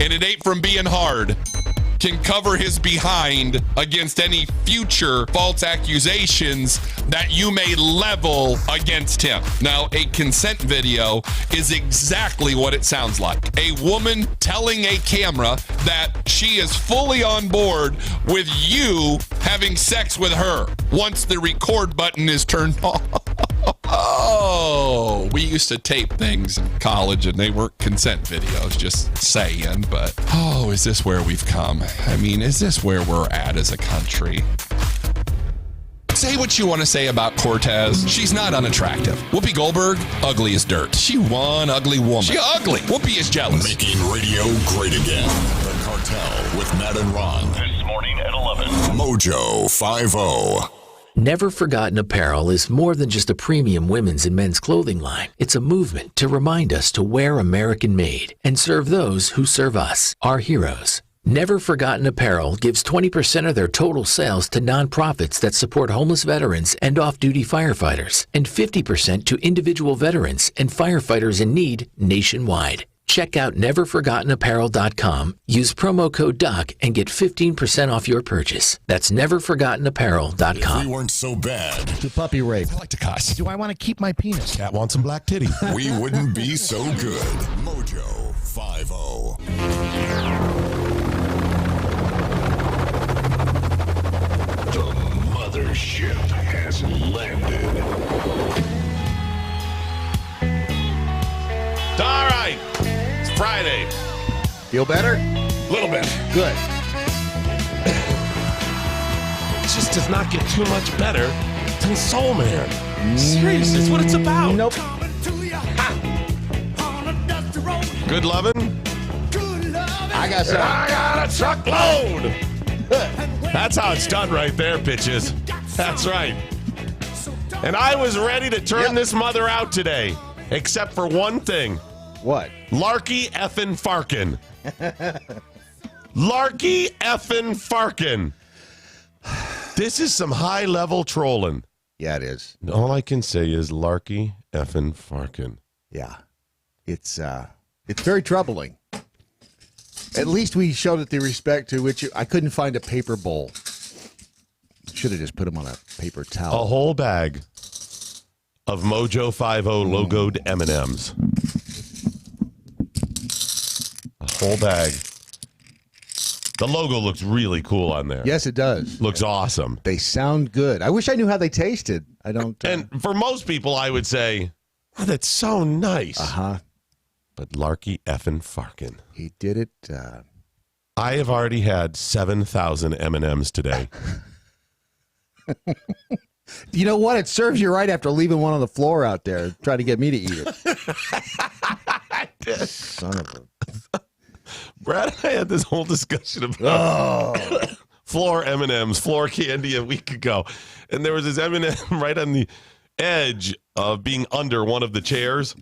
and it ain't from being hard, can cover his behind against any future false accusations that you may level against him. Now, a consent video is exactly what it sounds like. A woman telling a camera that she is fully on board with you having sex with her once the record button is turned off. Oh, we used to tape things in college and they weren't consent videos, just saying, but oh, is this where we've come? I mean, is this where we're at as a country? Say what you want to say about Cortez. She's not unattractive. Whoopi Goldberg, ugly as dirt. She one ugly woman. She ugly. Whoopi is jealous. Making radio great again. The Cartel with Matt and Ron. This morning at 11. MoJo 50. Never Forgotten Apparel is more than just a premium women's and men's clothing line. It's a movement to remind us to wear American-made and serve those who serve us, our heroes. Never Forgotten Apparel gives 20% of their total sales to nonprofits that support homeless veterans and off-duty firefighters, and 50% to individual veterans and firefighters in need nationwide. Check out neverforgottenapparel.com, use promo code DOC, and get 15% off your purchase. That's neverforgottenapparel.com. If we weren't so bad, To puppy rape. I like to cuss. Do I want to keep my penis? Cat wants some black titty. we wouldn't be so good. MoJo 50. The mothership has landed. All right. It's Friday. Feel better? A little bit. Good. It just does not get too much better than Soul Man. Seriously, it's what it's about. Nope. Good lovin'? I got some. I got a truckload. That's how it's done right there, bitches. That's right. And I was ready to turn this mother out today, except for one thing. What? Larky effing Farkin. Larky effing Farkin. This is some high-level trolling. Yeah, it is. All I can say is Larky effing Farkin. Yeah. It's very troubling. At least we showed it the respect to which I couldn't find a paper bowl. Should have just put them on a paper towel. A whole bag of MoJo 50 logoed M&Ms. A whole bag. The logo looks really cool on there. Yes, it does. Looks awesome. They sound good. I wish I knew how they tasted. I don't. And for most people, I would say, oh, that's so nice. Uh-huh. But Larky effing Farkin. He did it. I have already had 7,000 M&Ms today. You know what? It serves you right after leaving one on the floor out there, trying to get me to eat it. I did. Son of a... Brad and I had this whole discussion about floor M&Ms, floor candy a week ago. And there was this M&M right on the edge of being under one of the chairs.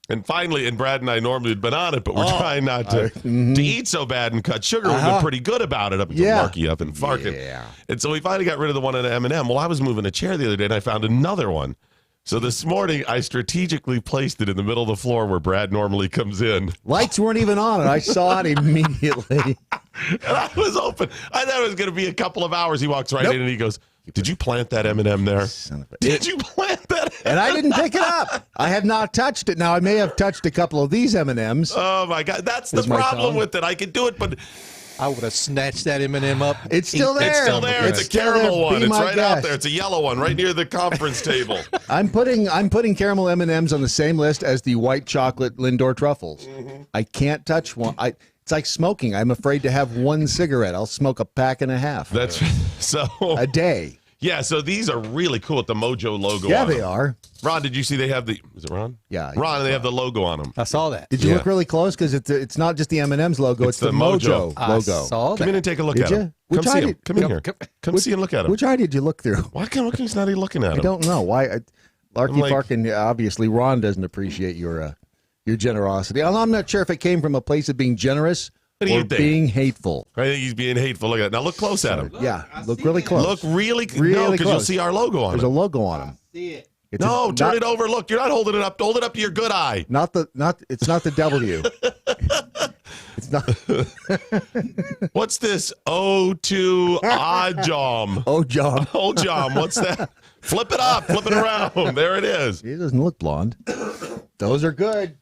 And finally, and Brad and I normally had been on it, but we're trying not to eat so bad and cut sugar. We've been pretty good about it up until Larky up and Farkin. Yeah. And so we finally got rid of the one on M&M. Well, I was moving a chair the other day, and I found another one. So this morning, I strategically placed it in the middle of the floor where Brad normally comes in. Lights weren't even on, and I saw it immediately. And I was open. I thought it was going to be a couple of hours. He walks right in, and he goes, did you plant that M&M there? Did you plant that? And I didn't pick it up. I have not touched it. Now, I may have touched a couple of these M&Ms. Oh, my God. That's the problem with it. I could do it, but... I would have snatched that M&M up. It's still there. It's still there. It's a caramel one. It's right out there. It's a yellow one right near the conference table. I'm putting caramel M&Ms on the same list as the white chocolate Lindor truffles. Mm-hmm. I can't touch one. It's like smoking. I'm afraid to have one cigarette. I'll smoke a pack and a half. That's so a day. Yeah, so these are really cool with the MoJo logo on them. Yeah, they are. Ron, did you see they have the... Is it Ron? Yeah. Ron, they have the logo on them. I saw that. Did you look really close? Because it's not just the M&M's logo. It's the MoJo logo. I saw that. Come in and take a look at them. Come see them. Come in here. Come see and look at them. Which eye did you look through? Why can't he's not even looking at them? I don't know. Why? Larky Farkin, obviously, Ron doesn't appreciate your generosity. I'm not sure if it came from a place of being generous or being hateful. I think he's being hateful. Look at that. Now look close at him. Yeah, look really close. Look really close. No, because you'll see our logo on There's it. a logo on him. See it. Turn it over. Look, you're not holding it up. Hold it up to your good eye. It's not the W. It's not. What's this? O2 Ajam. Oh, John. Oh, John, what's that? Flip it up, flip it around. There it is. He doesn't look blonde. Those are good.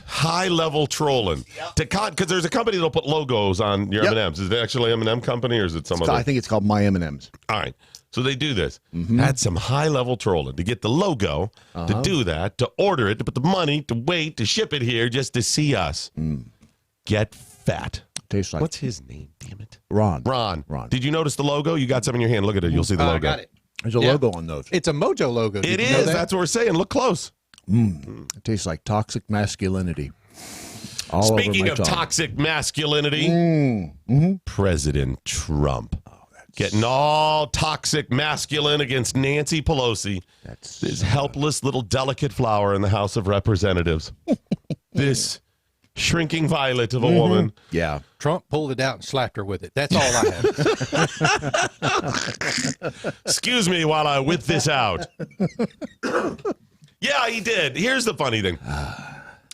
High-level trolling. Because there's a company that'll put logos on your M&Ms. Is it actually an M&M company or is it some other? I think it's called My M&Ms. All right. So they do this. That's some high-level trolling to get the logo, to do that, to order it, to put the money, to wait, to ship it here just to see us. Get fat. Tastes like. What's his name? Damn it. Ron. Ron. Ron. Did you notice the logo? You got some in your hand. Look at it. You'll see the logo. I got it. There's a logo on those. It's a MoJo logo. It Did you know is. that? That's what we're saying. Look close. It tastes like toxic masculinity. All Speaking over my of tongue. toxic masculinity, President Trump getting all toxic masculine against Nancy Pelosi, this helpless little delicate flower in the House of Representatives. This shrinking violet of a woman. Yeah. Trump pulled it out and slapped her with it. That's all I have. Excuse me while I whip this out. Yeah, he did. Here's the funny thing.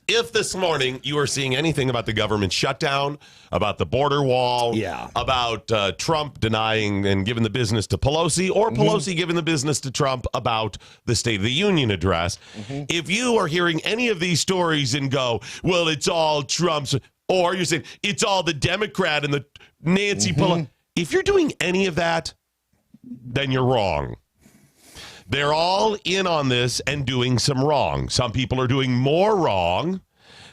If this morning you are seeing anything about the government shutdown, about the border wall, about Trump denying and giving the business to Pelosi, or Pelosi giving the business to Trump about the State of the Union address, if you are hearing any of these stories and go, well, it's all Trump's, or you're saying it's all the Democrat and the Nancy Pelosi, if you're doing any of that, then you're wrong. They're all in on this and doing some wrong. Some people are doing more wrong.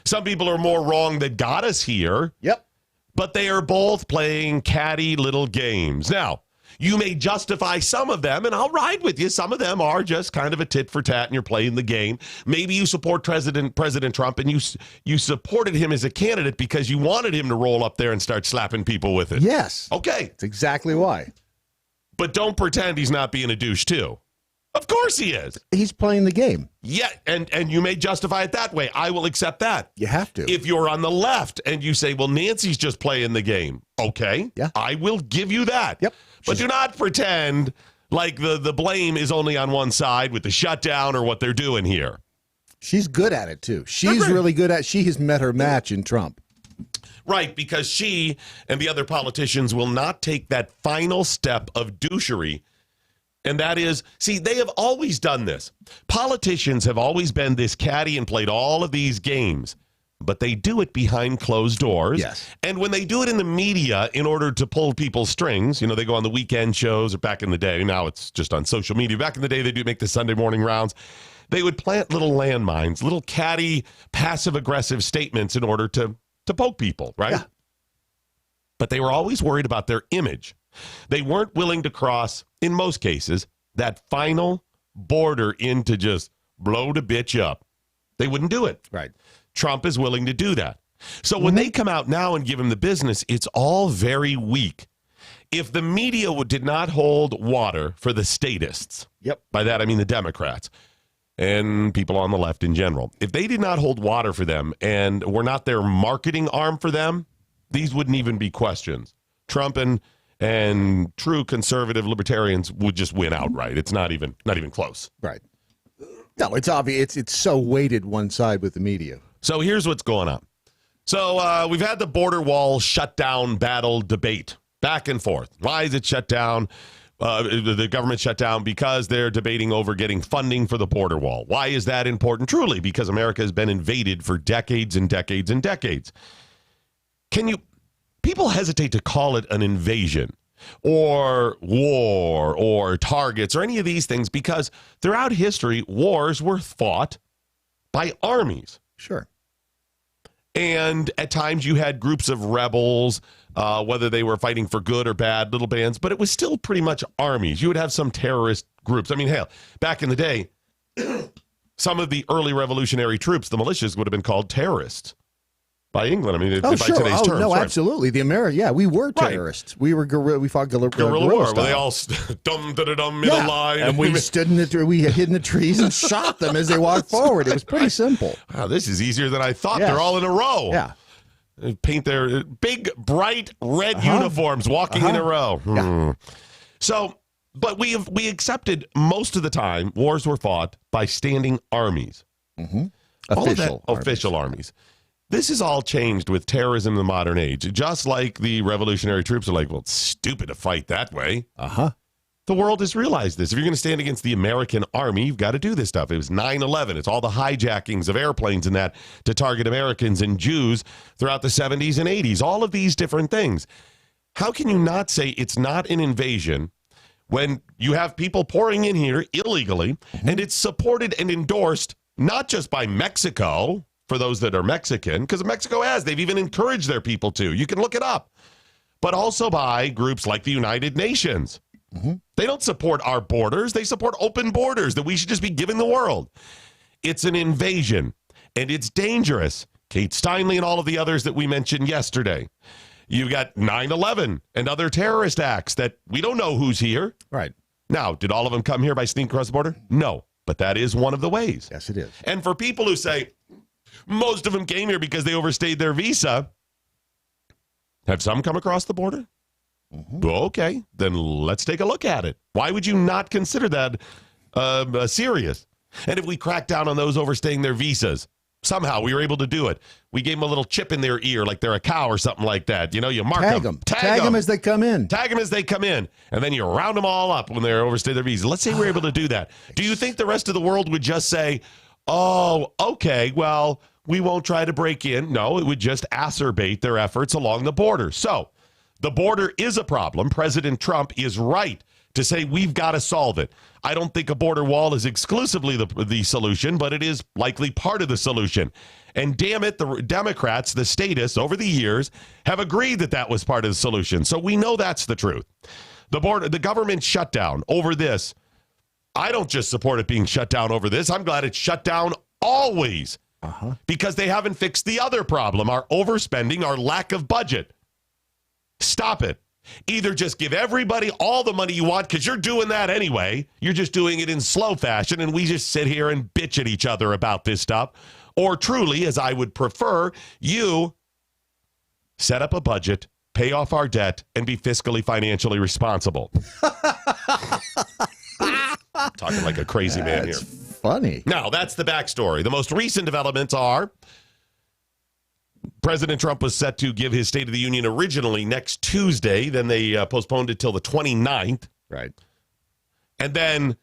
Some people are more wrong that got us here. Yep. But they are both playing catty little games. Now, you may justify some of them, and I'll ride with you. Some of them are just kind of a tit for tat, and you're playing the game. Maybe you support President Trump, and you supported him as a candidate because you wanted him to roll up there and start slapping people with it. Yes. Okay. That's exactly why. But don't pretend he's not being a douche, too. Of course he is. He's playing the game. Yeah, and you may justify it that way. I will accept that. You have to. If you're on the left and you say, well, Nancy's just playing the game, okay, Yeah. I will give you that. Yep. But do not pretend like the blame is only on one side with the shutdown or what they're doing here. She's good at it, too. She's Agreed. really good at it. She has met her match in Trump. Right, because she and the other politicians will not take that final step of douchery. And that is, see, they have always done this. Politicians have always been this catty and played all of these games, but they do it behind closed doors. Yes. And when they do it in the media in order to pull people's strings, you know, they go on the weekend shows, or back in the day, now it's just on social media. Back in the day, they do make the Sunday morning rounds. They would plant little landmines, little catty, passive-aggressive statements in order to poke people, right? Yeah. But they were always worried about their image. They weren't willing to cross, in most cases, that final border into just blow the bitch up. They wouldn't do it. Right. Trump is willing to do that. So when they come out now and give him the business, it's all very weak. If the media did not hold water for the statists, by that I mean the Democrats and people on the left in general, if they did not hold water for them and were not their marketing arm for them, these wouldn't even be questions. Trump and true conservative libertarians would just win outright. It's not even close. Right. No, it's obvious. It's so weighted one side with the media. So here's what's going on. So we've had the border wall shutdown battle debate back and forth. Why is it shut down? The government shut down because they're debating over getting funding for the border wall. Why is that important? Truly, because America has been invaded for decades and decades and decades. People hesitate to call it an invasion or war or targets or any of these things because throughout history, wars were fought by armies. Sure. And at times you had groups of rebels, whether they were fighting for good or bad, little bands, but it was still pretty much armies. You would have some terrorist groups. I mean, hell, back in the day, some of the early revolutionary troops, the militias, would have been called terrorists by England. I mean, by sure. today's terms. No, right? absolutely. We were terrorists. We were we fought guerrilla war. style. Well, they all dum in a line. And we stood we hid in the trees and shot them as they walked forward. It was pretty simple. Wow, this is easier than I thought. Yes. They're all in a row. Yeah. They paint their big, bright red uniforms walking in a row. Yeah. So, but we accepted most of the time wars were fought by standing armies. Mm-hmm. Official armies. This is all changed with terrorism in the modern age. Just like the revolutionary troops are like, well, it's stupid to fight that way. The world has realized this. If you're going to stand against the American army, you've got to do this stuff. It was 9/11. It's all the hijackings of airplanes and that to target Americans and Jews throughout the 70s and 80s. All of these different things. How can you not say it's not an invasion when you have people pouring in here illegally and it's supported and endorsed not just by Mexico, for those that are Mexican, because Mexico has. They've even encouraged their people to. You can look it up. But also by groups like the United Nations. They don't support our borders. They support open borders that we should just be giving the world. It's an invasion, and it's dangerous. Kate Steinle and all of the others that we mentioned yesterday. You got 9/11 and other terrorist acts that we don't know who's here. Right. Now, did all of them come here by sneak across the border? No, but that is one of the ways. Yes, it is. And for people who say most of them came here because they overstayed their visa, have some come across the border? Okay, then let's take a look at it. Why would you not consider that serious? And if we crack down on those overstaying their visas, somehow we were able to do it. We gave them a little chip in their ear like they're a cow or something like that. You know, you mark Tag them. them. Tag them as they come in. Tag them as they come in. And then you round them all up when they're overstayed their visa. Let's say we're able to do that. Do you think the rest of the world would just say, oh, okay, well, we won't try to break in? No, it would just acerbate their efforts along the border. So the border is a problem. President Trump is right to say we've got to solve it. I don't think a border wall is exclusively the solution, but it is likely part of the solution. And damn it, the Democrats, the statists over the years have agreed that that was part of the solution. So we know that's the truth. The government shutdown over this. I don't just support it being shut down over this. I'm glad it's shut down always because they haven't fixed the other problem, our overspending, our lack of budget. Stop it. Either just give everybody all the money you want because you're doing that anyway. You're just doing it in slow fashion and we just sit here and bitch at each other about this stuff. Or truly, as I would prefer, you set up a budget, pay off our debt, and be fiscally, financially responsible. Talking like a crazy man here. Funny. Now, that's the backstory. The most recent developments are President Trump was set to give his State of the Union originally next Tuesday. Then they postponed it till the 29th. Right. And then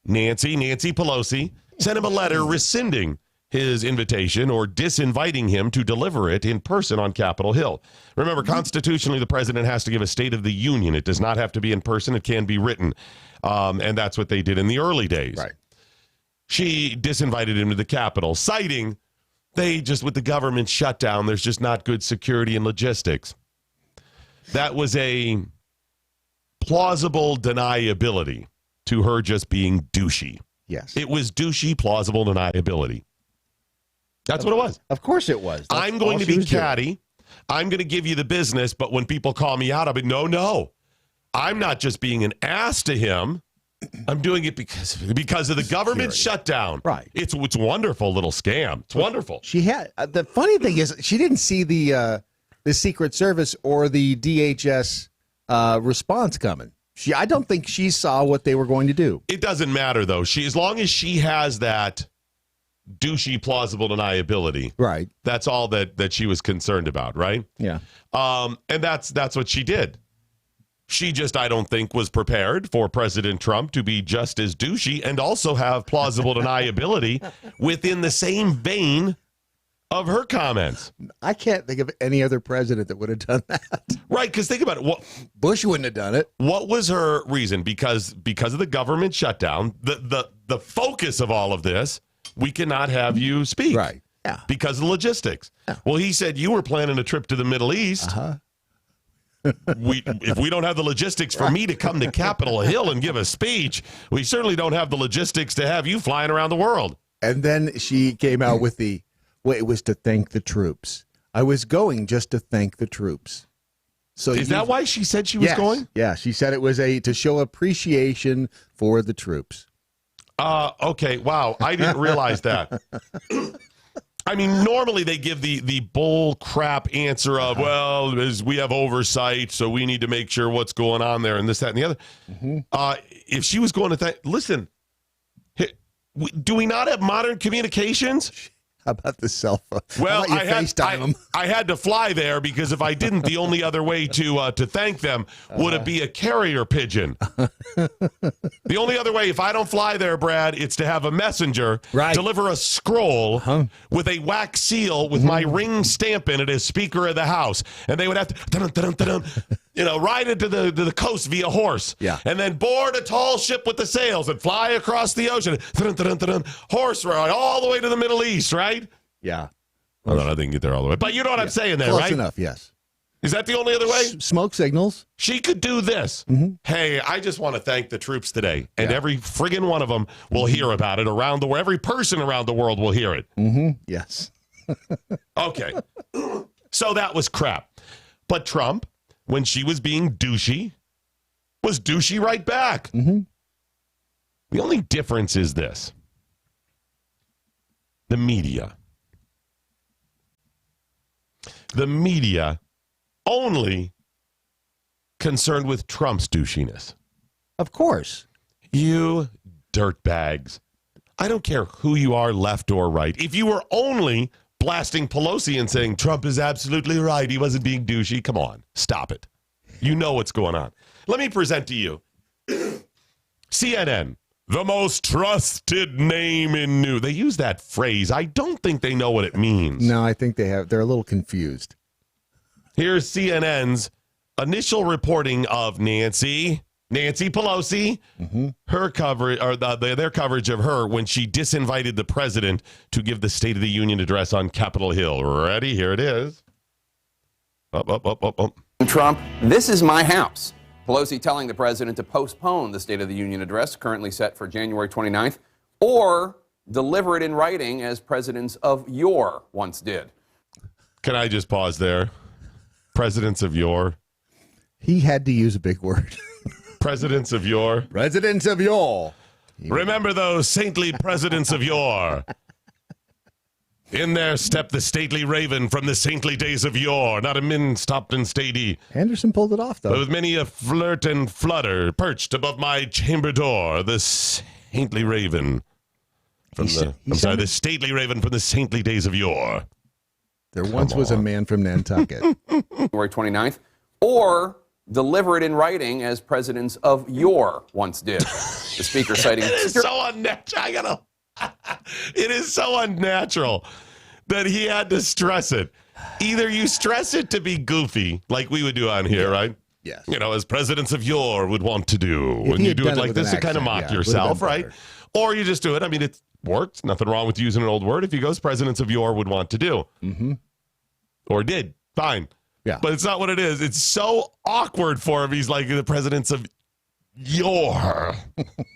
Nancy Pelosi sent him a letter rescinding his invitation or disinviting him to deliver it in person on Capitol Hill. Remember, constitutionally, the president has to give a State of the Union. It does not have to be in person. It can be written. And that's what they did in the early days. Right. She disinvited him to the Capitol, citing with the government shutdown, there's just not good security and logistics. That was a plausible deniability to her just being douchey. Yes. It was douchey, plausible deniability. That's what it was. Of course it was. That's I'm going all to she be was doing. catty. I'm going to give you the business, but when people call me out, I'll be, no. I'm not just being an ass to him. I'm doing it because of the government shutdown. Right. It's a wonderful little scam. It's wonderful. She had the funny thing is she didn't see the Secret Service or the DHS response coming. I don't think she saw what they were going to do. It doesn't matter though. As long as she has that douchey plausible deniability. Right. That's all that she was concerned about, right? Yeah. And that's what she did. She just, I don't think, was prepared for President Trump to be just as douchey and also have plausible deniability within the same vein of her comments. I can't think of any other president that would have done that. Right, because think about it. Bush wouldn't have done it. What was her reason? Because of the government shutdown, the focus of all of this, we cannot have you speak. Right. Yeah. Because of logistics. Yeah. Well, he said you were planning a trip to the Middle East. If we don't have the logistics for me to come to Capitol Hill and give a speech, we certainly don't have the logistics to have you flying around the world. And then she came out with it was to thank the troops. I was going just to thank the troops. So is that why she said she was going? Yeah, she said it was to show appreciation for the troops. Okay, wow, I didn't realize that. I mean, normally they give the bull crap answer of, well, we have oversight, so we need to make sure what's going on there and this, that, and the other. If she was going to listen, do we not have modern communications? How about the cell phone? Well, How about you FaceTime them? I had to fly there because if I didn't, the only other way to thank them would it be a carrier pigeon. The only other way, if I don't fly there, Brad, it's to have a messenger deliver a scroll with a wax seal with my ring stamp in it as Speaker of the House, and they would have to ride into the coast via horse, and then board a tall ship with the sails and fly across the ocean, horse ride all the way to the Middle East, right? Yeah. I don't know if they can get there all the way. But you know what I'm saying there, Close right? enough, yes. Is that the only other way? Smoke signals. She could do this. Hey, I just want to thank the troops today. And every friggin' one of them will hear about it around the world. Every person around the world will hear it. Yes. Okay. So that was crap. But Trump, when she was being douchey, was douchey right back. The only difference is this. The media. The media only concerned with Trump's douchiness. Of course. You dirtbags. I don't care who you are, left or right. If you were only blasting Pelosi and saying Trump is absolutely right, he wasn't being douchey, come on, stop it. You know what's going on. Let me present to you CNN. The most trusted name in news. They use that phrase. I don't think they know what it means. No, I think they're a little confused. Here's CNN's initial reporting of Nancy Pelosi, her coverage, or their coverage of her when she disinvited the president to give the State of the Union address on Capitol Hill. Ready? Here it is. Up. Trump, this is my house. Pelosi telling the president to postpone the State of the Union address, currently set for January 29th, or deliver it in writing as presidents of yore once did. Can I just pause there? Presidents of yore. He had to use a big word. Presidents of yore. Presidents of yore. Remember those saintly presidents of yore. In there stepped the stately raven from the saintly days of yore. Not a min stopped and stayed. Anderson pulled it off, though. But with many a flirt and flutter, perched above my chamber door, the saintly raven from the stately raven from the saintly days of yore. There once was a man from Nantucket. January 29th, or deliver it in writing as presidents of yore once did. The speaker citing... It is so unnatural. It is so unnatural that he had to stress it. Either you stress it to be goofy, like we would do on here, right? Yes. You know, as presidents of yore would want to do. If When he you had do it done it like with this, an to kind of accent, mock yeah, it would've yourself, been right? better. Or you just do it. I mean, it works. Nothing wrong with using an old word if he goes presidents of yore would want to do. Or did. Fine. Yeah. But it's not what it is. It's so awkward for him. He's like the presidents of yore.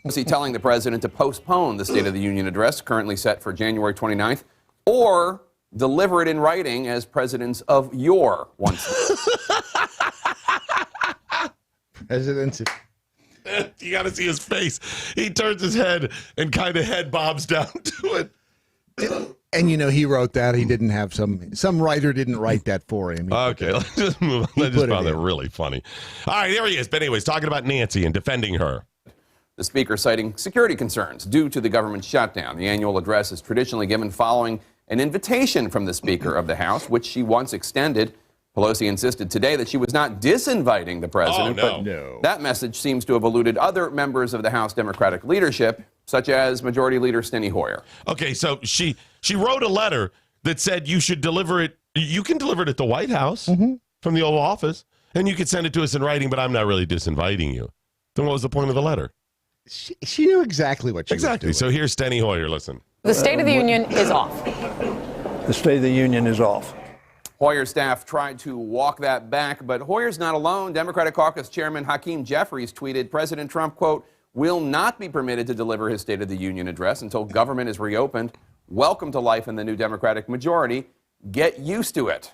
Pelosi telling the president to postpone the State of the Union address, currently set for January 29th, or deliver it in writing as presidents of yore once did. Presidents of... You got to see his face. He turns his head and kind of head bobs down to it. And, he wrote that. He didn't have some writer didn't write that for him. Okay, let's just move on. I just put it found that in. really funny. All right, here he is. But anyways, talking about Nancy and defending her. The speaker citing security concerns due to the government shutdown. The annual address is traditionally given following an invitation from the Speaker of the House, which she once extended. Pelosi insisted today that she was not disinviting the president, but that message seems to have eluded other members of the House Democratic leadership, such as Majority Leader Steny Hoyer. Okay, so she wrote a letter that said you should deliver it. You can deliver it at the White House from the Oval Office, and you could send it to us in writing, but I'm not really disinviting you. Then what was the point of the letter? She knew exactly what she was doing. So here's Steny Hoyer. Listen. The State of the Union is off. The State of the Union is off. Hoyer's staff tried to walk that back, but Hoyer's not alone. Democratic Caucus Chairman Hakeem Jeffries tweeted, President Trump, quote, will not be permitted to deliver his State of the Union address until government is reopened. Welcome to life in the new Democratic majority. Get used to it.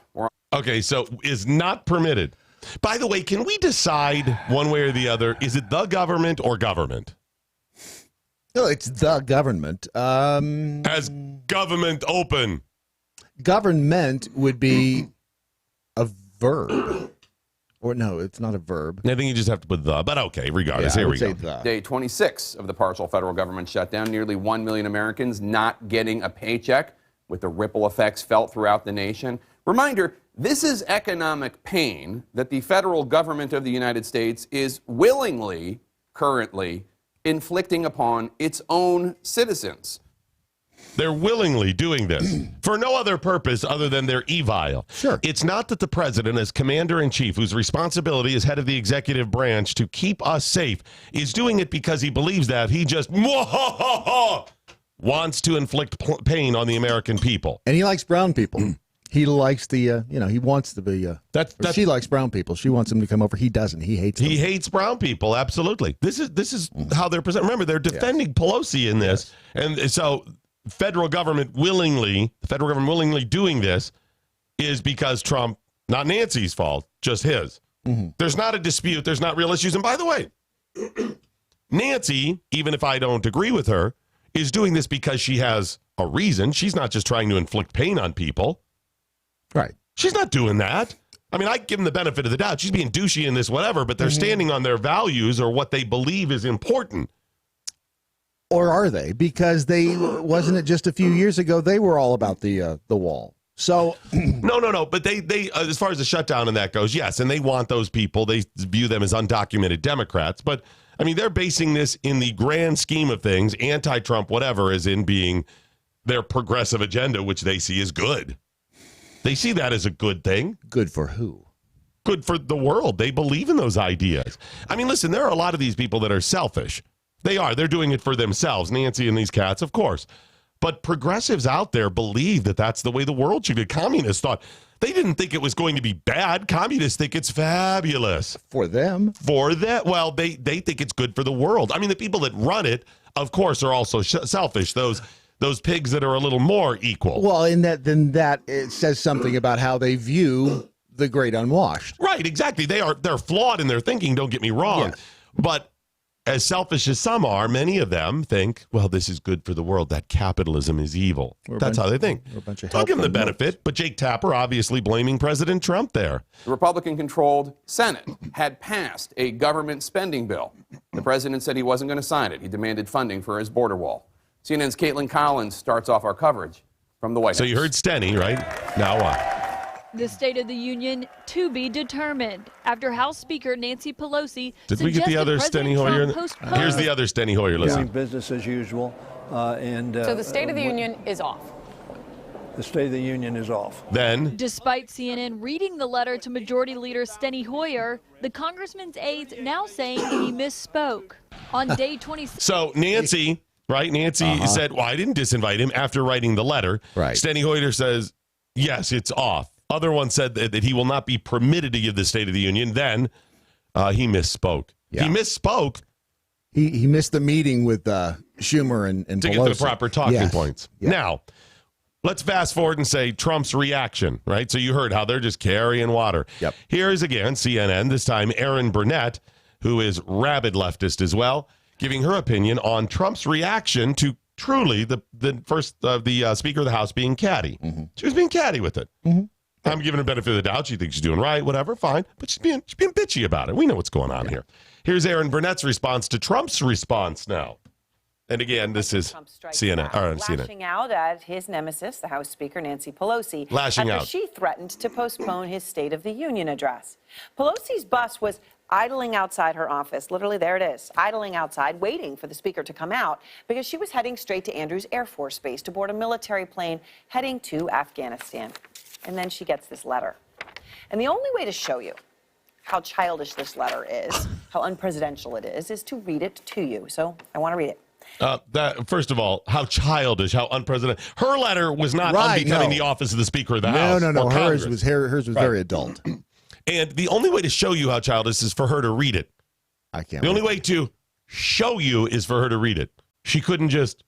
Okay, so is not permitted. By the way, can we decide one way or the other? Is it the government or government? No, it's the government. As government open. Government would be a verb. Or no, it's not a verb. I think you just have to put the, but okay, regardless, Yeah, I here would we say go. the. Day 26 of the partial federal government shutdown, nearly 1 million Americans not getting a paycheck. with the ripple effects felt throughout the nation. Reminder, this is economic pain that the federal government of the United States is willingly, currently, inflicting upon its own citizens. They're willingly doing this for no other purpose other than they're evil. Sure. It's not that the president, as commander-in-chief, whose responsibility as head of the executive branch to keep us safe, is doing it because he believes that. He just wants to inflict pain on the American people. And he likes brown people. He likes the, he wants to be, she likes brown people. She wants him to come over. He doesn't. He hates them. He hates brown people. Absolutely. This is how they're presented. Remember, they're defending Pelosi in this. Yes. And so federal government willingly doing this is because Trump, not Nancy's fault, just his. Mm-hmm. There's not a dispute. There's not real issues. And by the way, Nancy, even if I don't agree with her, is doing this because she has a reason. She's not just trying to inflict pain on people. Right. She's not doing that. I mean, I give them the benefit of the doubt. She's being douchey in this, whatever, but they're standing on their values or what they believe is important. Or are they? Because wasn't it just a few years ago, they were all about the wall. So no. But they as far as the shutdown and that goes, yes, and they want those people. They view them as undocumented Democrats. But I mean, they're basing this in the grand scheme of things, anti-Trump, whatever, as in being their progressive agenda, which they see as good. They see that as a good thing. Good for who? Good for the world. They believe in those ideas. I mean, listen, there are a lot of these people that are selfish. They are. They're doing it for themselves. Nancy and these cats, of course. But progressives out there believe that that's the way the world should be. Communists thought, they didn't think it was going to be bad. Communists think it's fabulous. For them? For that. Well, they think it's good for the world. I mean, the people that run it, of course, are also selfish. Those pigs that are a little more equal. Well, that it says something about how they view the great unwashed. Right, exactly. They're flawed in their thinking, don't get me wrong. Yes. But as selfish as some are, many of them think, well, this is good for the world, that capitalism is evil. That's how they think. I'll give them the benefit, but Jake Tapper obviously blaming President Trump there. The Republican-controlled Senate had passed a government spending bill. The president said he wasn't going to sign it. He demanded funding for his border wall. CNN's Caitlin Collins starts off our coverage from the White House. So you heard Steny, right? Now what? The State of the Union to be determined after House Speaker Nancy Pelosi Did we get the other Steny Hoyer? Here's the other Steny Hoyer. Listen. Business as usual. So the State of the Union is off. The State of the Union is off. Then, despite CNN reading the letter to Majority Leader Steny Hoyer, the congressman's aides now saying he misspoke. On day 26. So Nancy, right? Nancy said, well, I didn't disinvite him after writing the letter. Right. Steny Hoyer says, yes, it's off. Other one said that he will not be permitted to give the State of the Union. Then he misspoke. Yeah. He misspoke. He missed the meeting with Schumer and to Pelosi. Get to the proper talking points. Yeah. Now, let's fast forward and say Trump's reaction, right? So you heard how they're just carrying water. Yep. Here's again CNN, this time Erin Burnett, who is rabid leftist as well, giving her opinion on Trump's reaction to truly the Speaker of the House being catty. Mm-hmm. She was being catty with it. Mm-hmm. I'm giving her benefit of the doubt. She thinks she's doing right, whatever, fine. But she's being bitchy about it. We know what's going on here. Here's Erin Burnett's response to Trump's response now. And again, this is CNN. Lashing out at his nemesis, the House Speaker Nancy Pelosi, after she threatened to postpone his State of the Union address. Pelosi's bus was idling outside her office. Literally, there it is, idling outside, waiting for the speaker to come out because she was heading straight to Andrews Air Force Base to board a military plane heading to Afghanistan. And then she gets this letter. And the only way to show you how childish this letter is, how unpresidential it is to read it to you. So I want to read it. First of all, how childish, how unprecedented. Her letter was not unbecoming the office of the Speaker of the House. No. Hers was very adult. And the only way to show you how childish is for her to read it. I can't. The only way to show you is for her to read it. She couldn't just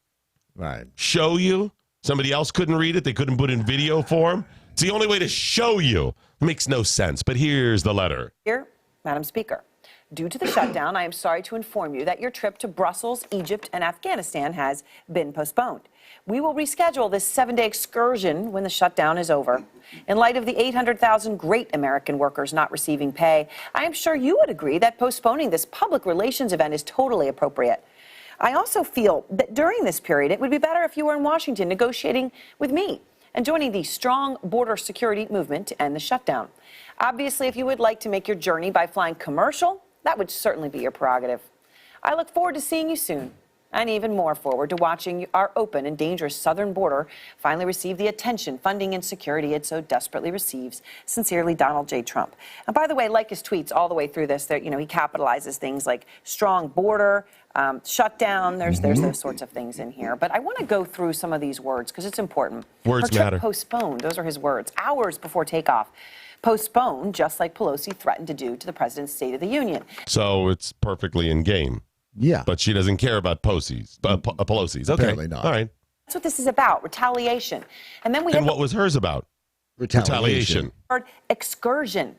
show you. Somebody else couldn't read it. They couldn't put in video form. It's the only way to show you. It makes no sense. But here's the letter. Here, Madam Speaker. Due to the shutdown, I am sorry to inform you that your trip to Brussels, Egypt, and Afghanistan has been postponed. We will reschedule this 7-day excursion when the shutdown is over. In light of the 800,000 great American workers not receiving pay, I am sure you would agree that postponing this public relations event is totally appropriate. I also feel that during this period, it would be better if you were in Washington negotiating with me and joining the strong border security movement to end the shutdown. Obviously, if you would like to make your journey by flying commercial, that would certainly be your prerogative. I look forward to seeing you soon, and even more forward to watching our open and dangerous southern border finally receive the attention, funding, and security it so desperately receives. Sincerely, Donald J. Trump. And by the way, like his tweets all the way through this, he capitalizes things like strong border, shutdown. There's those sorts of things in here. But I want to go through some of these words because it's important. Words matter. Postponed. Those are his words. Hours before takeoff. Postponed, just like Pelosi threatened to do to the president's State of the Union. So it's perfectly in game. Yeah. But she doesn't care about Pelosi's. Okay. Apparently not. All right. That's what this is about, retaliation. And then what was hers about? Retaliation. Excursion.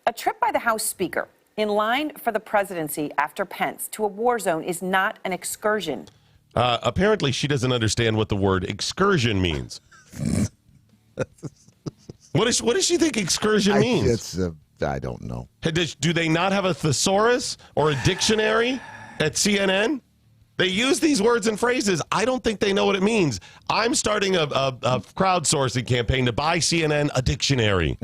A trip by the House Speaker in line for the presidency after Pence to a war zone is not an excursion. Apparently, she doesn't understand what the word excursion means. What does she think excursion means? I don't know. Do they not have a thesaurus or a dictionary at CNN? They use these words and phrases. I don't think they know what it means. I'm starting a crowdsourcing campaign to buy CNN a dictionary.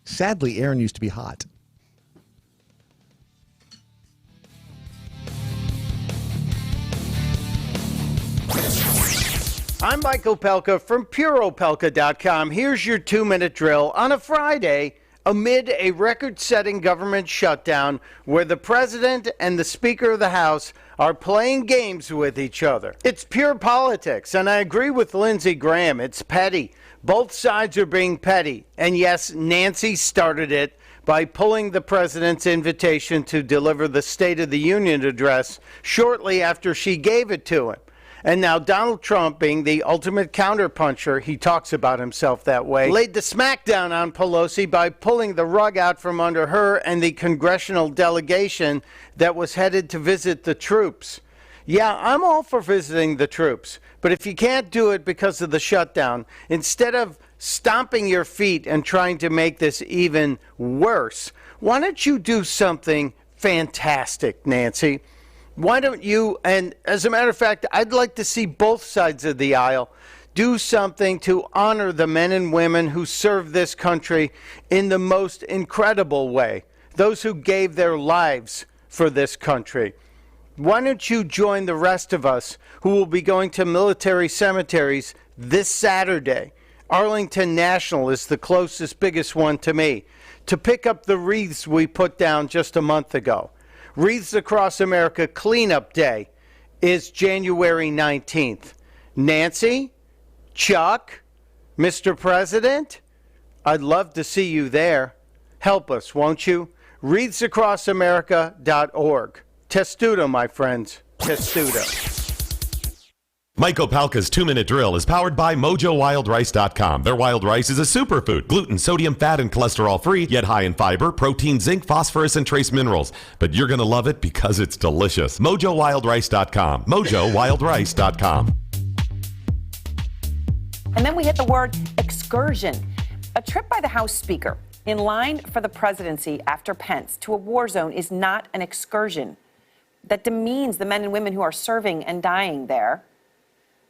Sadly, Aaron used to be hot. I'm Michael Pelka from PureOpelka.com. Here's your 2-minute drill on a Friday amid a record-setting government shutdown where the president and the Speaker of the House are playing games with each other. It's pure politics, and I agree with Lindsey Graham. It's petty. Both sides are being petty. And yes, Nancy started it by pulling the president's invitation to deliver the State of the Union address shortly after she gave it to him. And now Donald Trump, being the ultimate counterpuncher, he talks about himself that way, laid the smackdown on Pelosi by pulling the rug out from under her and the congressional delegation that was headed to visit the troops. Yeah, I'm all for visiting the troops, but if you can't do it because of the shutdown, instead of stomping your feet and trying to make this even worse, why don't you do something fantastic, Nancy? Why don't you, and as a matter of fact, I'd like to see both sides of the aisle do something to honor the men and women who serve this country in the most incredible way, those who gave their lives for this country. Why don't you join the rest of us who will be going to military cemeteries this Saturday? Arlington National is the closest, biggest one to me, to pick up the wreaths we put down just a month ago. Wreaths Across America Cleanup Day is January 19th. Nancy, Chuck, Mr. President, I'd love to see you there. Help us, won't you? WreathsAcrossAmerica.org. Testudo, my friends. Testudo. Mike Opalka's 2-minute drill is powered by MoJoWildRice.com. Their wild rice is a superfood, gluten, sodium, fat, and cholesterol-free, yet high in fiber, protein, zinc, phosphorus, and trace minerals. But you're going to love it because it's delicious. MoJoWildRice.com. MoJoWildRice.com. And then we hit the word excursion. A trip by the House Speaker in line for the presidency after Pence to a war zone is not an excursion. That demeans the men and women who are serving and dying there.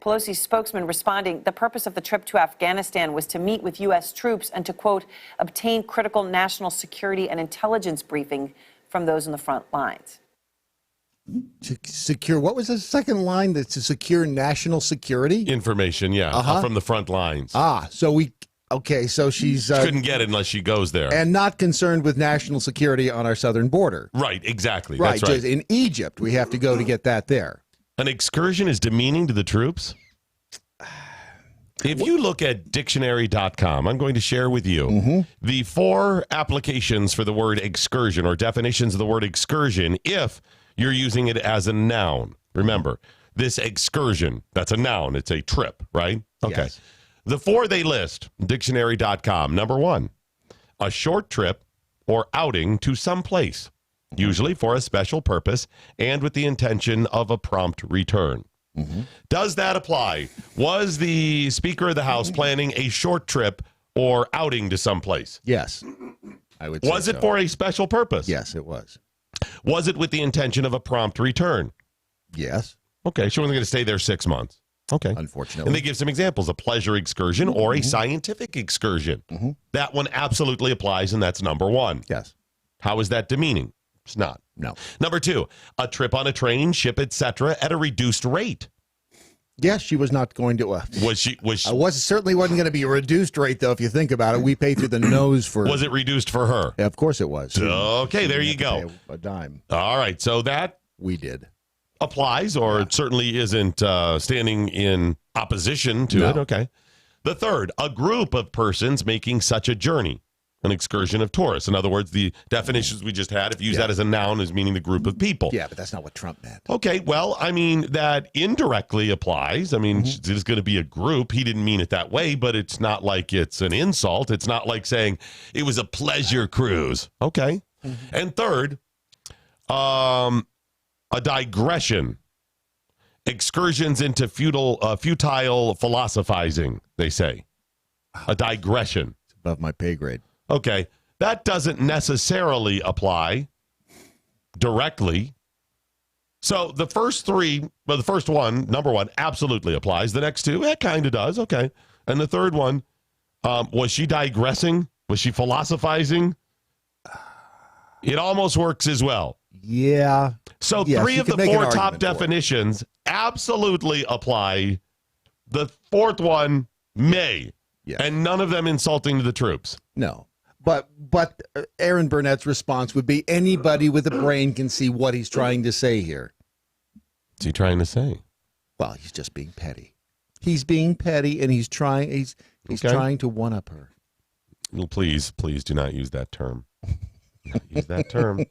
Pelosi's spokesman responding, the purpose of the trip to Afghanistan was to meet with U.S. troops and to, quote, obtain critical national security and intelligence briefing from those in the front lines. To secure, what was the second line? That's to secure national security? Information, yeah, from the front lines. So she's... She couldn't get it unless she goes there. And not concerned with national security on our southern border. Right, exactly. Right, That's right. In Egypt, we have to go to get that there. An excursion is demeaning to the troops? If you look at dictionary.com, I'm going to share with you the 4 applications for the word excursion or definitions of the word excursion if you're using it as a noun. Remember, this excursion, that's a noun. It's a trip, right? Okay. Yes. The 4 they list, dictionary.com. Number 1, a short trip or outing to some place, usually for a special purpose and with the intention of a prompt return. Does that apply? Was the Speaker of the House planning a short trip or outing to some place? Yes, I would say Was it for a special purpose? Yes, it was. Was it with the intention of a prompt return? Yes. Okay, she wasn't going to stay there 6 months. Okay. Unfortunately. And they give some examples, a pleasure excursion or a scientific excursion. That one absolutely applies, and that's number one. Yes. How is that demeaning? It's not. No. Number two, a trip on a train, ship, etc., at a reduced rate. Yes, she was not going to. Certainly wasn't going to be a reduced rate, though, if you think about it. We pay through the nose for. Was it reduced for her? Yeah, of course it was. Okay, there you go. A dime. All right, so that. We did. Applies, or it certainly isn't standing in opposition to it. Okay. The third, a group of persons making such a journey, an excursion of tourists. In other words, the definitions we just had, if you use that as a noun, is meaning the group of people. Yeah, but that's not what Trump meant. Okay, well, I mean, that indirectly applies. I mean, it's going to be a group. He didn't mean it that way, but it's not like it's an insult. It's not like saying it was a pleasure cruise. Okay. And third, a digression, excursions into futile philosophizing, they say. A digression. It's above my pay grade. Okay. That doesn't necessarily apply directly. So the first three, well, the first one, number one, absolutely applies. The next two, it kind of does. Okay. And the third one, was she digressing? Was she philosophizing? It almost works as well. Yeah. So three of the four top definitions absolutely apply. The fourth one may. Yes. And none of them insulting to the troops. No. But Aaron Burnett's response would be anybody with a brain can see what he's trying to say here. What's he trying to say? Well, he's just being petty. He's being petty, and he's trying trying to one-up her. Well, please do not use that term. Use that term.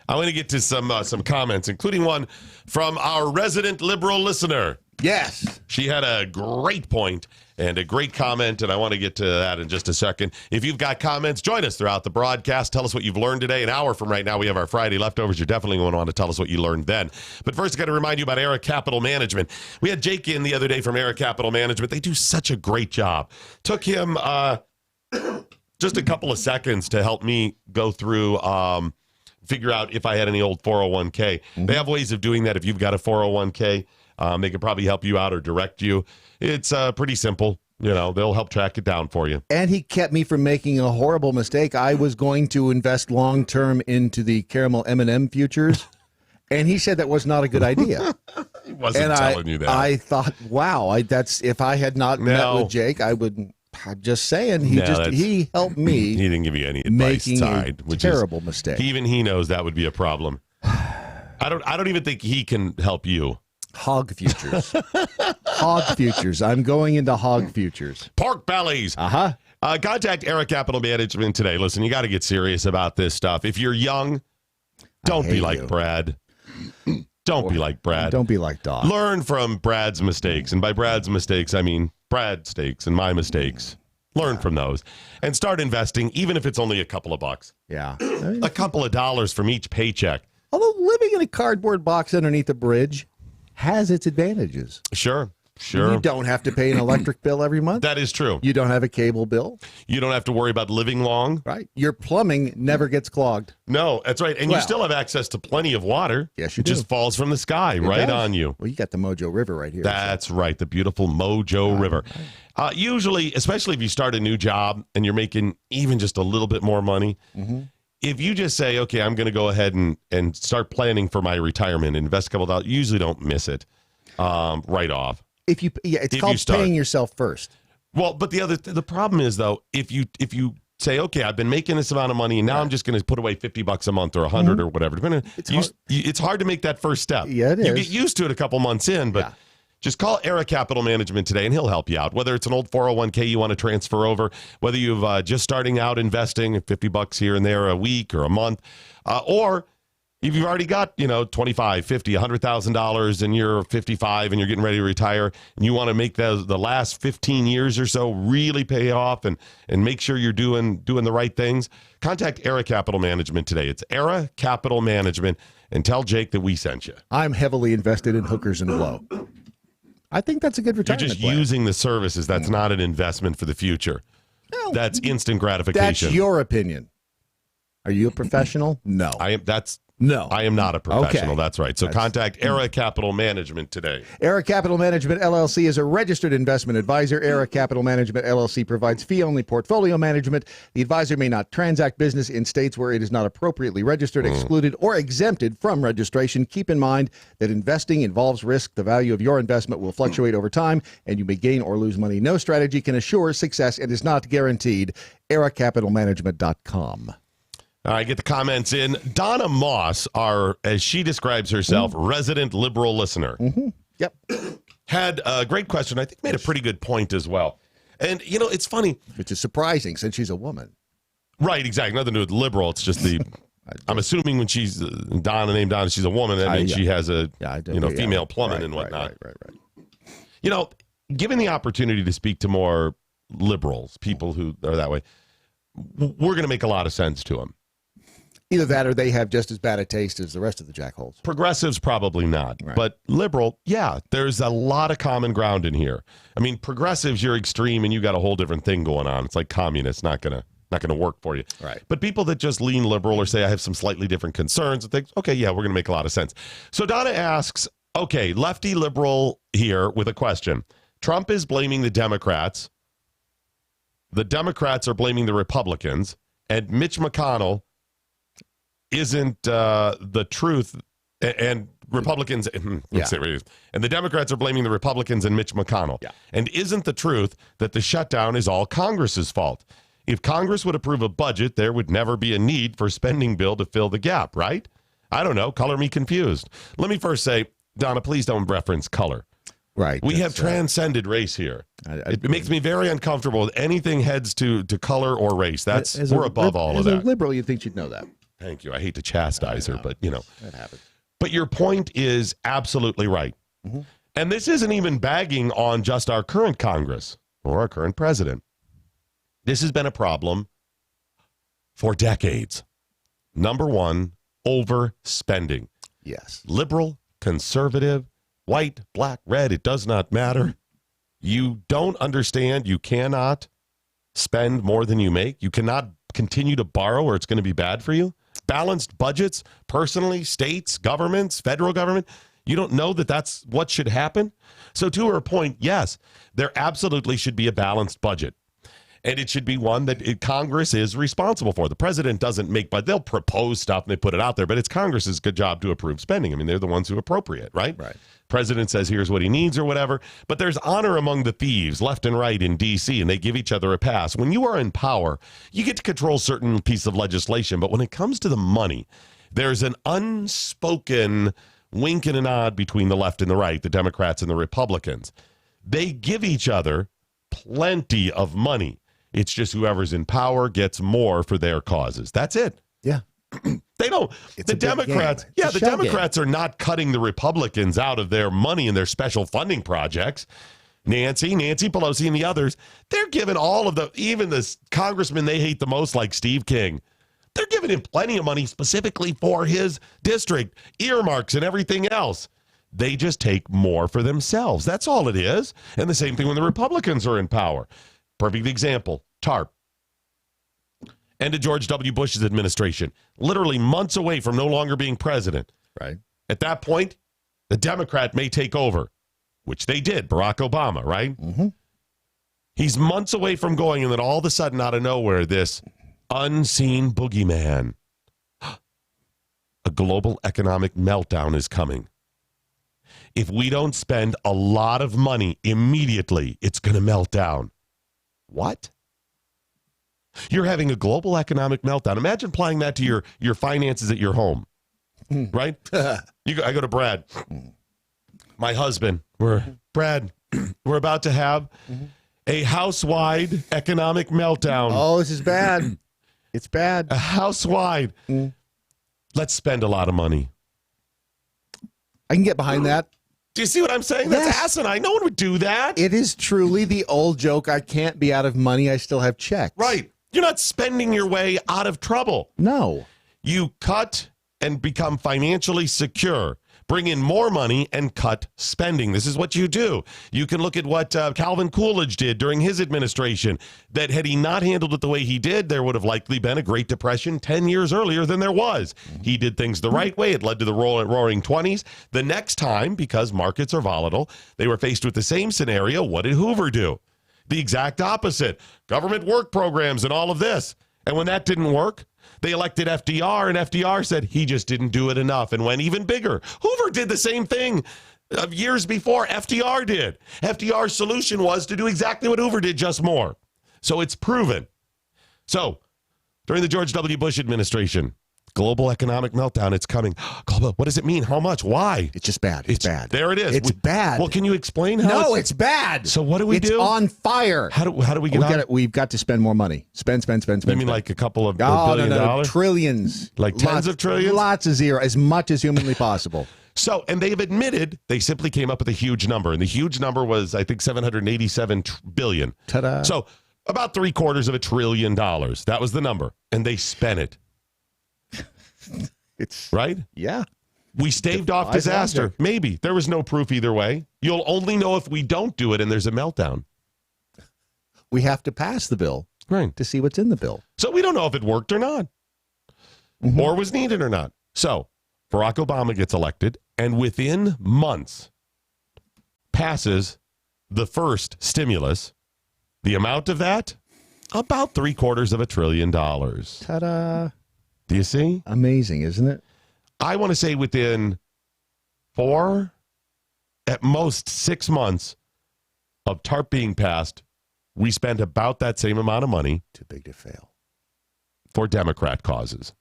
I want to get to some comments, including one from our resident liberal listener. Yes. She had a great point and a great comment, and I want to get to that in just a second. If you've got comments, join us throughout the broadcast. Tell us what you've learned today. An hour from right now, we have our Friday leftovers. You're definitely going to want to tell us what you learned then. But first, I got to remind you about Era Capital Management. We had Jake in the other day from Era Capital Management. They do such a great job. Took him just a couple of seconds to help me go through figure out if I had any old 401k. They have ways of doing that. If you've got a 401k, they can probably help you out or direct you. It's pretty simple. You know, they'll help track it down for you. And he kept me from making a horrible mistake. I was going to invest long-term into the caramel M&M futures, and he said that was not a good idea. He wasn't telling you that. I thought, wow, that's if I had not met with Jake, I would. I'm just saying, he helped me. He didn't give you any advice. Making a terrible mistake. Even he knows that would be a problem. I don't even think he can help you. Hog futures. Hog futures. I'm going into hog futures. Pork bellies. Contact Era Capital Management today. Listen, you got to get serious about this stuff. If you're young, don't be like Brad. Don't be like Brad. Don't be like Doc. Learn from Brad's mistakes. And by Brad's mistakes, I mean Brad's mistakes and my mistakes. Learn from those. And start investing, even if it's only a couple of bucks. Yeah. A couple of dollars from each paycheck. Although living in a cardboard box underneath a bridge has its advantages. Sure. You don't have to pay an electric bill every month. That is true. You don't have a cable bill. You don't have to worry about living long. Right. Your plumbing never gets clogged. No, that's right. And you still have access to plenty of water. Yes, you do. do. It just falls from the sky on you. Well, you got the MoJo River right here. That's right. The beautiful MoJo River. Usually, especially if you start a new job and you're making even just a little bit more money, if you just say, okay, I'm going to go ahead and start planning for my retirement, invest a couple of dollars, you usually don't miss it right off. It's called paying yourself first. Well, but the problem is though, if you say, okay, I've been making this amount of money and now I'm just going to put away $50 a month or $100 or whatever. It's hard to make that first step. Yeah, it is. You get used to it a couple months in, but just call Era Capital Management today and he'll help you out. Whether it's an old 401k you want to transfer over, whether you've just starting out investing $50 here and there a week or a month, or if you've already got, $25, $50, $100,000 and you're 55 and you're getting ready to retire and you want to make the last 15 years or so really pay off and make sure you're doing the right things, contact Era Capital Management today. It's Era Capital Management, and tell Jake that we sent you. I'm heavily invested in hookers and blow. I think that's a good retirement You're just plan. using the services. That's not an investment for the future. That's instant gratification. That's your opinion. Are you a professional? No. I am. No. I am not a professional. Okay. That's right. So contact Era Capital Management today. Era Capital Management, LLC is a registered investment advisor. Era Capital Management, LLC provides fee-only portfolio management. The advisor may not transact business in states where it is not appropriately registered, excluded, or exempted from registration. Keep in mind that investing involves risk. The value of your investment will fluctuate over time, and you may gain or lose money. No strategy can assure success and is not guaranteed. EraCapitalManagement.com. I get the comments in. Donna Moss, our, as she describes herself, resident liberal listener. Yep. Had a great question. I think made a pretty good point as well. And, you know, it's funny. Which is surprising since she's a woman. Right, exactly. Nothing to do with liberal. It's just the, I'm assuming when she's Donna, named Donna, she's a woman. That means she has a, female plumbing and whatnot. Right. You know, given the opportunity to speak to more liberals, people who are that way, we're going to make a lot of sense to them. Either that or they have just as bad a taste as the rest of the jackholes. Progressives, probably not. Right. But liberal, yeah, there's a lot of common ground in here. I mean, progressives, you're extreme and you got a whole different thing going on. It's like communists, not gonna work for you. Right. But people that just lean liberal or say I have some slightly different concerns and things, okay, yeah, we're gonna make a lot of sense. So Donna asks, okay, lefty liberal here with a question. Trump is blaming the Democrats. The Democrats are blaming the Republicans, and Mitch McConnell isn't the truth, and Republicans, and the Democrats are blaming the Republicans and Mitch McConnell. Yeah. And isn't the truth that the shutdown is all Congress's fault? If Congress would approve a budget, there would never be a need for a spending bill to fill the gap, right? I don't know. Color me confused. Let me first say, Donna, please don't reference color. Right. We have transcended race here. It makes me very uncomfortable with anything heads to color or race. We're above all of that. As a liberal, you'd think you'd know that. Thank you. I hate to chastise her, but, you know. That happens. But your point is absolutely right. And this isn't even bagging on just our current Congress or our current president. This has been a problem for decades. Number one, overspending. Yes. Liberal, conservative, white, black, red, it does not matter. You don't understand. You cannot spend more than you make. You cannot continue to borrow or it's going to be bad for you. Balanced budgets, personally, states, governments, federal government. You don't know that that's what should happen? So to her point, yes, there absolutely should be a balanced budget. And it should be one that Congress is responsible for. The president doesn't make, but they'll propose stuff and they put it out there, but it's Congress's good job to approve spending. I mean, they're the ones who appropriate, right? Right. President says, here's what he needs or whatever. But there's honor among the thieves left and right in D.C., and they give each other a pass. When you are in power, you get to control certain piece of legislation. But when it comes to the money, there's an unspoken wink and a nod between the left and the right, the Democrats and the Republicans. They give each other plenty of money. It's just whoever's in power gets more for their causes. That's it. Yeah. They don't. The Democrats, the Democrats are not cutting the Republicans out of their money and their special funding projects. Nancy Pelosi and the others, they're giving all of even the congressman they hate the most, like Steve King, they're giving him plenty of money specifically for his district, earmarks and everything else. They just take more for themselves. That's all it is. And the same thing when the Republicans are in power. Perfect example, TARP. End of George W. Bush's administration, literally months away from no longer being president. Right. At that point, the Democrat may take over, which they did, Barack Obama, right? He's months away from going, and then all of a sudden, out of nowhere, this unseen boogeyman, a global economic meltdown is coming. If we don't spend a lot of money immediately, it's going to melt down. What? You're having a global economic meltdown. Imagine applying that to your finances at your home, right? I go to Brad, my husband. Brad, we're about to have a house-wide economic meltdown. Oh, this is bad. It's bad. A house-wide. Let's spend a lot of money. I can get behind that. Do you see what I'm saying? That's asinine. No one would do that. It is truly the old joke, I can't be out of money, I still have checks. Right. You're not spending your way out of trouble. No. You cut and become financially secure bring in more money and cut spending. This is what you do. You can look at what Calvin Coolidge did during his administration, that had he not handled it the way he did, there would have likely been a Great Depression 10 years earlier than there was. He did things the right way. It led to the roaring 20s. The next time, because markets are volatile, they were faced with the same scenario. What did Hoover do? The exact opposite. Government work programs and all of this. And when that didn't work, they elected FDR, and FDR said he just didn't do it enough and went even bigger. Hoover did the same thing years before FDR did. FDR's solution was to do exactly what Hoover did, just more. So it's proven. So during the George W. Bush administration, global economic meltdown, it's coming. Global, what does it mean? How much? Why? It's just bad. It's bad. There it is. It's bad. Well, can you explain how? No, it's bad. So what do we do? It's on fire. How do we get out? We've got to spend more money. Spend. You mean like a couple of billion dollars? Trillions. Like tens of trillions? Lots of zero, as much as humanly possible. So, and they've admitted they simply came up with a huge number, and the huge number was, I think, $787 billion. Ta-da. So about $750 billion. That was the number, and they spent it. It's right. Yeah. We staved off disaster. Logic. Maybe. There was no proof either way. You'll only know if we don't do it and there's a meltdown. We have to pass the bill, right, to see what's in the bill. So we don't know if it worked or not, or was needed or not. So Barack Obama gets elected, and within months passes the first stimulus. The amount of that, about $750 billion. Ta-da. Do you see? Amazing, isn't it? I want to say within 4, at most 6 months of TARP being passed, we spent about that same amount of money. Too big to fail. For Democrat causes.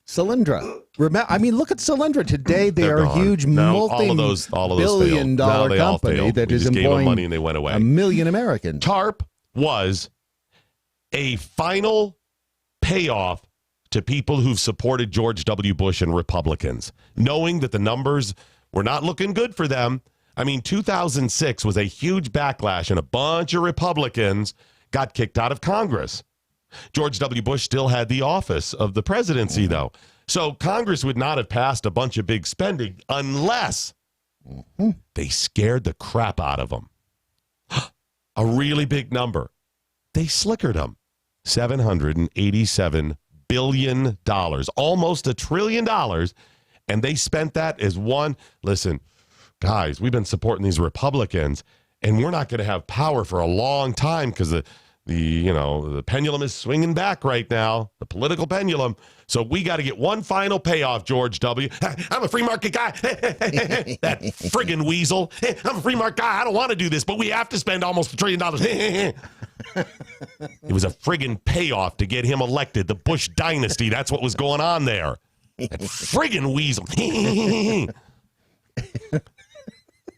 Solyndra. I mean, look at Solyndra. Today they They're are a gone. huge multi-billion-dollar company that is employing money and they went away. 1 million Americans. TARP was a final payoff to people who've supported George W. Bush and Republicans, knowing that the numbers were not looking good for them. I mean, 2006 was a huge backlash, and a bunch of Republicans got kicked out of Congress. George W. Bush still had the office of the presidency, though. So Congress would not have passed a bunch of big spending unless they scared the crap out of them. A really big number. They slickered them. $787 billion, almost $1 trillion, and they spent that as one. Listen, guys, we've been supporting these Republicans, and we're not going to have power for a long time because the pendulum is swinging back right now, the political pendulum. So we got to get one final payoff, George W. I'm a free market guy. That friggin' weasel. I'm a free market guy. I don't want to do this, but we have to spend almost $1 trillion. It was a friggin' payoff to get him elected. The Bush dynasty. That's what was going on there. That friggin' weasel.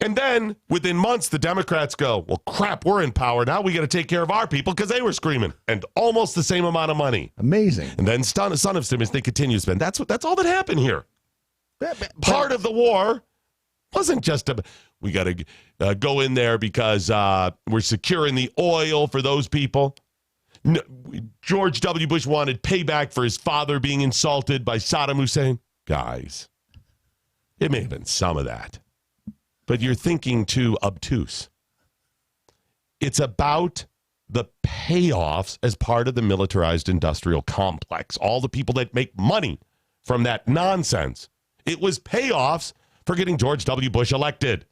And then within months, the Democrats go, well, crap, we're in power. Now we got to take care of our people because they were screaming. And almost the same amount of money. Amazing. And then son of stimulus, they continue to spend. That's all that happened here. Part of the war wasn't just we got to go in there because we're securing the oil for those people. No, George W. Bush wanted payback for his father being insulted by Saddam Hussein. Guys, it may have been some of that. But you're thinking too obtuse. It's about the payoffs as part of the militarized industrial complex. All the people that make money from that nonsense. It was payoffs for getting George W. Bush elected.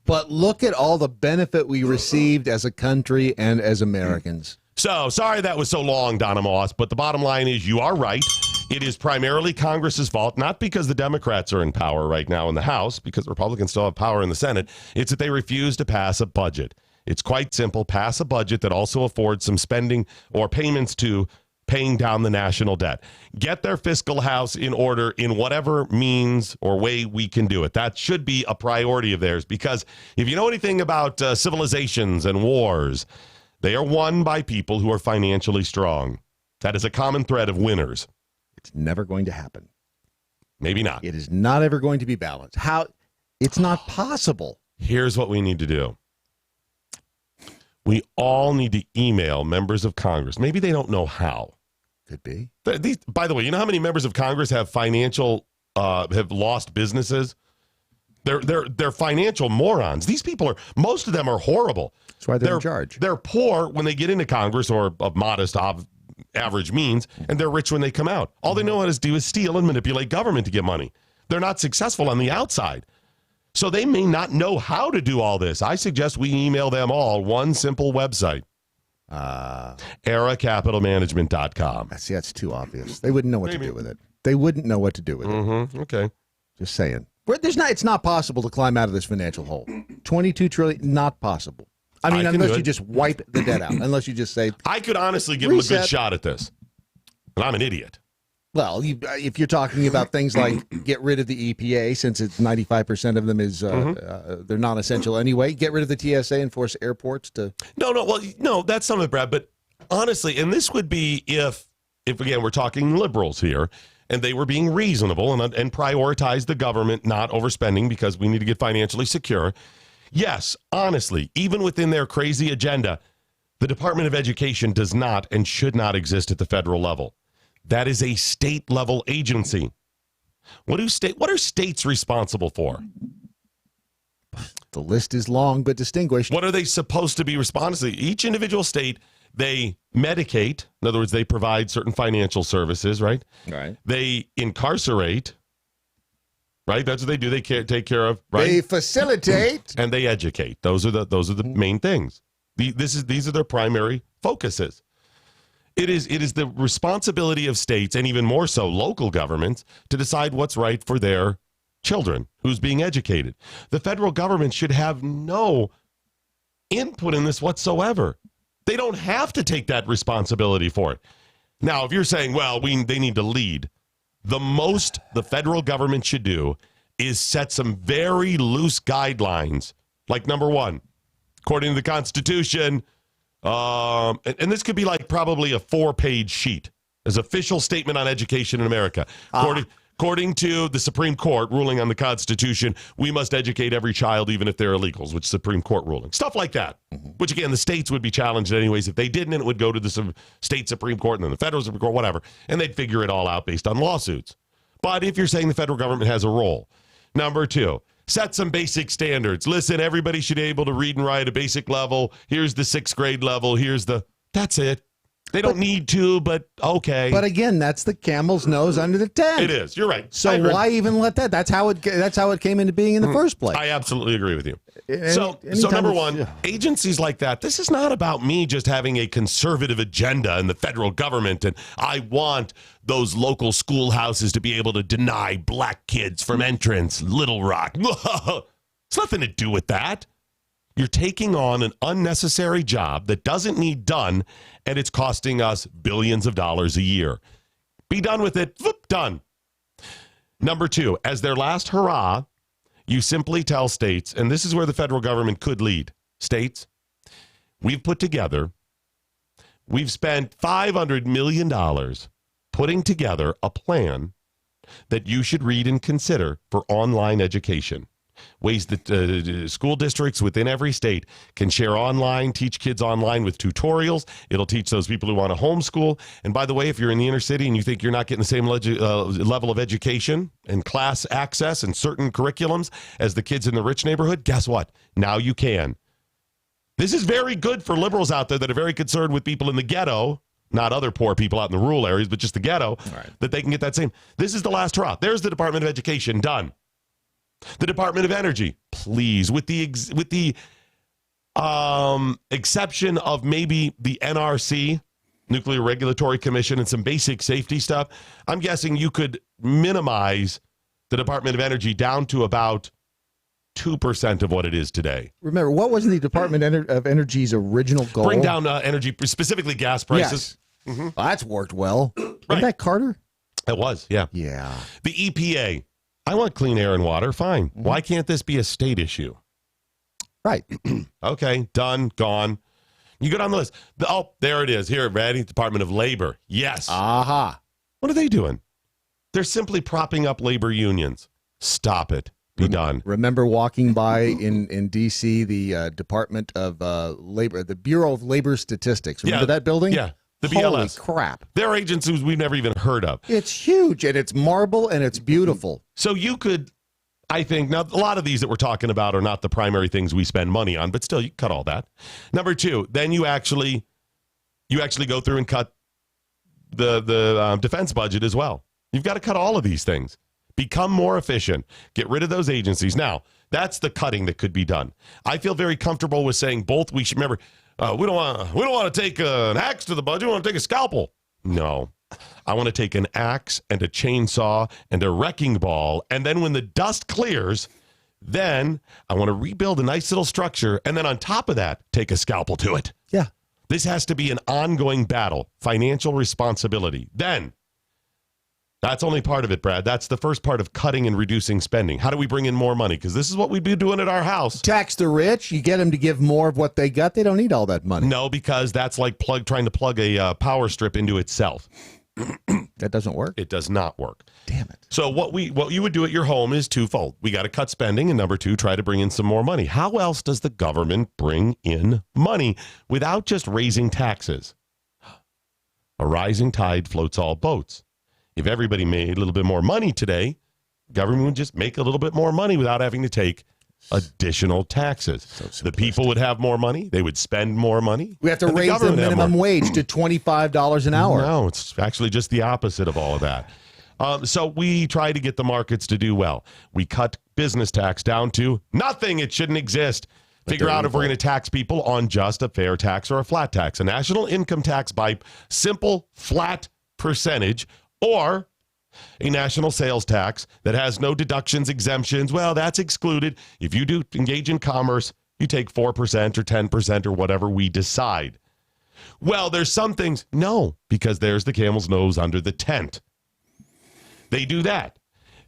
But look at all the benefit we received as a country and as Americans. So, sorry that was so long, Donna Moss, but the bottom line is you are right. It is primarily Congress's fault, not because the Democrats are in power right now in the House, because Republicans still have power in the Senate. It's that they refuse to pass a budget. It's quite simple. Pass a budget that also affords some spending or payments to paying down the national debt. Get their fiscal house in order in whatever means or way we can do it. That should be a priority of theirs, because if you know anything about civilizations and wars, they are won by people who are financially strong. That is a common thread of winners. It's never going to happen. Maybe not. It is not ever going to be balanced. How? It's not possible. Here's what we need to do. We all need to email members of Congress. Maybe they don't know how. Could be. By the way, you know how many members of Congress have financial have lost businesses. They're financial morons. These people most of them are horrible. That's why they're in charge. They're poor when they get into Congress or of modest average means, and they're rich when they come out. All they know how to do is steal and manipulate government to get money. They're not successful on the outside. So they may not know how to do all this. I suggest we email them all one simple website. EraCapitalManagement.com. See, that's too obvious. They wouldn't know what to do with it. They wouldn't know what to do with it. Okay. Just saying. It's not possible to climb out of this financial hole. $22 trillion, not possible. I mean, unless you just wipe the debt out. Unless you just say, I could honestly give them a good shot at this. And I'm an idiot. Well, if you're talking about things like get rid of the EPA, since it's 95% of them is they're non-essential anyway, get rid of the TSA and force airports to. No, that's some of it, Brad. But honestly, and this would be if again we're talking liberals here, and they were being reasonable and prioritize the government not overspending because we need to get financially secure. Yes, honestly, even within their crazy agenda, the Department of Education does not and should not exist at the federal level. That is a state-level agency. What are states responsible for? The list is long but distinguished. What are they supposed to be responsible to? Each individual state, they medicate. In other words, they provide certain financial services, right? Right. They incarcerate, right? That's what they do. They take care of, right? They facilitate. And they educate. Those are the main things. These are their primary focuses. It is the responsibility of states, and even more so local governments, to decide what's right for their children, who's being educated. The federal government should have no input in this whatsoever. They don't have to take that responsibility for it. Now, if you're saying, well, they need to lead, the most the federal government should do is set some very loose guidelines. Like, number one, according to the Constitution, and this could be like probably a 4-page sheet as official statement on education in America. According to the Supreme Court ruling on the Constitution, we must educate every child, even if they're illegals, which Supreme Court ruling. Stuff like that, which, again, the states would be challenged anyways. If they didn't, it would go to the state Supreme Court and then the federal Supreme Court, whatever, and they'd figure it all out based on lawsuits. But if you're saying the federal government has a role, number two, set some basic standards. Listen, everybody should be able to read and write at a basic level. Here's the 6th grade level. That's it. They don't need to, but okay. But again, that's the camel's nose under the tent. It is. You're right. So why even let that? That's how it came into being in the first place. I absolutely agree with you. So number one, agencies like that, this is not about me just having a conservative agenda in the federal government and I want those local schoolhouses to be able to deny black kids from entrance, Little Rock. It's nothing to do with that. You're taking on an unnecessary job that doesn't need done, and it's costing us billions of dollars a year. Be done with it. Done. Number two, as their last hurrah, you simply tell states, and this is where the federal government could lead. States, we've spent $500 million putting together a plan that you should read and consider for online education. Ways that school districts within every state can share online, teach kids online with tutorials. It'll teach those people who want to homeschool. And by the way, if you're in the inner city and you think you're not getting the same level of education and class access and certain curriculums as the kids in the rich neighborhood, guess what? Now you can. This is very good for liberals out there that are very concerned with people in the ghetto, not other poor people out in the rural areas, but just the ghetto, that they can get that same. This is the last hurrah. There's the Department of Education done. The Department of Energy, please, with the exception of maybe the NRC, Nuclear Regulatory Commission, and some basic safety stuff, I'm guessing you could minimize the Department of Energy down to about 2% of what it is today. Remember, what was the Department of Energy's original goal? Bring down energy, specifically gas prices. Yes. Well, that's worked well. Wasn't that Carter? It was, yeah. Yeah. The EPA. I want clean air and water. Fine. Why can't this be a state issue? Right. Okay. Done. Gone. You go down the list. There it is. Here, ready? Department of Labor. Yes. Aha. What are they doing? They're simply propping up labor unions. Stop it. Be done. Remember walking by in D.C. the Department of Labor, the Bureau of Labor Statistics. Remember that building? Yeah. The Holy BLS. crap. There are agencies we've never even heard of. It's huge, and it's marble, and it's beautiful. So you could, I think, now a lot of these that we're talking about are not the primary things we spend money on, but still, you cut all that. Number two, then you actually go through and cut the defense budget as well. You've got to cut all of these things. Become more efficient. Get rid of those agencies. Now, that's the cutting that could be done. I feel very comfortable with saying both. We should remember, we don't want to take an axe to the budget. We want to take a scalpel. No, I want to take an axe and a chainsaw and a wrecking ball. And then when the dust clears, then I want to rebuild a nice little structure. And then on top of that, take a scalpel to it. Yeah. This has to be an ongoing battle. Financial responsibility. Then, that's only part of it, Brad. That's the first part of cutting and reducing spending. How do we bring in more money? Because this is what we'd be doing at our house. Tax the rich. You get them to give more of what they got. They don't need all that money. No, because that's like trying to plug a power strip into itself. That doesn't work? It does not work. Damn it. So what you would do at your home is twofold. We got to cut spending, and number two, try to bring in some more money. How else does the government bring in money without just raising taxes? A rising tide floats all boats. If everybody made a little bit more money today, government would just make a little bit more money without having to take additional taxes. So the people would have more money. They would spend more money. We have to raise the minimum wage to $25 an hour. No, it's actually just the opposite of all of that. So we try to get the markets to do well. We cut business tax down to nothing. It shouldn't exist. Figure out if we're going to tax people on just a fair tax or a flat tax. A national income tax by simple, flat percentage, or a national sales tax that has no deductions, exemptions. Well, that's excluded. If you do engage in commerce, you take 4% or 10% or whatever we decide. Well, there's some things. No, because there's the camel's nose under the tent. They do that.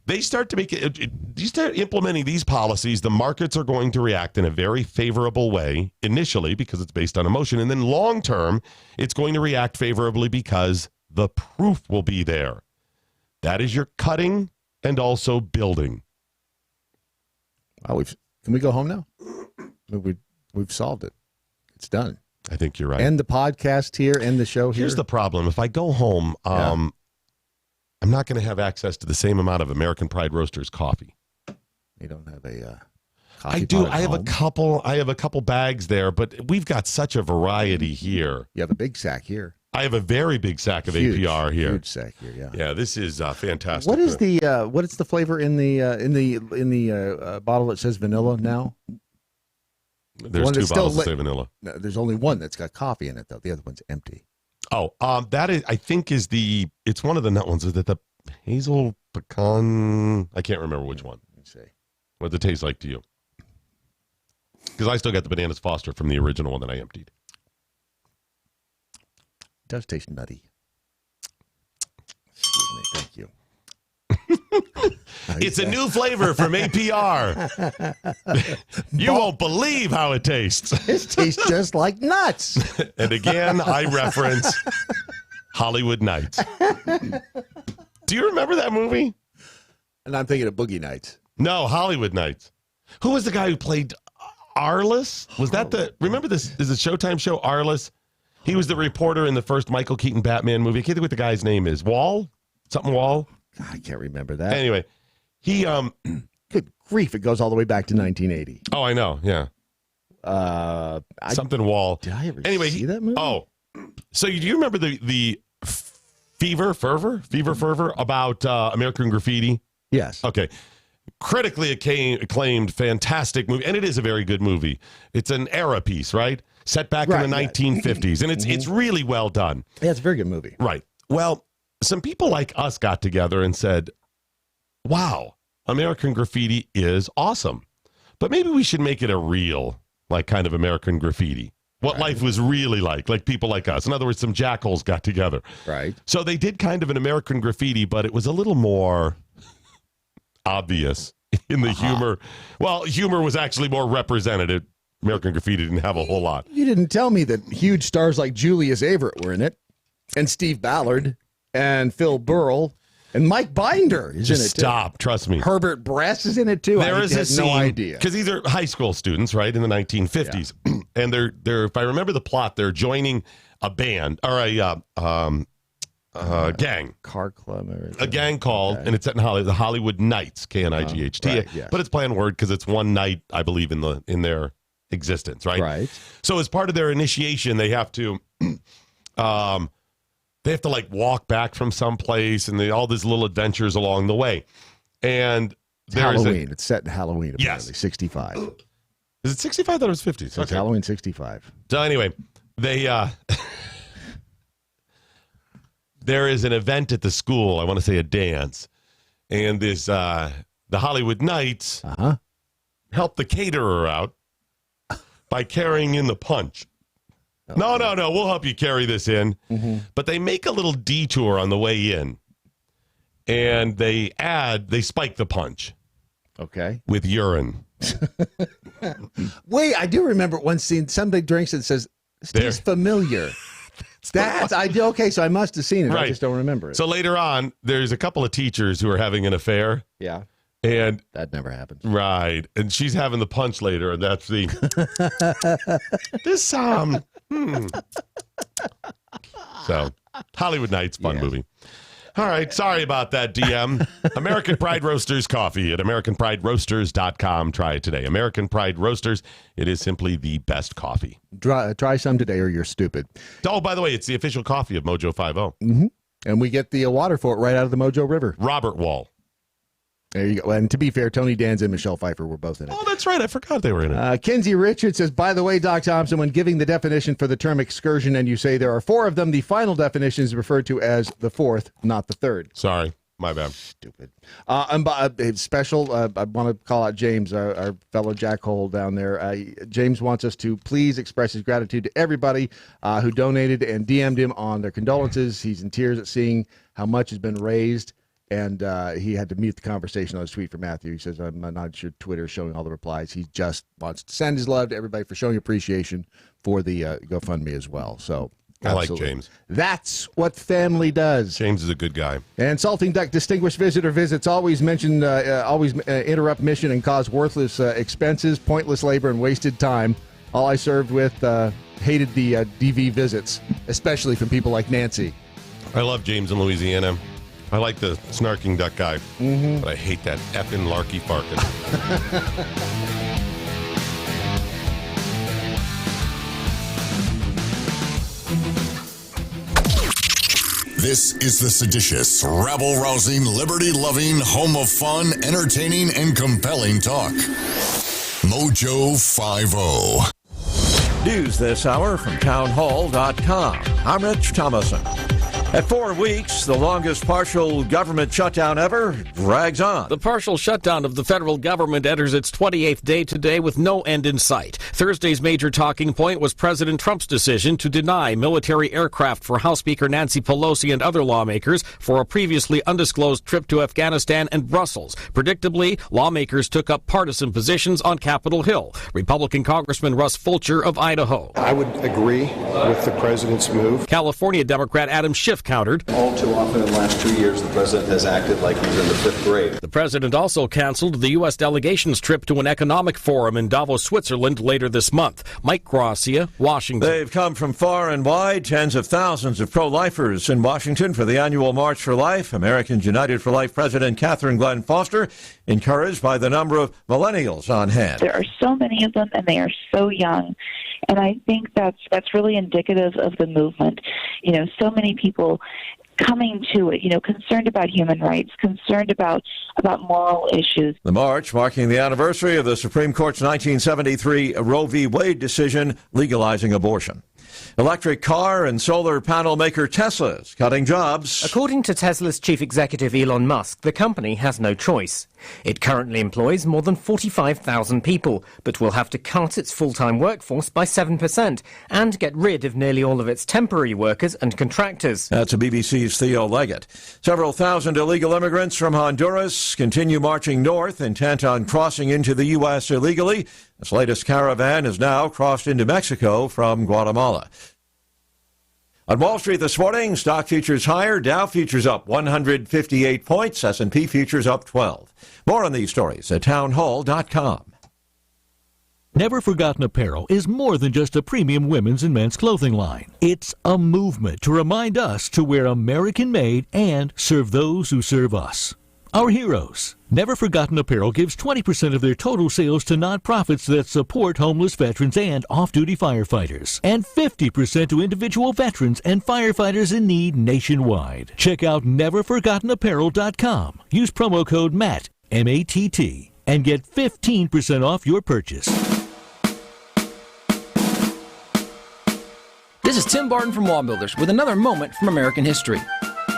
They start to make it. You start implementing these policies, the markets are going to react in a very favorable way initially because it's based on emotion. And then long term, it's going to react favorably because the proof will be there. That is your cutting and also building. Wow, can we go home now? We've solved it. It's done. I think you're right. End the podcast here, end the show here. Here's the problem. If I go home, I'm not going to have access to the same amount of American Pride Roasters coffee. You don't have a coffee I do. pot at I have home? I have a couple bags there, but we've got such a variety here. You have a big sack here. I have a very big sack of APR here. Huge sack here, yeah. Yeah, this is fantastic. What is the flavor in the bottle that says vanilla now? There's two bottles that say vanilla. No, there's only one that's got coffee in it though. The other one's empty. Oh, that is, I think it's one of the nut ones. Is it the hazel pecan? I can't remember which one. Let me see. What does it taste like to you? Because I still got the Bananas Foster from the original one that I emptied. It does taste nutty. Excuse me. Thank you. It's a new flavor from APR. You won't believe how it tastes. It tastes just like nuts. And again, I reference Hollywood Nights. Do you remember that movie? And I'm thinking of Boogie Nights. No, Hollywood Nights. Who was the guy who played Arliss? Was that remember this? Is the Showtime show Arliss? He was the reporter in the first Michael Keaton Batman movie. I can't think what the guy's name is. Wall? Something Wall? I can't remember that. Anyway, he good grief, it goes all the way back to 1980. Oh, I know. Yeah. Something Wall. Did I ever see that movie? Oh. So do you remember the fever fervor about American Graffiti? Yes. Okay. Critically acclaimed, fantastic movie, and it is a very good movie. It's an era piece, right? Set back in the 1950s, and it's really well done. Yeah, it's a very good movie. Right. Well, some people like us got together and said, wow, American Graffiti is awesome, but maybe we should make it a real, like, kind of American Graffiti. What life was really like people like us. In other words, some jackals got together. Right. So they did kind of an American Graffiti, but it was a little more obvious in the humor. Well, humor was actually more representative. American Graffiti didn't have a whole lot. You didn't tell me that huge stars like Julius Averitt were in it, and Steve Ballard, and Phil Burrell, and Mike Binder is in it too. Stop, trust me. Herbert Bress is in it too. There is a scene, no idea. because these are high school students, right, in the 1950s, and they're if I remember the plot, they're joining a band or a gang. Car club. A gang called, and it's at the Hollywood Nights, Knight. Right, yes. But it's play on word because it's one night, I believe, in their existence, right? Right. So as part of their initiation, they have to like walk back from someplace, and all these little adventures along the way. And there's Halloween. It's set in Halloween, apparently. Yes. 65. Is it 65? I thought it was 50. So it's Halloween 65. So anyway, they there is an event at the school. I want to say a dance, and this the Hollywood Knights help the caterer out by carrying in the punch. Okay. No, we'll help you carry this in. Mm-hmm. But they make a little detour on the way in, and they spike the punch. Okay. With urine. Wait, I do remember one scene. Somebody drinks and says, "This familiar." Okay, so I must have seen it. Right. I just don't remember it. So later on, there's a couple of teachers who are having an affair. Yeah. And that never happens. Right. And she's having the punch later, and that's the So Hollywood Nights, fun movie. All right, sorry about that, DM. American Pride Roasters coffee at AmericanPrideRoasters.com. Try it today. American Pride Roasters, it is simply the best coffee. Try some today or you're stupid. Oh, by the way, it's the official coffee of MoJo 50. Mm-hmm. And we get the water for it right out of the MoJo River. Robert Wall. There you go. And to be fair, Tony Danza and Michelle Pfeiffer were both in it. Oh, that's right. I forgot they were in it. Kinsey Richard says, by the way, Doc Thompson, when giving the definition for the term excursion and you say there are 4 of them, the final definition is referred to as the 4th, not the 3rd. Sorry. My bad. Stupid. Special, I want to call out James, our fellow jackhole down there. James wants us to please express his gratitude to everybody who donated and DM'd him on their condolences. He's in tears at seeing how much has been raised. And he had to mute the conversation on his tweet for Matthew. He says, I'm not sure Twitter is showing all the replies. He just wants to send his love to everybody for showing appreciation for the GoFundMe as well. So I like James. That's what family does. James is a good guy. And Salting Duck distinguished visitor visits always interrupt mission and cause worthless expenses, pointless labor, and wasted time. All I served with hated the DV visits, especially from people like Nancy. I love James in Louisiana. I like the snarking duck guy, but I hate that effing Larky Farkin. This is the seditious, rabble-rousing, liberty-loving, home of fun, entertaining, and compelling talk. MoJo 50. News this hour from townhall.com. I'm Rich Thomason. At 4 weeks, the longest partial government shutdown ever drags on. The partial shutdown of the federal government enters its 28th day today with no end in sight. Thursday's major talking point was President Trump's decision to deny military aircraft for House Speaker Nancy Pelosi and other lawmakers for a previously undisclosed trip to Afghanistan and Brussels. Predictably, lawmakers took up partisan positions on Capitol Hill. Republican Congressman Russ Fulcher of Idaho. I would agree with the president's move. California Democrat Adam Schiff countered. All too often in the last 2 years, the president has acted like he's in the 5th grade. The president also canceled the U.S. delegation's trip to an economic forum in Davos, Switzerland later this month. Mike Gracia, Washington. They've come from far and wide, tens of thousands of pro-lifers in Washington for the annual March for Life. Americans United for Life President Catherine Glenn Foster encouraged by the number of millennials on hand. There are so many of them, and they are so young. And I think that's really indicative of the movement. You know, so many people coming to it, concerned about human rights, concerned about moral issues. The march marking the anniversary of the Supreme Court's 1973 Roe v. Wade decision legalizing abortion. Electric car and solar panel maker Tesla is cutting jobs. According to Tesla's chief executive Elon Musk, the company has no choice. It currently employs more than 45,000 people, but will have to cut its full-time workforce by 7% and get rid of nearly all of its temporary workers and contractors. That's a BBC's Theo Leggett. Several thousand illegal immigrants from Honduras continue marching north, intent on crossing into the U.S. illegally. This latest caravan has now crossed into Mexico from Guatemala. On Wall Street this morning, stock futures higher, Dow futures up 158 points, S&P futures up 12. More on these stories at townhall.com. Never Forgotten Apparel is more than just a premium women's and men's clothing line. It's a movement to remind us to wear American-made and serve those who serve us. Our heroes. Never Forgotten Apparel gives 20% of their total sales to nonprofits that support homeless veterans and off-duty firefighters, and 50% to individual veterans and firefighters in need nationwide. Check out neverforgottenapparel.com. Use promo code MATT, M-A-T-T, and get 15% off your purchase. This is Tim Barton from Wall Builders with another moment from American history.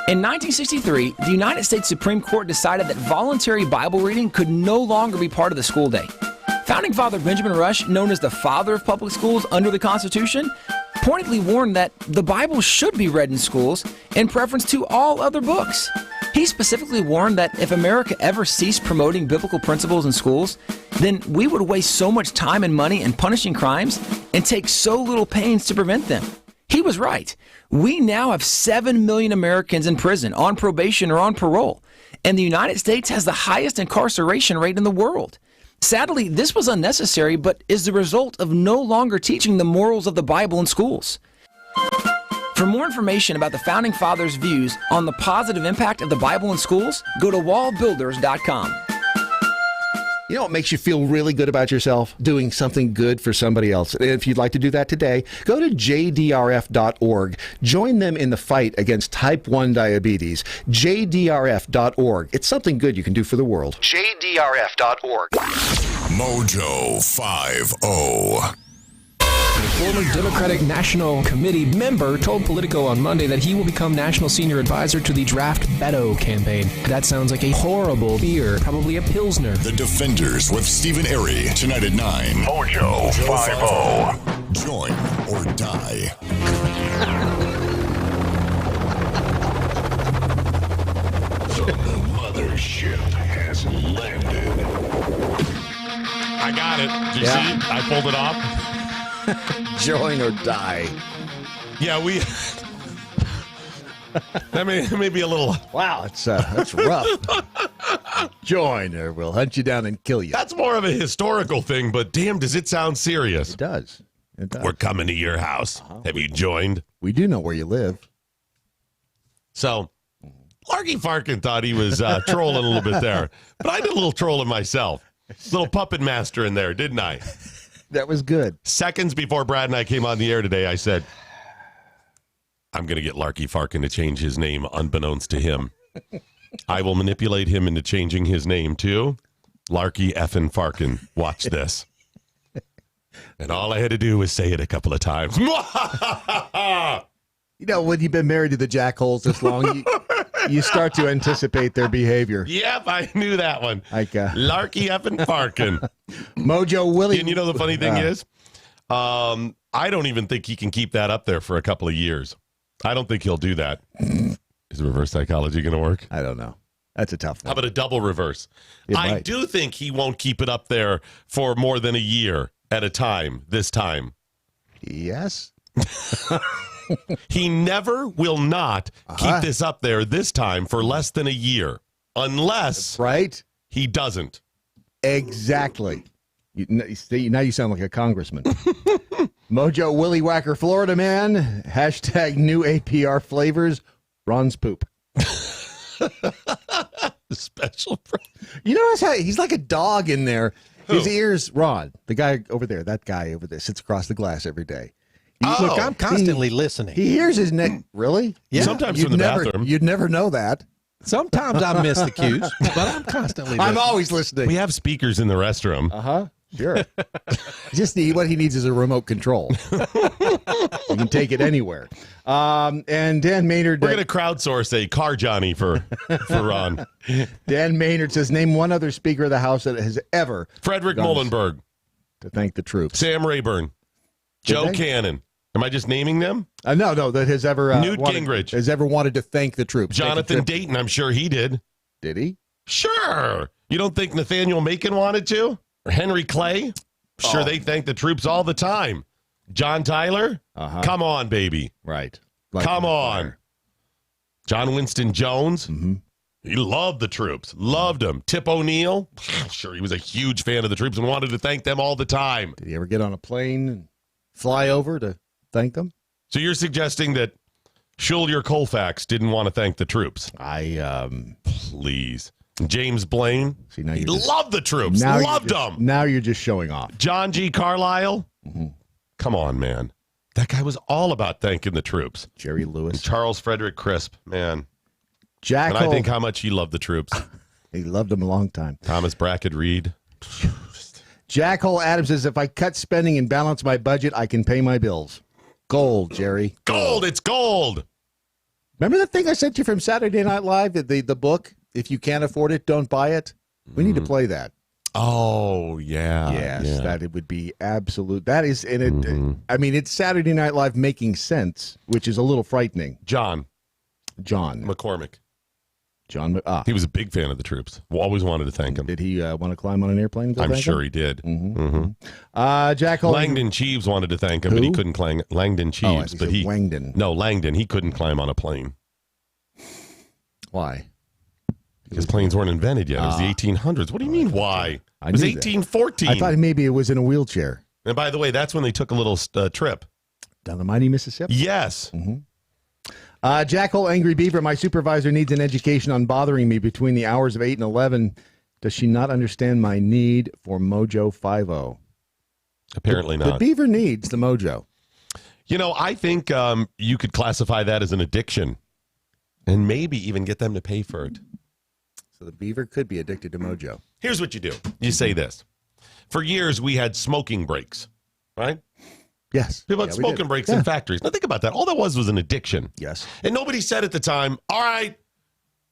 In 1963, the United States Supreme Court decided that voluntary Bible reading could no longer be part of the school day. Founding Father Benjamin Rush, known as the father of public schools under the Constitution, pointedly warned that the Bible should be read in schools in preference to all other books. He specifically warned that if America ever ceased promoting biblical principles in schools, then we would waste so much time and money in punishing crimes and take so little pains to prevent them. He was right. We now have 7 million Americans in prison, on probation or on parole, and the United States has the highest incarceration rate in the world. Sadly, this was unnecessary, but is the result of no longer teaching the morals of the Bible in schools. For more information about the Founding Fathers' views on the positive impact of the Bible in schools, go to wallbuilders.com. You know what makes you feel really good about yourself? Doing something good for somebody else. If you'd like to do that today, go to jdrf.org. Join them in the fight against type 1 diabetes. jdrf.org. It's something good you can do for the world. jdrf.org. MoJo 50. A former Democratic National Committee member told Politico on Monday that he will become National Senior Advisor to the Draft Beto campaign. That sounds like a horrible beer, probably a Pilsner. The Defenders with Stephen Airy, tonight at 9. MoJo 50. Join or die. The mothership has landed. I got it. Did you see it? I pulled it off. Join or die. Yeah, that may be a little. Wow, that's rough. Join or we'll hunt you down and kill you. That's more of a historical thing, but damn, does it sound serious? It does. We're coming to your house. Have you joined? We do know where you live. So, Larky Farkin thought he was trolling a little bit there, but I did a little trolling myself. Little puppet master in there, didn't I? That was good. Seconds before Brad and I came on the air today, I said, I'm going to get Larky Farkin to change his name unbeknownst to him. I will manipulate him into changing his name to Larky effin' Farkin. Watch this. And all I had to do was say it a couple of times. You know, when you've been married to the jackholes this long, you start to anticipate their behavior. Yep, I knew that one. Like Larky effin' Farkin. MoJo Willie. And you know the funny thing is, I don't even think he can keep that up there for a couple of years. I don't think he'll do that. Is reverse psychology going to work? I don't know. That's a tough one. How about a double reverse? I do think he won't keep it up there for more than a year at a time this time. Yes. He never will not keep this up there this time for less than a year. Unless he doesn't. Exactly. Now you sound like a congressman. MoJo Willie Whacker, Florida man. Hashtag new APR flavors. Ron's poop. Special. You notice how he's like a dog in there. His ears, Ron, the guy over there, that guy over there, sits across the glass every day. Look, I'm constantly listening. He hears his neck. Really? Yeah. Sometimes from the bathroom. You'd never know that. Sometimes I miss the cues, but I'm constantly listening. I'm always listening. We have speakers in the restroom. Sure. What he needs is a remote control. You can take it anywhere. And Dan Maynard. We're going to crowdsource a car Johnny for Ron. Dan Maynard says, name one other Speaker of the House that has ever. Frederick Muhlenberg. To thank the troops. Sam Rayburn. Joe Cannon. Am I just naming them? No, that has ever. Newt Gingrich. Has ever wanted to thank the troops. Jonathan Dayton, I'm sure he did. Did he? Sure. You don't think Nathaniel Macon wanted to? Or Henry Clay? Sure, they thank the troops all the time. John Tyler? Come on, baby. Right. Come on. John Winston Jones? Mm-hmm. He loved the troops. Loved them. Tip O'Neill, sure, he was a huge fan of the troops and wanted to thank them all the time. Did he ever get on a plane and fly over to thank them? So you're suggesting that Schuyler Colfax didn't want to thank the troops? Please. James Blaine, he loved the troops. Loved them. Now you're just showing off. John G. Carlisle? Come on, man. That guy was all about thanking the troops. Jerry Lewis. And Charles Frederick Crisp, man. Jack and I think how much he loved the troops. He loved them a long time. Thomas Brackett Reed. Jack Hole Adams says, if I cut spending and balance my budget, I can pay my bills. Gold, Jerry. Gold. It's gold. Remember the thing I sent you from Saturday Night Live, the book? If you can't afford it, don't buy it. We need to play that. Oh, yeah. Yes, that it would be absolute. That is in it. I mean, it's Saturday Night Live making sense, which is a little frightening. John McCormick. He was a big fan of the troops. Always wanted to thank him. Did he want to climb on an airplane? I'm sure he did. Jack Hole. Langdon Cheeves wanted to thank him, but he couldn't climb. Langdon Cheeves, but Langdon. No, Langdon. He couldn't climb on a plane. Why? Because planes weren't invented yet. It was the 1800s. What do you mean, why? It was 1814. I thought maybe it was in a wheelchair. And by the way, that's when they took a little trip. Down the mighty Mississippi? Yes. Jack Hole Angry Beaver, my supervisor needs an education on bothering me between the hours of 8 and 11. Does she not understand my need for MoJo 5.0? Apparently not. The beaver needs the MoJo. You know, I think you could classify that as an addiction and maybe even get them to pay for it. So the beaver could be addicted to MoJo. Here's what you do. You say this. For years, we had smoking breaks, right? Yes. People had smoking breaks in factories. Now, think about that. All that was an addiction. Yes. And nobody said at the time, all right,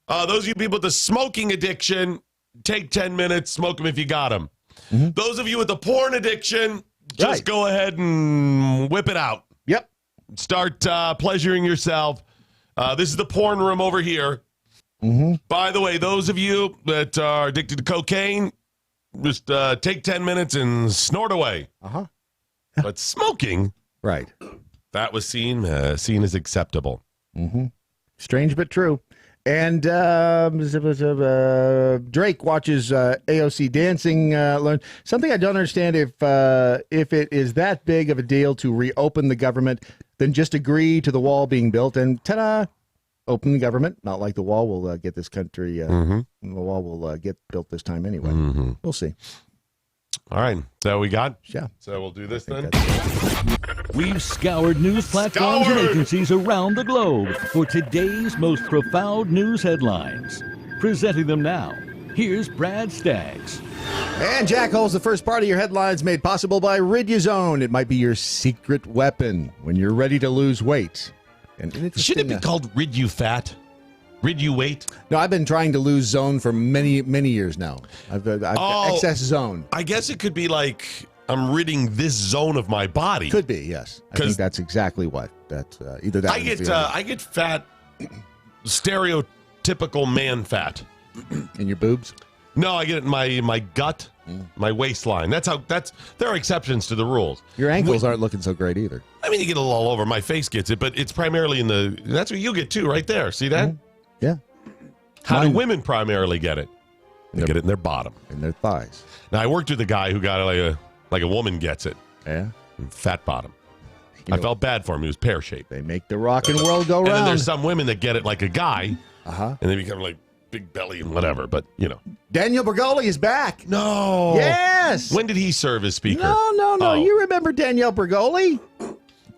those of you people with the smoking addiction, take 10 minutes, smoke them if you got them. Those of you with the porn addiction, just go ahead and whip it out. Yep. Start pleasuring yourself. This is the porn room over here. By the way, those of you that are addicted to cocaine, just take 10 minutes and snort away. But smoking, right? That was seen as acceptable. Strange but true. And Drake watches AOC dancing. Learn something I don't understand. If it is that big of a deal to reopen the government, then just agree to the wall being built and ta-da. Open the government, not like the wall will get this country. The wall will get built this time anyway. We'll see. All right, that we got? Yeah. So we'll do this then? We've scoured news platforms and agencies around the globe for today's most profound news headlines. Presenting them now, here's Brad Staggs. And Jack Hole's the first part of your headlines made possible by Riduzone. It might be your secret weapon when you're ready to lose weight. Shouldn't it be called Rid-U-Fat? Rid-U-Weight? No, I've been trying to lose zone for many, many years now. I've excess zone. I guess it could be like I'm ridding this zone of my body. Could be, yes. I think that's exactly what. That's either that. I get fat, stereotypical man fat. In your boobs? No, I get it in my gut, my waistline. There are exceptions to the rules. Your ankles aren't looking so great either. I mean, you get it all over. My face gets it, but it's primarily that's what you get too, right there. See that? Yeah. How do women primarily get it? They get it in their bottom. In their thighs. Now, I worked with a guy who got it like a woman gets it. Yeah. Fat bottom. I felt bad for him. He was pear-shaped. They make the rock and world go round. And then there's some women that get it like a guy. And they become like big belly and whatever, but you know. Daniel Bergoli is back. No. Yes. When did he serve as speaker? No. Oh. You remember Danielle Bergoli?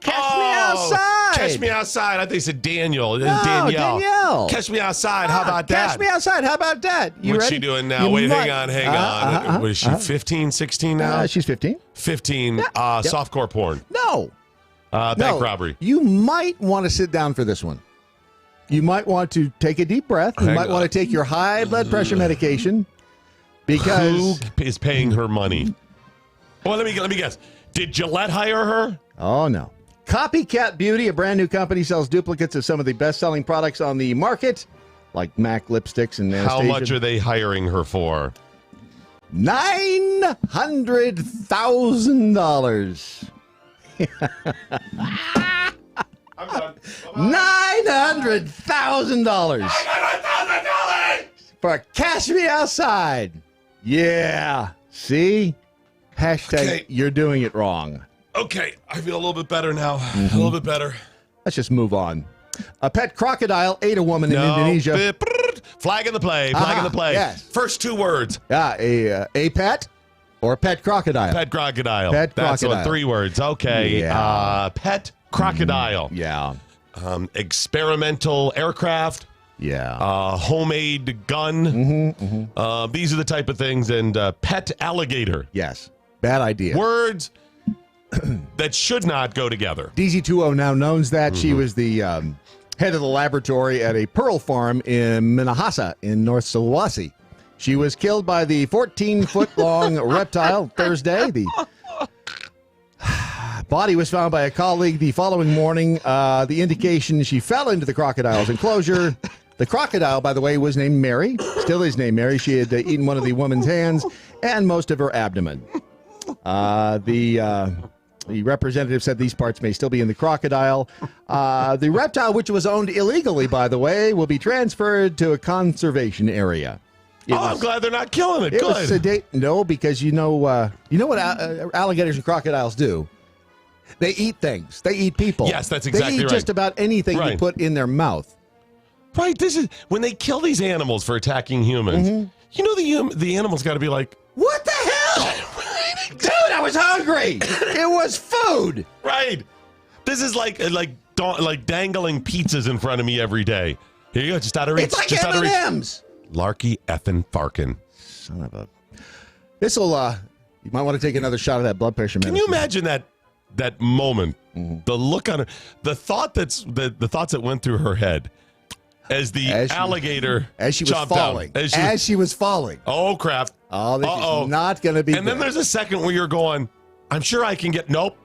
Catch me outside. Catch me outside. I think they said Daniel. No, Danielle. Catch me outside. How about that? Catch me outside. How about that? What's she doing now? Wait, hang on. Was she 15, 16 now? She's 15. 15. Softcore porn. No. Bank robbery. You might want to sit down for this one. You might want to take a deep breath. You might want to take your high blood pressure medication because who is paying her money? Well, let me guess. Did Gillette hire her? Oh no. Copycat Beauty, a brand new company, sells duplicates of some of the best-selling products on the market, like MAC lipsticks and Anastasia. How much are they hiring her for? $900,000. I'm done. $900,000. for Cash Me Outside. Yeah. See? Hashtag Okay. You're doing it wrong. Okay, I feel a little bit better now. A little bit better. Let's just move on. A pet crocodile ate a woman in Indonesia. Flag in the play. Flag in the play. Yes. First two words. A pet or pet crocodile? Pet crocodile. Pet That's crocodile. 3 words. Okay. Yeah. Pet crocodile. Yeah. Experimental aircraft. Yeah. Homemade gun. These are the type of things. And pet alligator. Yes. Bad idea. Words that should not go together. DZ20 now knows that. She was the head of the laboratory at a pearl farm in Minahasa in North Sulawesi. She was killed by the 14-foot-long reptile Thursday. The body was found by a colleague the following morning. The indication she fell into the crocodile's enclosure. The crocodile, by the way, was named Mary. Still is named Mary. She had eaten one of the woman's hands and most of her abdomen. The representative said these parts may still be in the crocodile. The reptile, which was owned illegally, by the way, will be transferred to a conservation area. I'm glad they're not killing it. Good. No, because you know what alligators and crocodiles do? They eat things. They eat people. Yes, that's exactly They eat right. just about anything you put in their mouth. Right. This is when they kill these animals for attacking humans. You know the animals got to be like, what the hell? Dude, I was hungry. It was food. Right. This is like dangling pizzas in front of me every day. Here you go. Just out of reach. It's like just out of reach. M&Ms. Larky effing Farkin. Son of a. This'll you might want to take another shot of that blood pressure medicine. Can you imagine that moment? The look on her, the thoughts that went through her head as the alligator as she was chomped falling. down. As she was falling. Oh crap. Oh, this is not going to be And then there's a second where you're going, I'm sure I can get nope.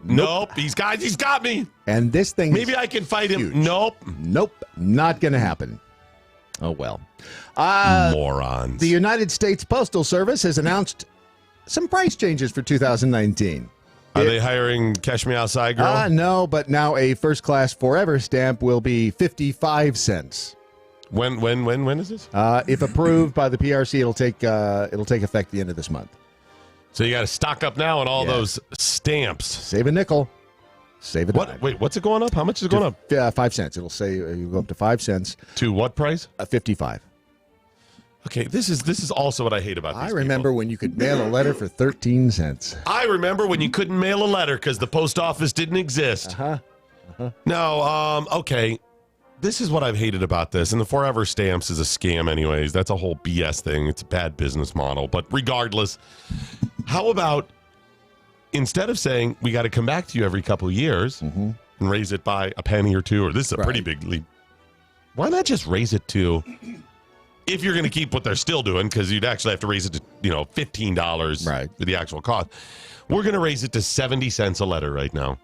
He's got me. And this thing maybe I can fight him. huge. Nope. Not going to happen. Oh well. Morons. The United States Postal Service has announced some price changes for 2019. Are they hiring Cash Me Outside girl? No, but now a first class forever stamp will be 55 cents. When is this? If approved by the PRC, it'll take effect the end of this month. So you got to stock up now on all those stamps. Save a nickel. Save a dime. Wait, what's it going up? How much is it going up? 5 cents. It'll say you go up to 5 cents. To what price? 55. Okay, this is also what I hate about these I remember when you could mail a letter for 13 cents. I remember when you couldn't mail a letter because the post office didn't exist. No, okay. This is what I've hated about this, and the forever stamps is a scam anyways. That's a whole BS thing. It's a bad business model. But regardless, how about instead of saying we got to come back to you every couple of years and raise it by a penny or two, or this is a pretty big leap, why not just raise it to, if you're going to keep what they're still doing, because you'd actually have to raise it to $15 for the actual cost. We're going to raise it to 70 cents a letter right now.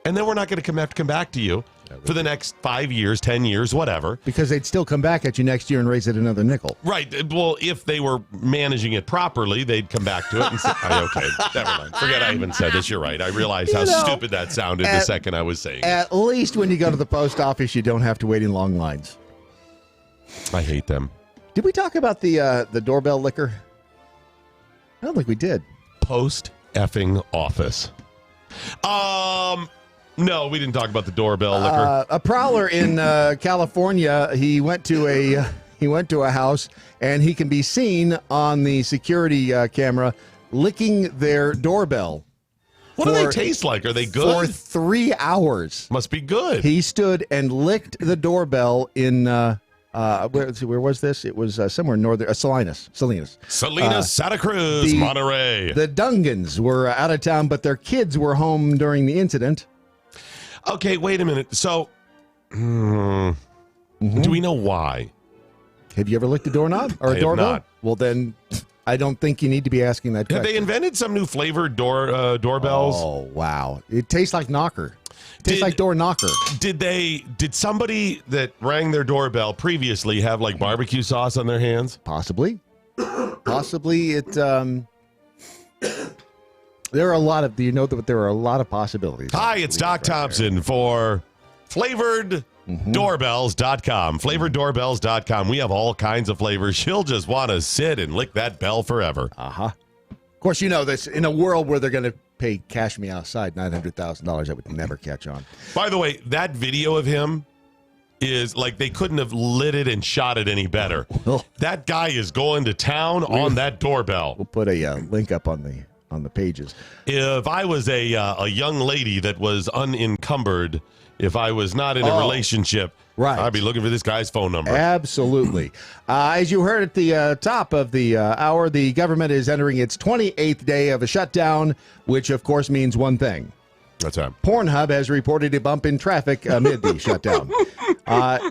And then we're not going to have to come back to you for the next 5 years, 10 years, whatever. Because they'd still come back at you next year and raise it another nickel. Right. Well, if they were managing it properly, they'd come back to it and say, okay, never mind. Forget I even said this. You're right. I realized how stupid that sounded the second I was saying it. At least when you go to the post office, you don't have to wait in long lines. I hate them. Did we talk about the doorbell licker? I don't think we did. Post effing office. No, we didn't talk about the doorbell licker. A prowler in California, he went to a house, and he can be seen on the security camera licking their doorbell. What do they taste like? Are they good? For 3 hours. Must be good. He stood and licked the doorbell in where was this? It was somewhere northern Salinas, Santa Cruz, Monterey. The Dungans were out of town, but their kids were home during the incident. Okay, wait a minute. So, do we know why? Have you ever licked a doorknob or a doorbell? Not. Well, then I don't think you need to be asking that question. Have they invented some new flavored doorbells? Oh, wow. It tastes like knocker. Tastes like door knocker. Did somebody that rang their doorbell previously have like barbecue sauce on their hands? Possibly. Possibly it there are a lot of possibilities. Hi, it's Doc Thompson for flavored Doorbells.com. Flavoreddoorbells.com. We have all kinds of flavors. She'll just want to sit and lick that bell forever. Uh-huh. Of course, you know this. In a world where they're going to pay Cash Me Outside $900,000, that would never catch on. By the way, that video of him is like they couldn't have lit it and shot it any better. That guy is going to town on that doorbell. We'll put a link up on the pages. If I was a young lady that was unencumbered, if I was not in a relationship, right, I'd be looking for this guy's phone number. Absolutely. As you heard at the top of the hour, the government is entering its 28th day of a shutdown, which, of course, means one thing. What's that? Pornhub has reported a bump in traffic amid the shutdown.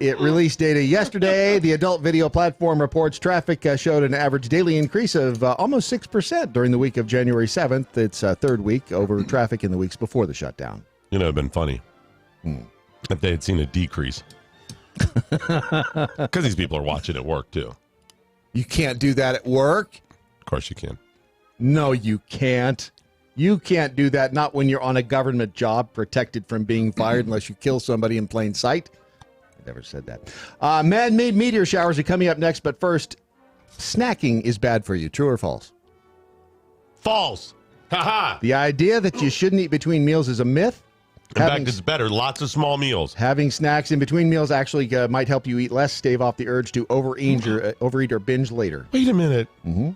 It released data yesterday. The adult video platform reports traffic showed an average daily increase of almost 6% during the week of January 7th. Its third week over traffic in the weeks before the shutdown. You know, it'd been funny if they had seen a decrease. Because these people are watching at work, too. You can't do that at work? Of course you can. No, you can't. You can't do that, not when you're on a government job protected from being fired unless you kill somebody in plain sight. I never said that. Man-made meteor showers are coming up next, but first, snacking is bad for you. True or false? False. Ha-ha. The idea that you shouldn't eat between meals is a myth. In fact, it's better. Lots of small meals. Having snacks in between meals actually might help you eat less, stave off the urge to overeat or binge later. Wait a minute.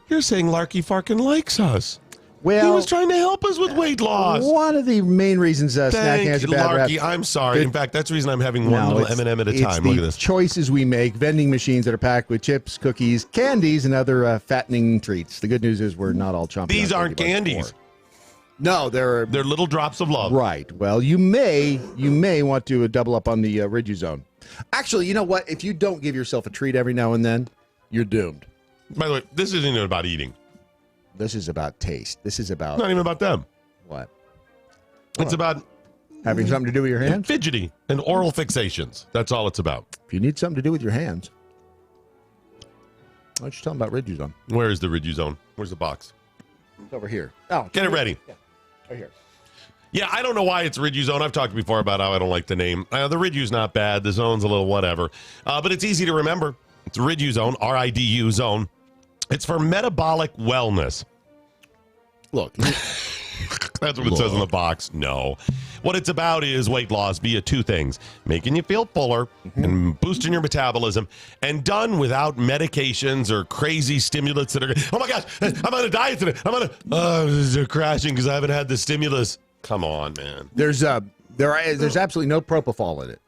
You're saying Larky Farkin likes us. Well, he was trying to help us with weight loss. One of the main reasons snacking has a bad Larky, rap. I'm sorry. In fact, that's the reason I'm having one little M&M at a time. Look at this. Choices we make, vending machines that are packed with chips, cookies, candies, and other fattening treats. The good news is we're not all chomping. These aren't candies. No, they're little drops of love. Right. Well, you may want to double up on the Riduzone. Actually, you know what? If you don't give yourself a treat every now and then, you're doomed. By the way, this isn't even about eating. This is about taste. This is about... Not even about them. What? It's about... Having something to do with your hands? Fidgety and oral fixations. That's all it's about. If you need something to do with your hands, why don't you tell them about Riduzone? Where is the Riduzone? Where's the box? It's over here. Oh, get it ready. Yeah, right here. Yeah, I don't know why it's Riduzone. I've talked before about how I don't like the name. The Ridu's not bad. The Zone's a little whatever. But it's easy to remember. It's Riduzone, R-I-D-U Zone. It's for metabolic wellness. Look. That's what it says in the box. No. What it's about is weight loss via two things. Making you feel fuller and boosting your metabolism, and done without medications or crazy stimulants that are, oh my gosh, I'm on a diet today. They're crashing because I haven't had the stimulus. Come on, man. There's absolutely no propofol in it.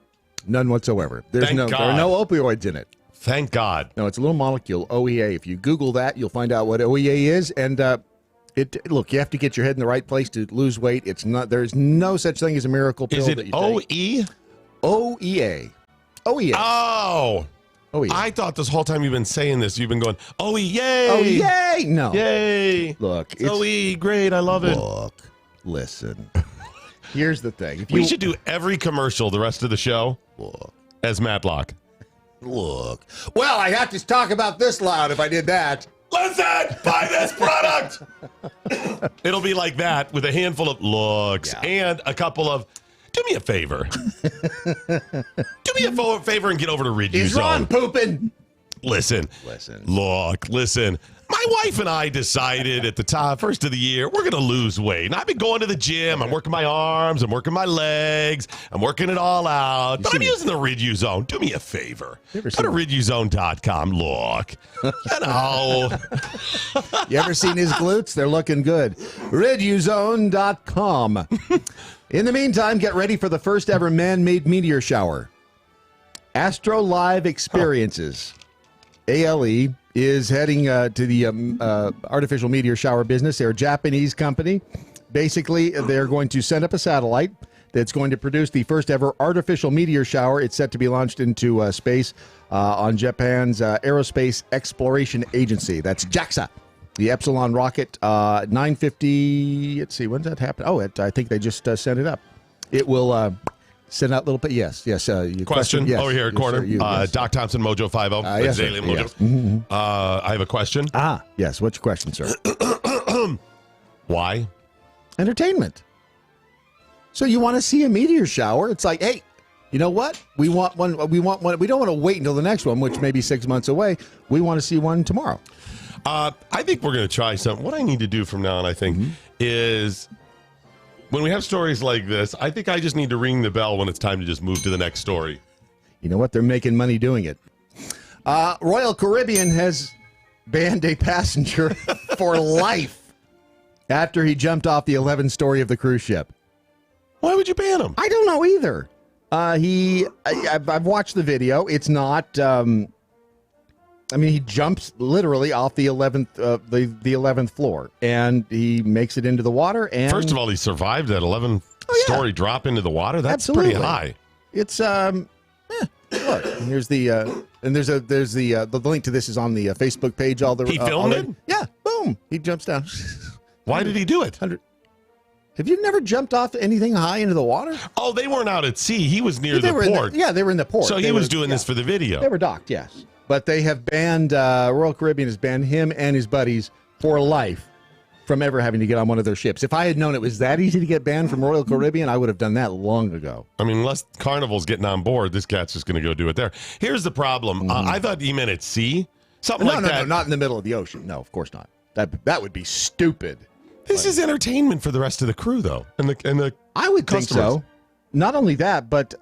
None whatsoever. There are no opioids in it. Thank God. No, it's a little molecule, OEA. If you Google that, you'll find out what OEA is. And look, you have to get your head in the right place to lose weight. It's not. There's no such thing as a miracle pill. Is it that you OE? take. OEA. OEA. Oh. OEA. I thought this whole time you've been saying this. You've been going, oh, yay. Oh, yay. No. Yay. Look. It's OE. Great. I love it. Look. Listen. Here's the thing. We should do every commercial the rest of the show as Matlock. Look. Well, I have to talk about this loud if I did that. Listen, buy this product. It'll be like that with a handful of looks and a couple of, do me a favor. Do me a favor and get over to Riduzone. Is Ron pooping? Listen. Look, listen. My wife and I decided at the first of the year, we're going to lose weight. And I've been going to the gym. I'm working my arms. I'm working my legs. I'm working it all out. But I'm using the Riduzone. Do me a favor. Go to Riduzone.com. Look. You know. You ever seen his glutes? They're looking good. Riduzone.com. In the meantime, get ready for the first ever man-made meteor shower. Astro Live Experiences. ALE is heading to the artificial meteor shower business. They're a Japanese company. Basically, they're going to send up a satellite that's going to produce the first ever artificial meteor shower. It's set to be launched into space on Japan's Aerospace Exploration Agency. That's JAXA. The Epsilon rocket, 9:50. Let's see, when does that happen? Oh, I think they just sent it up. It will send out little bit. Yes. Your question yes, over here at corner. yes. Doc Thompson, MoJo 50. Yes, Alien MoJo. yes. Mm-hmm. I have a question. Yes. What's your question, sir? Why? Entertainment. So you want to see a meteor shower? It's like, hey, you know what? We want one. We want one. We don't want to wait until the next one, which may be 6 months away. We want to see one tomorrow. I think we're going to try something. What I need to do from now on, I think, is when we have stories like this, I think I just need to ring the bell when it's time to just move to the next story. You know what? They're making money doing it. Royal Caribbean has banned a passenger for life after he jumped off the 11th story of the cruise ship. Why would you ban him? I don't know either. I've watched the video. It's not. He jumps literally off the 11th the 11th floor, and he makes it into the water. And first of all, he survived that 11th story drop into the water. That's absolutely pretty high. It's look, and here's the the link to this is on the Facebook page. He filmed it. Yeah, boom. He jumps down. Why did he do it? Have you never jumped off anything high into the water? Oh, they weren't out at sea. He was near the port. They were in the port. So he was doing this for the video. They were docked, yes. But they have banned, Royal Caribbean has banned him and his buddies for life from ever having to get on one of their ships. If I had known it was that easy to get banned from Royal Caribbean, I would have done that long ago. I mean, unless Carnival's getting on board, this cat's just going to go do it there. Here's the problem. I thought he meant at sea. Something like that. No, not in the middle of the ocean. No, of course not. That would be stupid. This is entertainment for the rest of the crew, though, and the I would customers. think so. Not only that, but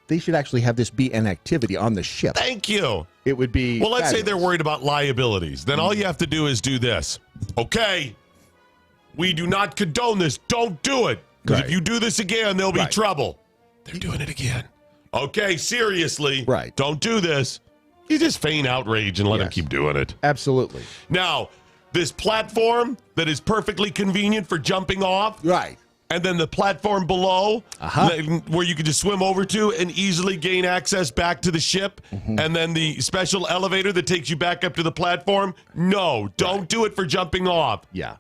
they should actually have this be an activity on the ship. Thank you. It would be. Well, let's say fabulous. they're worried about liabilities. Then all you have to do is do this. Okay, we do not condone this. Don't do it. Because if you do this again, there'll be trouble. They're doing it again. Okay, seriously. Right. Don't do this. You just feign outrage and let them keep doing it. Absolutely. Now, this platform that is perfectly convenient for jumping off. Right. And then the platform below where you can just swim over to and easily gain access back to the ship. And then the special elevator that takes you back up to the platform. No, don't do it for jumping off. Yeah.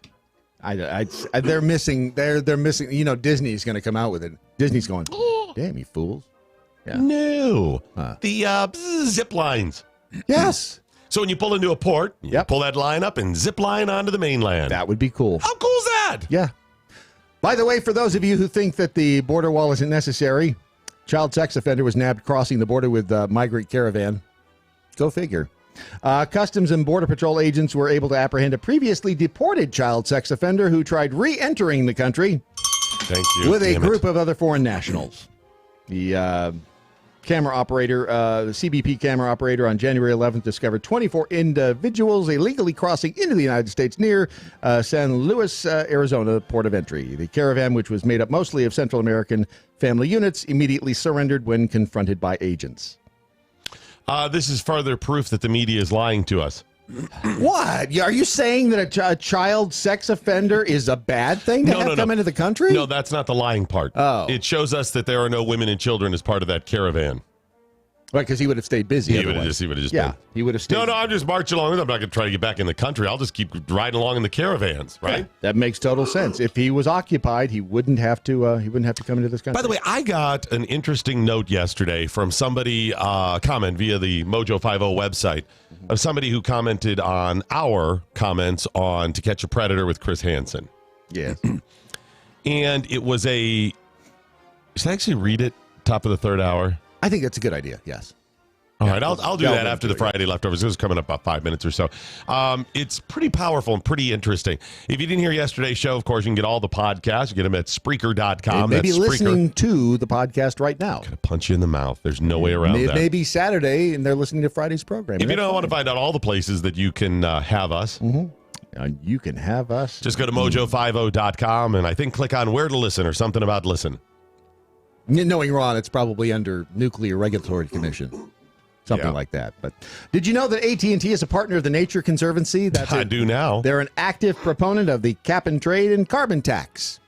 They're missing. They're missing. You know, Disney's going to come out with it. Disney's going, damn, you fools. Yeah. No. The zip lines. Yes. So when you pull into a port, you pull that line up and zip line onto the mainland. That would be cool. How cool is that? Yeah. By the way, for those of you who think that the border wall isn't necessary, child sex offender was nabbed crossing the border with migrant caravan. Go figure. Customs and Border Patrol agents were able to apprehend a previously deported child sex offender who tried re-entering the country with a group of other foreign nationals. The camera operator, the CBP camera operator on January 11th discovered 24 individuals illegally crossing into the United States near San Luis, Arizona, port of entry. The caravan, which was made up mostly of Central American family units, immediately surrendered when confronted by agents. This is further proof that the media is lying to us. What? Are you saying that a child sex offender is a bad thing to have come into the country? No, that's not the lying part. Oh. It shows us that there are no women and children as part of that caravan. Right, because he would have stayed busy. He would have just been. He would have stayed. No, I'm just marching along with him. I'm not going to try to get back in the country. I'll just keep riding along in the caravans, right? Yeah, that makes total sense. If he was occupied, he wouldn't have to. He wouldn't have to come into this country. By the way, I got an interesting note yesterday from somebody comment via the MoJo 50 website of somebody who commented on our comments on To Catch a Predator with Chris Hansen. Yes, and it was a. Should I actually read it? Top of the third hour. I think that's a good idea. Yes. All right, I'll do that after the Friday leftovers. This is coming up about 5 minutes or so. It's pretty powerful and pretty interesting. If you didn't hear yesterday's show, of course, you can get all the podcasts. You get them at Spreaker.com. They may be listening to the podcast right now. Gonna punch you in the mouth. There's no way around that. It may be Saturday, and they're listening to Friday's program. If you don't want to find out all the places that you can have us, you can have us. Just go to MoJo50.com, and I think click on Where to Listen or something about listen. Knowing Ron, it's probably under Nuclear Regulatory Commission. Something like that. But did you know that AT&T is a partner of the Nature Conservancy? I do now. They're an active proponent of the cap and trade and carbon tax.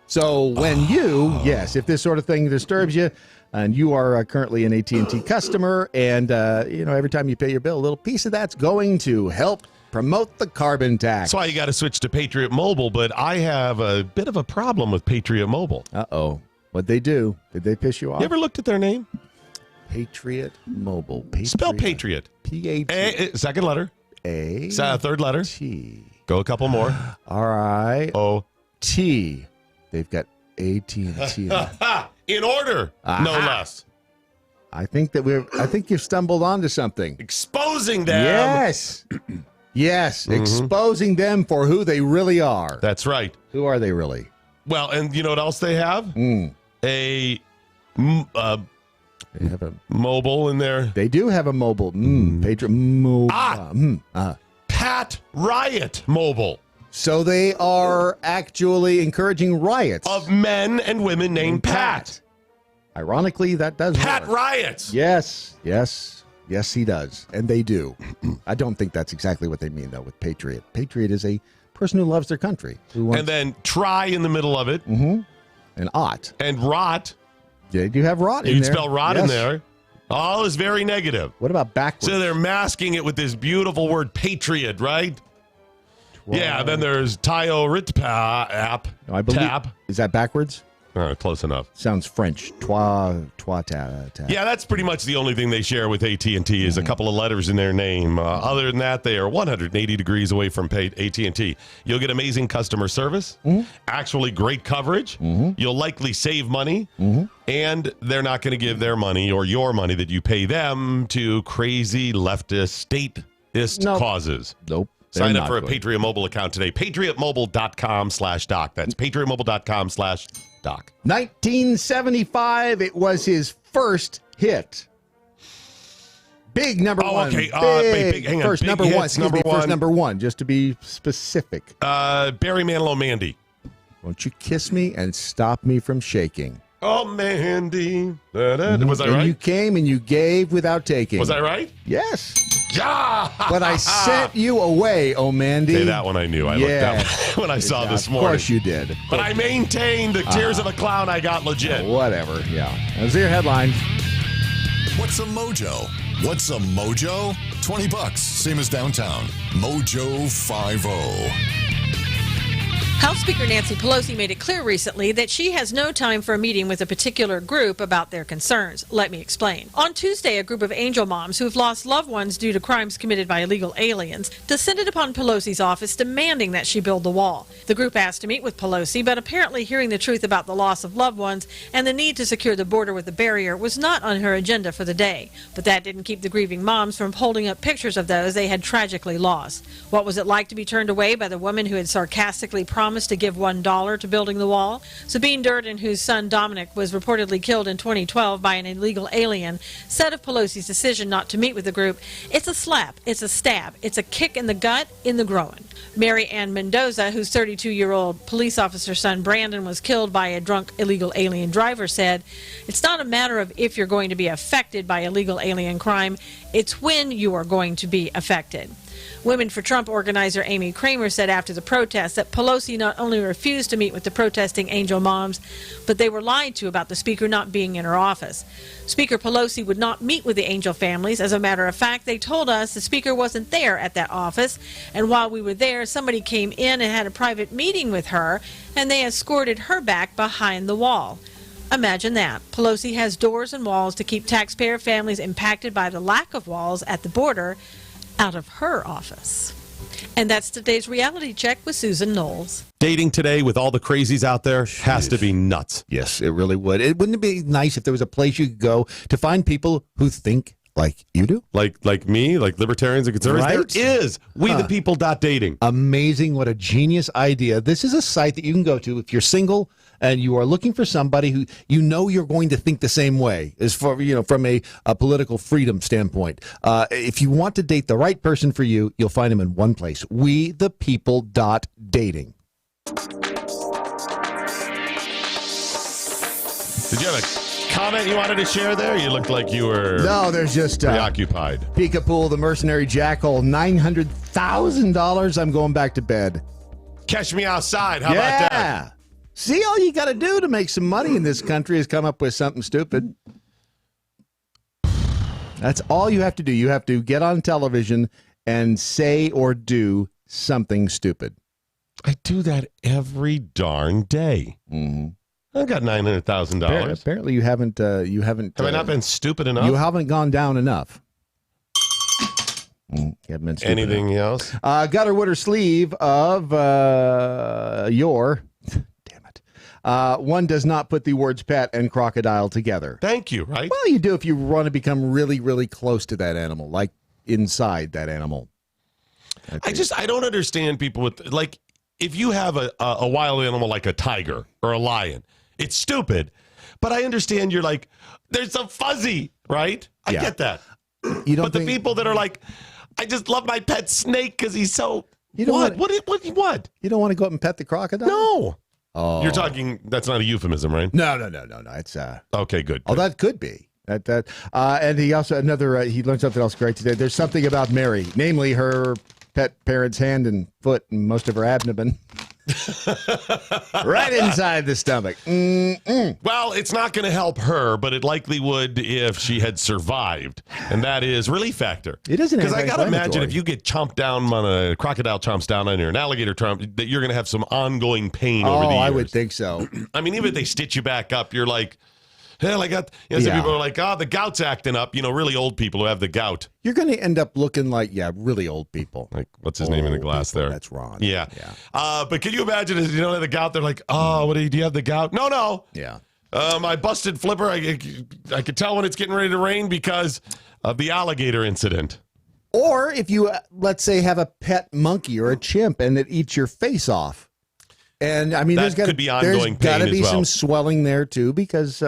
So when if this sort of thing disturbs you, and you are currently an AT&T customer, and every time you pay your bill, a little piece of that's going to help promote the carbon tax. That's why you got to switch to Patriot Mobile. But I have a bit of a problem with Patriot Mobile. Uh-oh. What'd they do? Did they piss you off? You ever looked at their name? Patriot Mobile. Spell Patriot. P-A-T. Second letter. A. Third letter. T. Go a couple more. R-I-O-T. They've got AT&T. In order, no less. I think you've stumbled onto something. Exposing them. Yes. Yes, exposing them for who they really are. That's right. Who are they really? Well, and you know what else they have? They have a mobile in there. They do have a mobile. Pat Riot Mobile. So they are actually encouraging riots of men and women named Pat. Ironically, that does Pat work. Riots. Yes, he does, and they do. I don't think that's exactly what they mean though with patriot. Patriot is a person who loves their country. And then try in the middle of it. And ought. And rot. Yeah, you have rot in there. You can spell rot in there. All is very negative. What about backwards? So they're masking it with this beautiful word patriot, right? Yeah, then there's Tayo Ritpa app. I believe, tap. Is that backwards? Close enough. Sounds French. Tap. Yeah, that's pretty much the only thing they share with AT&T is a couple of letters in their name. Other than that, they are 180 degrees away from AT&T. You'll get amazing customer service, actually great coverage. You'll likely save money, and they're not going to give their money or your money that you pay them to crazy leftist, statist causes. Nope. Sign up for a Patriot Mobile account today. PatriotMobile.com/doc. That's PatriotMobile.com/doc. 1975, it was his first hit. Big number one. Okay. Big, hang on. First Big number hits, one. Excuse me, first number one, just to be specific. Barry Manilow, Mandy. Won't you kiss me and stop me from shaking? Oh, Mandy. Was I and right? You came and you gave without taking. Was I right? Yes. Yeah. But I sent you away, oh Mandy. Okay, that one I knew. I looked that one when I saw this morning. Of course you did. But I maintained the tears of a clown I got legit. Whatever, yeah. Those are your headlines. What's a MoJo? What's a MoJo? $20, same as downtown. MoJo 50. House Speaker Nancy Pelosi made it clear recently that she has no time for a meeting with a particular group about their concerns. Let me explain. On Tuesday, a group of angel moms who have lost loved ones due to crimes committed by illegal aliens descended upon Pelosi's office demanding that she build the wall. The group asked to meet with Pelosi, but apparently hearing the truth about the loss of loved ones and the need to secure the border with a barrier was not on her agenda for the day. But that didn't keep the grieving moms from holding up pictures of those they had tragically lost. What was it like to be turned away by the woman who had sarcastically promised to give $1 to building the wall? Sabine Durden, whose son Dominic was reportedly killed in 2012 by an illegal alien, said of Pelosi's decision not to meet with the group, "It's a slap, it's a stab, it's a kick in the gut, in the groin." Mary Ann Mendoza, whose 32-year-old police officer's son Brandon was killed by a drunk illegal alien driver, said, "It's not a matter of if you're going to be affected by illegal alien crime, it's when you are going to be affected." Women for Trump organizer Amy Kramer said after the protest that Pelosi not only refused to meet with the protesting angel moms, but they were lied to about the speaker not being in her office. Speaker Pelosi would not meet with the angel families. As a matter of fact, they told us the speaker wasn't there at that office, and while we were there, somebody came in and had a private meeting with her, and they escorted her back behind the wall. Imagine that. Pelosi has doors and walls to keep taxpayer families impacted by the lack of walls at the border out of her office. And that's today's reality check with Susan Knowles. Dating today with all the crazies out there has to be nuts. Yes, it really would. Wouldn't it be nice if there was a place you could go to find people who think like you do? Like me, like libertarians and conservatives? Right? There is. WeThePeople.dating. Amazing. What a genius idea. This is a site that you can go to if you're single and you are looking for somebody who you know you're going to think the same way, as far, from a political freedom standpoint. If you want to date the right person for you, you'll find them in one place. WeThePeople.dating. Did you have a comment you wanted to share there? You looked like you were No, there's just preoccupied. Peekapool, the mercenary jackal, $900,000. I'm going back to bed. Catch me outside. How about that? See, all you got to do to make some money in this country is come up with something stupid. That's all you have to do. You have to get on television and say or do something stupid. I do that every darn day. Mm-hmm. I got $900,000. Apparently, you haven't. Have I not been stupid enough? You haven't gone down enough. You haven't been stupid Anything enough. else? Gutter Wooder sleeve of your. One does not put the words pet and crocodile together. Thank you, right? Well, you do if you want to become really, really close to that animal, like inside that animal. I don't understand people with, like, if you have a wild animal like a tiger or a lion, it's stupid. But I understand you're like, there's a fuzzy, right? I get that. But the people that are like, I just love my pet snake because he's so... What? You don't want to go up and pet the crocodile? No. Oh. You're talking, that's not a euphemism, right? No. It's okay, good. Oh, that could be. And he also he learned something else great today. There's something about Mary, namely her pet parent's hand and foot and most of her abdomen. Right inside the stomach. Well, it's not going to help her, but it likely would if she had survived, and that is relief factor. It isn't, because I got to imagine if you get chomped down on a crocodile, chomps down on you, or an alligator chomp, that you're going to have some ongoing pain over the years. I would think so. I mean, even if they stitch you back up, you're like, hell, I got. Some people are like, the gout's acting up. Really old people who have the gout. You're going to end up looking like, really old people. Like, what's his name in the glass there? That's Ron. Yeah. But can you imagine if you don't have the gout? They're like, oh, do you have the gout? No. Yeah. My busted flipper, I could tell when it's getting ready to rain because of the alligator incident. Or if you, let's say, have a pet monkey or a chimp and it eats your face off. And I mean, there's got to be ongoing pain as well. Some swelling there too, because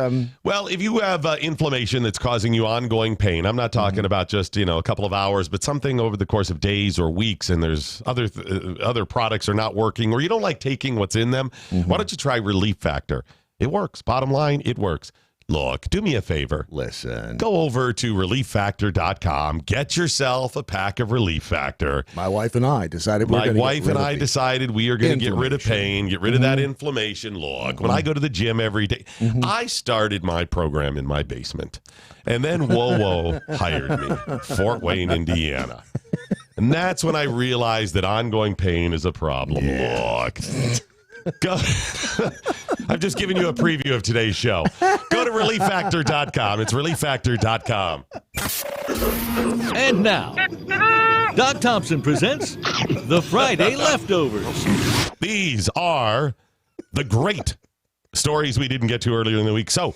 well, if you have inflammation that's causing you ongoing pain, I'm not talking about just a couple of hours, but something over the course of days or weeks, and there's other products are not working, or you don't like taking what's in them. Why don't you try Relief Factor? It works. Bottom line, it works. Look, do me a favor. Listen. Go over to ReliefFactor.com. Get yourself a pack of Relief Factor. My wife and I decided we are going to get rid of pain, get rid of that inflammation. Look, when I go to the gym every day, I started my program in my basement. And then WoWo hired me, Fort Wayne, Indiana. And that's when I realized that ongoing pain is a problem. Look. Go. I've just given you a preview of today's show. Go to ReliefFactor.com. It's ReliefFactor.com. And now, Doc Thompson presents the Friday Leftovers. These are the great stories we didn't get to earlier in the week, so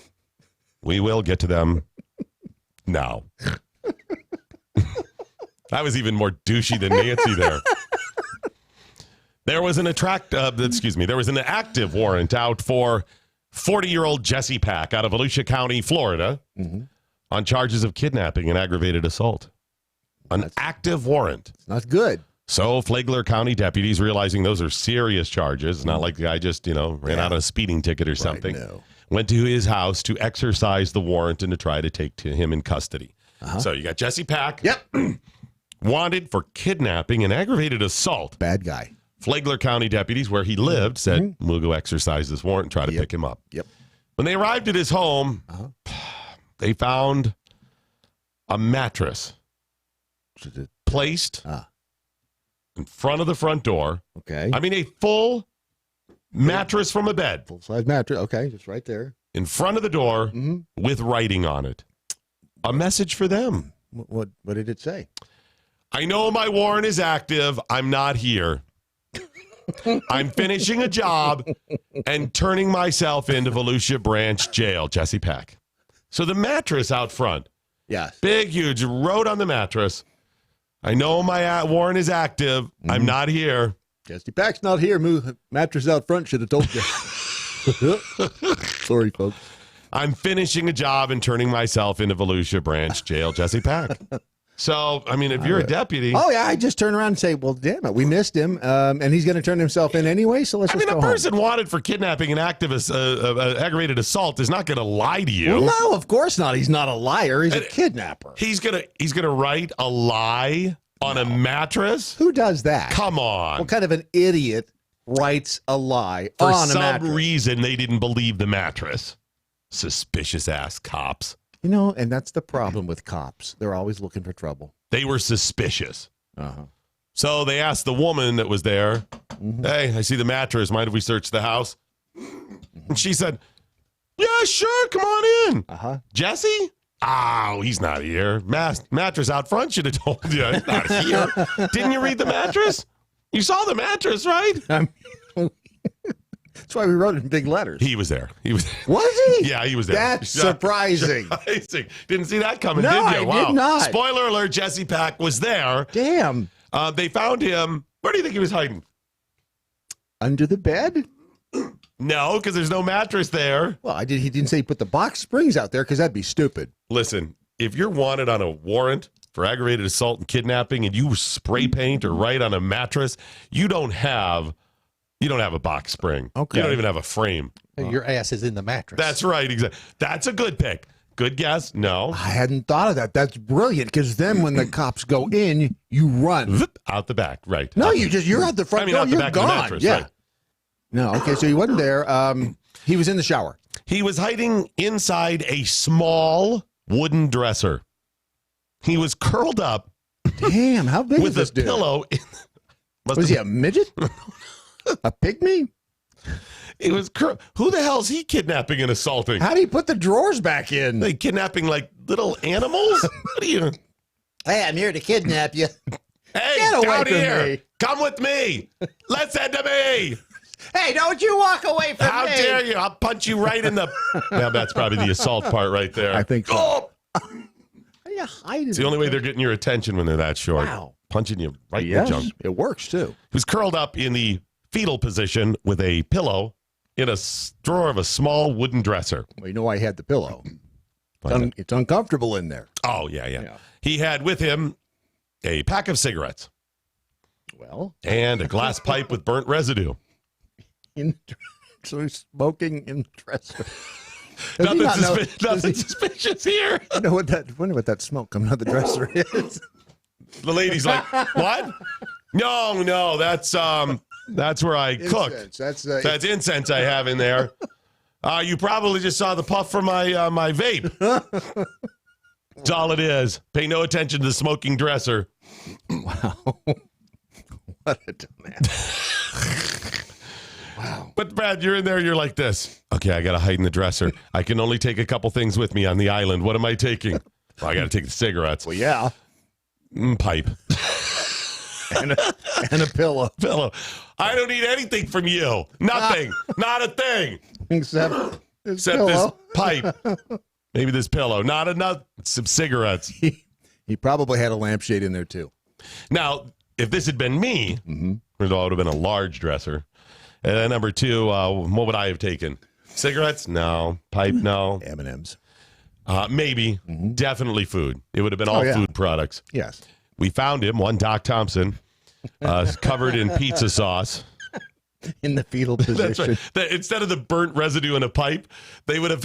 we will get to them now. I was even more douchey than Nancy there. There was an active warrant out for 40-year-old Jesse Pack out of Volusia County, Florida, on charges of kidnapping and aggravated assault. Active warrant. It's not good. So Flagler County deputies, realizing those are serious charges, not like the guy just, ran out a speeding ticket or something, went to his house to exercise the warrant and to try to take him in custody. So you got Jesse Pack. Yep. Wanted for kidnapping and aggravated assault. Bad guy. Flagler County deputies, where he lived, said, we'll go exercise this warrant and try to pick him up. Yep. When they arrived at his home, they found a mattress placed in front of the front door. Okay. I mean, a full mattress from a bed. Full-size mattress. Okay, just right there. In front of the door with writing on it. A message for them. What did it say? I know my warrant is active. I'm not here. I'm finishing a job and turning myself into Volusia Branch Jail, Jesse Pack. So the mattress out front. Yes. Big, huge, wrote on the mattress, I know my warrant is active. I'm not here. Jesse Pack's not here. Mattress out front should have told you. Sorry, folks. I'm finishing a job and turning myself into Volusia Branch Jail, Jesse Pack. So, I mean, if you're a deputy... Oh, yeah, I just turn around and say, well, damn it, we missed him, and he's going to turn himself in anyway, so let's just go home. A person wanted for kidnapping and aggravated assault is not going to lie to you. Well, no, of course not. He's not a liar. He's a kidnapper. He's gonna write a lie on a mattress? Who does that? Come on. What kind of an idiot writes a lie on a mattress? For some reason, they didn't believe the mattress. Suspicious-ass cops. And that's the problem with cops. They're always looking for trouble. They were suspicious. So they asked the woman that was there, hey, I see the mattress. Mind if we search the house? And she said, yeah, sure, come on in. Jesse? Oh, he's not here. Mattress out front should have told you. He's not here. Didn't you read the mattress? You saw the mattress, right? That's why we wrote it in big letters. He was there. Was he? Yeah, he was there. That's surprising. Didn't see that coming, No, did you? I did not. Spoiler alert, Jesse Pack was there. Damn. They found him. Where do you think he was hiding? Under the bed? No, because there's no mattress there. Well, he didn't say he put the box springs out there because that'd be stupid. Listen, if you're wanted on a warrant for aggravated assault and kidnapping and you spray paint or write on a mattress, you don't have a box spring. Okay. You don't even have a frame. Your ass is in the mattress. That's right. Exactly. That's a good pick. Good guess. No. I hadn't thought of that. That's brilliant because then when the cops go in, you run. Out the back. Right. No, you're out the front door. Out the You're back gone. of the mattress. Yeah. Right. No, okay, so he wasn't there. He was in the shower. He was hiding inside a small wooden dresser. He was curled up. Damn, how big with is this a dude? pillow. Was he a midget? A pygmy? It was who the hell's he kidnapping and assaulting? How do you put the drawers back in? They kidnapping like little animals? What are you? Hey, I'm here to kidnap you. Hey, Get away down from here. me. Come with me. Let's head to me. Hey, don't you walk away from How me. dare you? I'll punch you right in the... Now, that's probably the assault part right there. I think so. Oh! How do you hide It's the only way they're getting your attention when they're that short. Wow. Punching you right in Yes, the junk. it works too. He was curled up in the fetal position with a pillow in a drawer of a small wooden dresser. Well, you know why he had the pillow. It's uncomfortable in there. Oh, yeah. He had with him a pack of cigarettes. Well. And a glass pipe with burnt residue. So he's smoking in the dresser. Nothing suspicious here. I wonder what that smoke coming out of the dresser is. The lady's like, what? No, that's where I cook. That's incense I have in there. You probably just saw the puff from my vape. That's all it is. Pay no attention to the smoking dresser. Wow. What a dumbass. Wow. But Brad, you're in there, you're like this. Okay, I got to hide in the dresser. I can only take a couple things with me on the island. What am I taking? Well, I got to take the cigarettes. Well, yeah. Pipe. and a pillow. I don't need anything from you. Nothing. Not a thing. Except this pillow. pipe. Maybe this pillow. Not enough. Some cigarettes. He probably had a lampshade in there, too. Now, if this had been me, first of all, it would have been a large dresser. And then number two, what would I have taken? Cigarettes? No. Pipe? No. M&M's. Maybe. Definitely food. It would have been all food products. Yes. We found him, one Doc Thompson, covered in pizza sauce. In the fetal position. That's right. Instead of the burnt residue in a pipe, they would have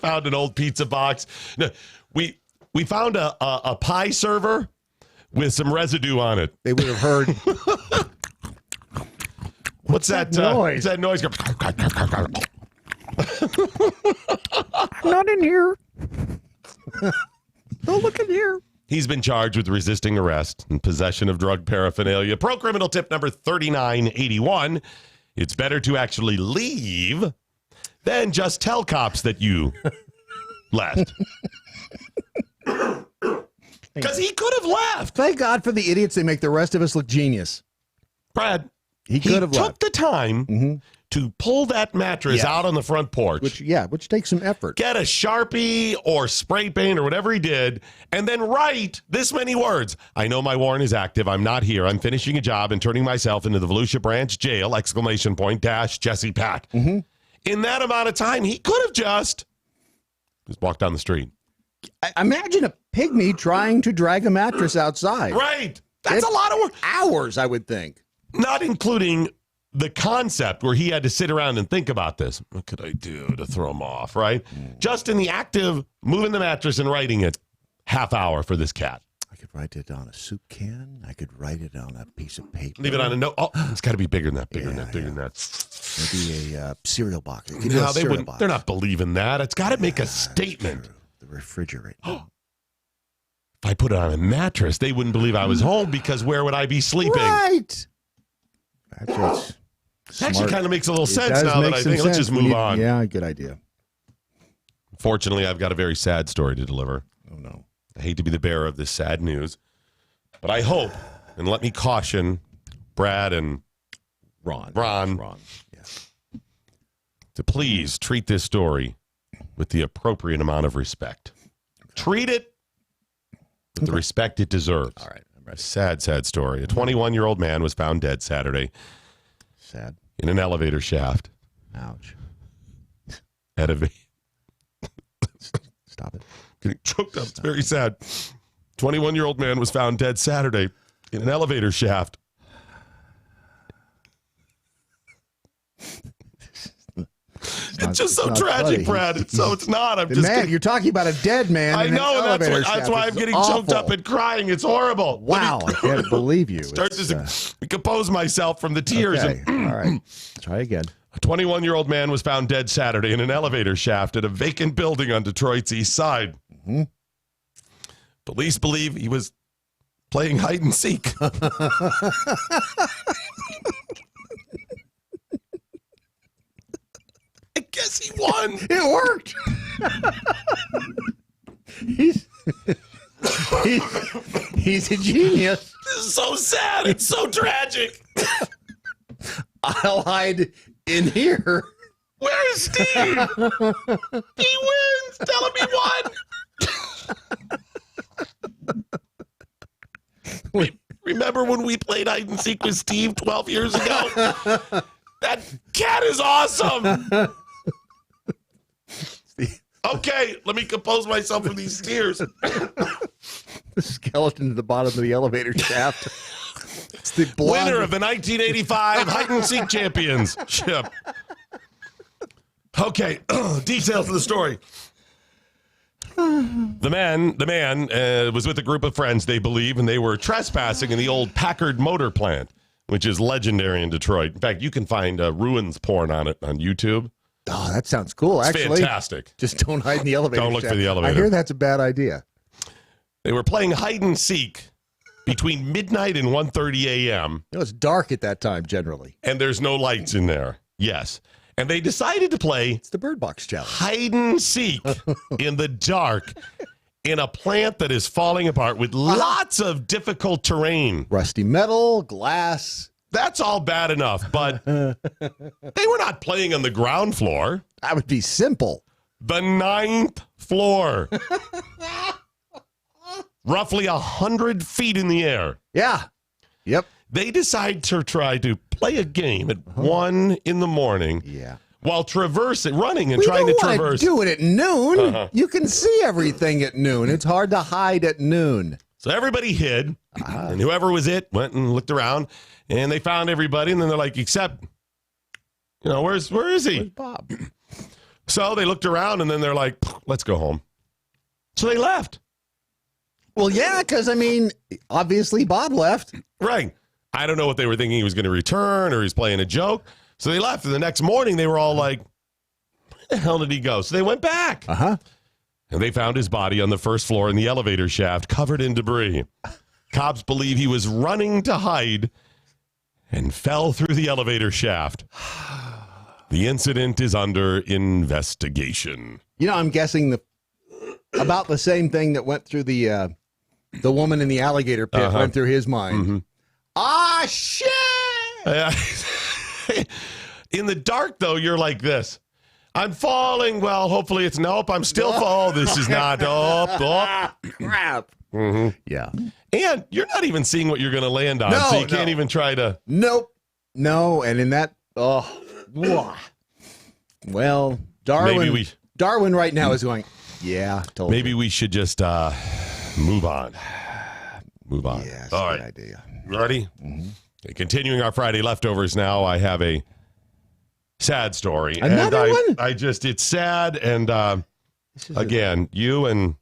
found an old pizza box. No, we found a pie server with some residue on it. They would have heard. What's that noise? That noise? I'm not in here. Don't look in here. He's been charged with resisting arrest and possession of drug paraphernalia. Pro criminal tip number 3981. It's better to actually leave than just tell cops that you left. Because he could have left. Thank God for the idiots. They make the rest of us look genius. Brad, he could have took left. the time to pull that mattress out on the front porch. Which takes some effort. Get a Sharpie or spray paint or whatever he did, and then write this many words. I know my warrant is active. I'm not here. I'm finishing a job and turning myself into the Volusia Branch Jail, ! Jesse Pack. In that amount of time, he could have just walked down the street. Imagine a pygmy trying to drag a mattress outside. Right. That's a lot of work. Hours, I would think. Not including the concept where he had to sit around and think about this. What could I do to throw him off, right? Just in the act of moving the mattress and writing it, half hour for this cat. I could write it on a soup can. I could write it on a piece of paper. Leave it on a note. Oh, it's got to be bigger than that, bigger than that. Maybe a cereal box. No, they wouldn't. They're not believing that. It's got to make a statement. The refrigerator. If I put it on a mattress, they wouldn't believe I was home because where would I be sleeping? Right. That's actually kind of makes a little sense now that I think. Let's just move on. Yeah, good idea. Fortunately, I've got a very sad story to deliver. Oh, no. I hate to be the bearer of this sad news, but I hope, and let me caution Brad and Ron. Yes. to please treat this story with the appropriate amount of respect. Treat it with the respect it deserves. All right. A sad, sad story. A 21-year-old man was found dead Saturday. Sad. In an elevator shaft. Ouch. At a Stop it. Getting choked up. It's very sad. 21-year-old man was found dead Saturday in an elevator shaft. It's just so tragic, Brad. It's not. I'm just man, you're talking about a dead man. I know, and that's why I'm getting choked up and crying. It's horrible. Wow, I can't believe you. Start to compose myself from the tears. Okay. All right, try again. A 21-year-old man was found dead Saturday in an elevator shaft at a vacant building on Detroit's east side. Mm-hmm. Police believe he was playing hide and seek. I guess he won. It worked. He's a genius. This is so sad. It's so tragic. I'll hide in here. Where is Steve? He wins. Tell him he won. Remember when we played hide and seek with Steve 12 years ago? That cat is awesome. Okay, let me compose myself from these tears. The skeleton at the bottom of the elevator shaft. It's the blonde. Winner of the 1985 hide and seek championship. Okay, details of the story. The man was with a group of friends, they believe, and they were trespassing in the old Packard motor plant, which is legendary in Detroit. In fact, you can find ruins porn on it on YouTube. Oh, that sounds cool, it's actually. Fantastic. Just don't hide in the elevator Don't look shaft. for the elevator. I hear that's a bad idea. They were playing hide and seek between midnight and 1:30 a.m. It's dark at that time, generally. And there's no lights in there. Yes. And they decided to play... It's the Bird Box Challenge. Hide and seek in the dark in a plant that is falling apart with lots of difficult terrain. Rusty metal, glass... That's all bad enough, but they were not playing on the ground floor. That would be simple. The 9th floor. Roughly 100 feet in the air. Yeah. Yep. They decide to try to play a game at 1 in the morning. Yeah. While running and trying to traverse. Do it at noon. You can see everything at noon. It's hard to hide at noon. So everybody hid, and whoever was it went and looked around, and they found everybody, and then they're like, except, where is he? Where's Bob? So they looked around, and then they're like, let's go home. So they left. Well, yeah, because, obviously Bob left. Right. I don't know what they were thinking he was going to return or he's playing a joke. So they left, and the next morning they were all like, where the hell did he go? So they went back. Uh-huh. And they found his body on the first floor in the elevator shaft, covered in debris. Cops believe he was running to hide and fell through the elevator shaft. The incident is under investigation. I'm guessing about the same thing that went through the woman in the alligator pit went through his mind. Mm-hmm. Ah, shit! In the dark, though, you're like this. I'm falling. Well, hopefully it's nope. I'm still falling. This is not. Crap. Mm-hmm. Yeah. And you're not even seeing what you're going to land on, so you can't even try to. Nope. No. And in that. Well, Darwin right now is going. Yeah. Totally. Maybe we should just move on. Move on. Yeah. All right. Good idea. Ready? Mm-hmm. Okay, continuing our Friday leftovers now, I have a sad story. Another one? It's sad. And again, you and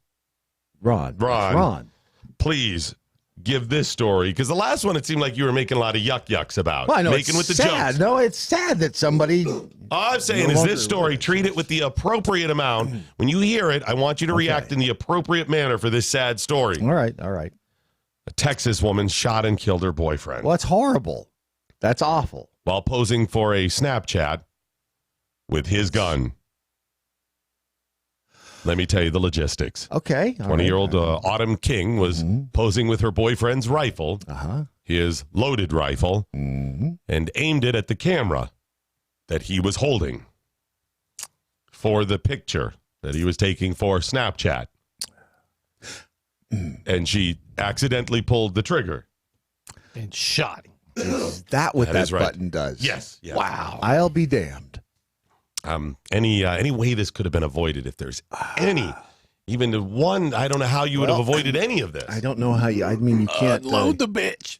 Ron, please give this story. Because the last one, it seemed like you were making a lot of yucks about. Well, I know making it's with the sad. jokes. No, it's sad that somebody. All I'm saying is this story, treat it with the appropriate amount. When you hear it, I want you to react in the appropriate manner for this sad story. All right. A Texas woman shot and killed her boyfriend. Well, that's horrible. That's awful. While posing for a Snapchat with his gun. Let me tell you the logistics. Okay. 20-year-old Autumn King was posing with her boyfriend's rifle, his loaded rifle, and aimed it at the camera that he was holding. for the picture that he was taking for Snapchat. And she accidentally pulled the trigger. And shot him. Is that what that is right. button does? Yes. Wow. I'll be damned. Any way this could have been avoided, if there's any, even the one, I don't know how you would have avoided any of this. I don't know how you, I mean, you can't. Load the bitch.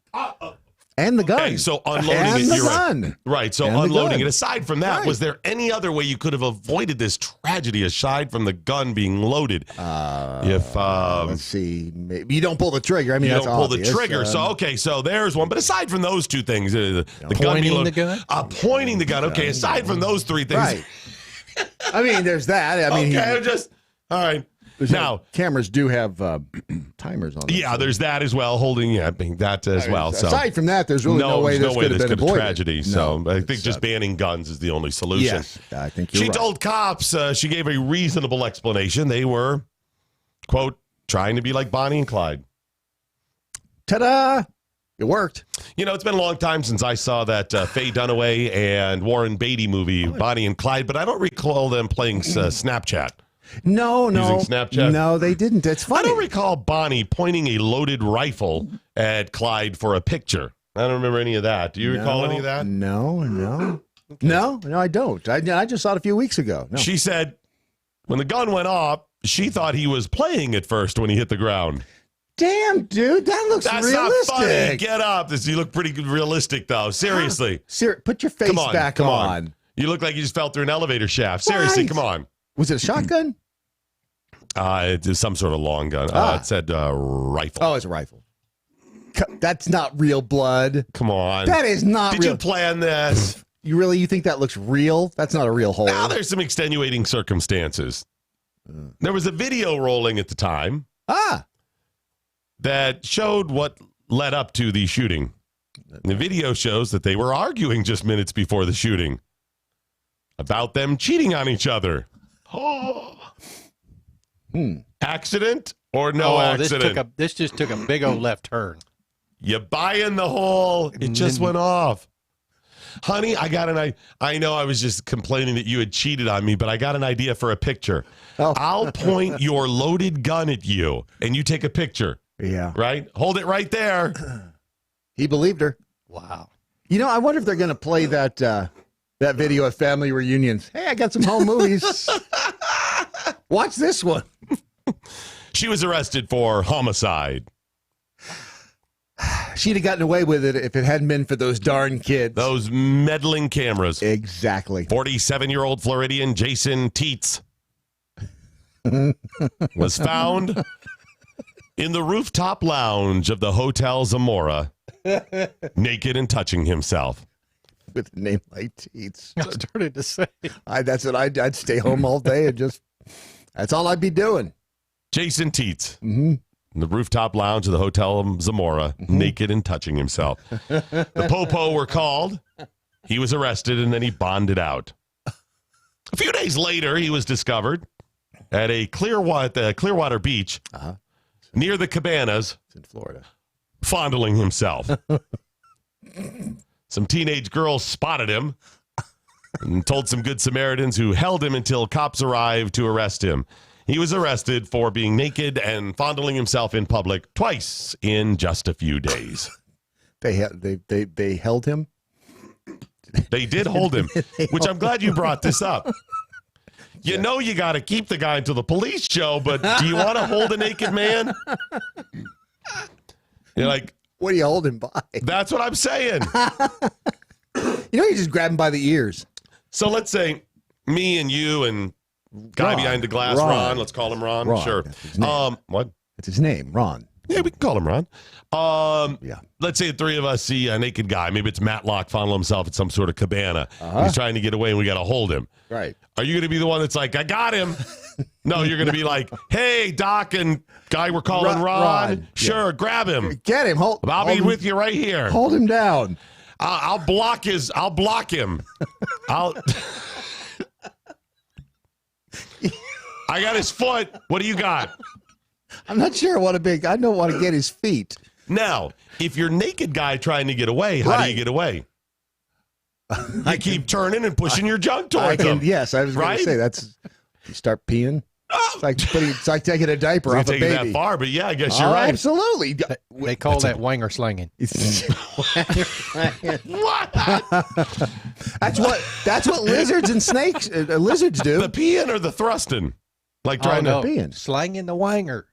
And the gun. Okay, so unloading and it, the you're gun. right. So And the unloading gun. it. Aside from that, was there any other way you could have avoided this tragedy aside from the gun being loaded? Let's see, maybe you don't pull the trigger. I mean, you that's don't pull obvious. the trigger. So there's one. But aside from those two things, the gun being Pointing loaded, the gun? pointing the gun. Okay, aside from those three things, Right. I mean, there's that. I mean, okay, all right. Now cameras do have timers on them. Yeah, there's that as well. Holding, that as well. So aside from that, there's really no way this could have been avoided. Tragedy. So I think just banning guns is the only solution. Yes, I think you're She right. told cops she gave a reasonable explanation. They were, quote, trying to be like Bonnie and Clyde. Ta-da! It worked. You know, it's been a long time since I saw that Faye Dunaway and Warren Beatty movie, Bonnie and Clyde, but I don't recall them playing Snapchat. No. Using Snapchat? No, they didn't. It's funny. I don't recall Bonnie pointing a loaded rifle at Clyde for a picture. I don't remember any of that. Do you recall any of that? No. No, I don't. I just saw it a few weeks ago. No. She said when the gun went off, she thought he was playing at first when he hit the ground. Damn, dude, that looks That's realistic. not funny. Get up. You look pretty realistic, though. Seriously. Put your face back on. You look like you just fell through an elevator shaft. Seriously, Right. come on. Was it a shotgun? It's some sort of long gun. It said rifle. Oh, it's a rifle. That's not real blood. Come on. That is not Did real. you plan this? You think that looks real? That's not a real hole. Now there's some extenuating circumstances. There was a video rolling at the time that showed what led up to the shooting. The video shows that they were arguing just minutes before the shooting about them cheating on each other. Accident or no accident? This just took a big old left turn. You buy in the hole. It just went off. Honey, I know I was just complaining that you had cheated on me, but I got an idea for a picture. I'll point your loaded gun at you, and you take a picture. Yeah. Right? Hold it right there. He believed her. Wow. You know, I wonder if they're going to play that video at family reunions. Hey, I got some home movies. Watch this one. She was arrested for homicide. She'd have gotten away with it if it hadn't been for those darn kids. Those meddling cameras. Exactly. 47-year-old Floridian Jason Teets was found in the rooftop lounge of the Hotel Zamora, naked and touching himself. With a name like Teets. I started to say. That's what I'd stay home all day and just, that's all I'd be doing. Jason Teets. Mm-hmm. In the rooftop lounge of the Hotel Zamora, naked and touching himself. The Popo were called. He was arrested, and then he bonded out. A few days later, he was discovered at a Clearwater Beach near the Cabanas. It's in Florida. Fondling himself. Some teenage girls spotted him and told some good Samaritans who held him until cops arrived to arrest him. He was arrested for being naked and fondling himself in public twice in just a few days. They held him? They did hold him, which I'm glad you brought this up. You know you got to keep the guy until the police show, but do you want to hold a naked man? You're like, what do you hold him by? That's what I'm saying. You just grab him by the ears. So let's say me and you and guy behind the glass, Ron. Let's call him Ron. Sure. What? That's his name, Ron. Yeah, we can call him Ron. Yeah. Let's say the three of us see a naked guy. Maybe it's Matlock fondling himself at some sort of cabana. He's trying to get away, and we got to hold him. Right. Are you going to be the one that's like, I got him? No, you're going to be like, hey, Doc and guy we're calling Ron. Sure, grab him. Get him. I'll be with you right here. Hold him down. I'll block him. I got his foot. What do you got? I'm not sure I don't want to get his feet. Now, if you're naked guy trying to get away, how do you get away? I keep turning and pushing your junk towards them. Yes, I was going Right? to say that's. You start peeing. It's like taking a diaper off a Taking baby. that far, but yeah, I guess you're right. Absolutely. They call that wanger slinging. That's what lizards and snakes, lizards do. The peeing or the thrusting? Like trying to peeing. Slanging the wanger.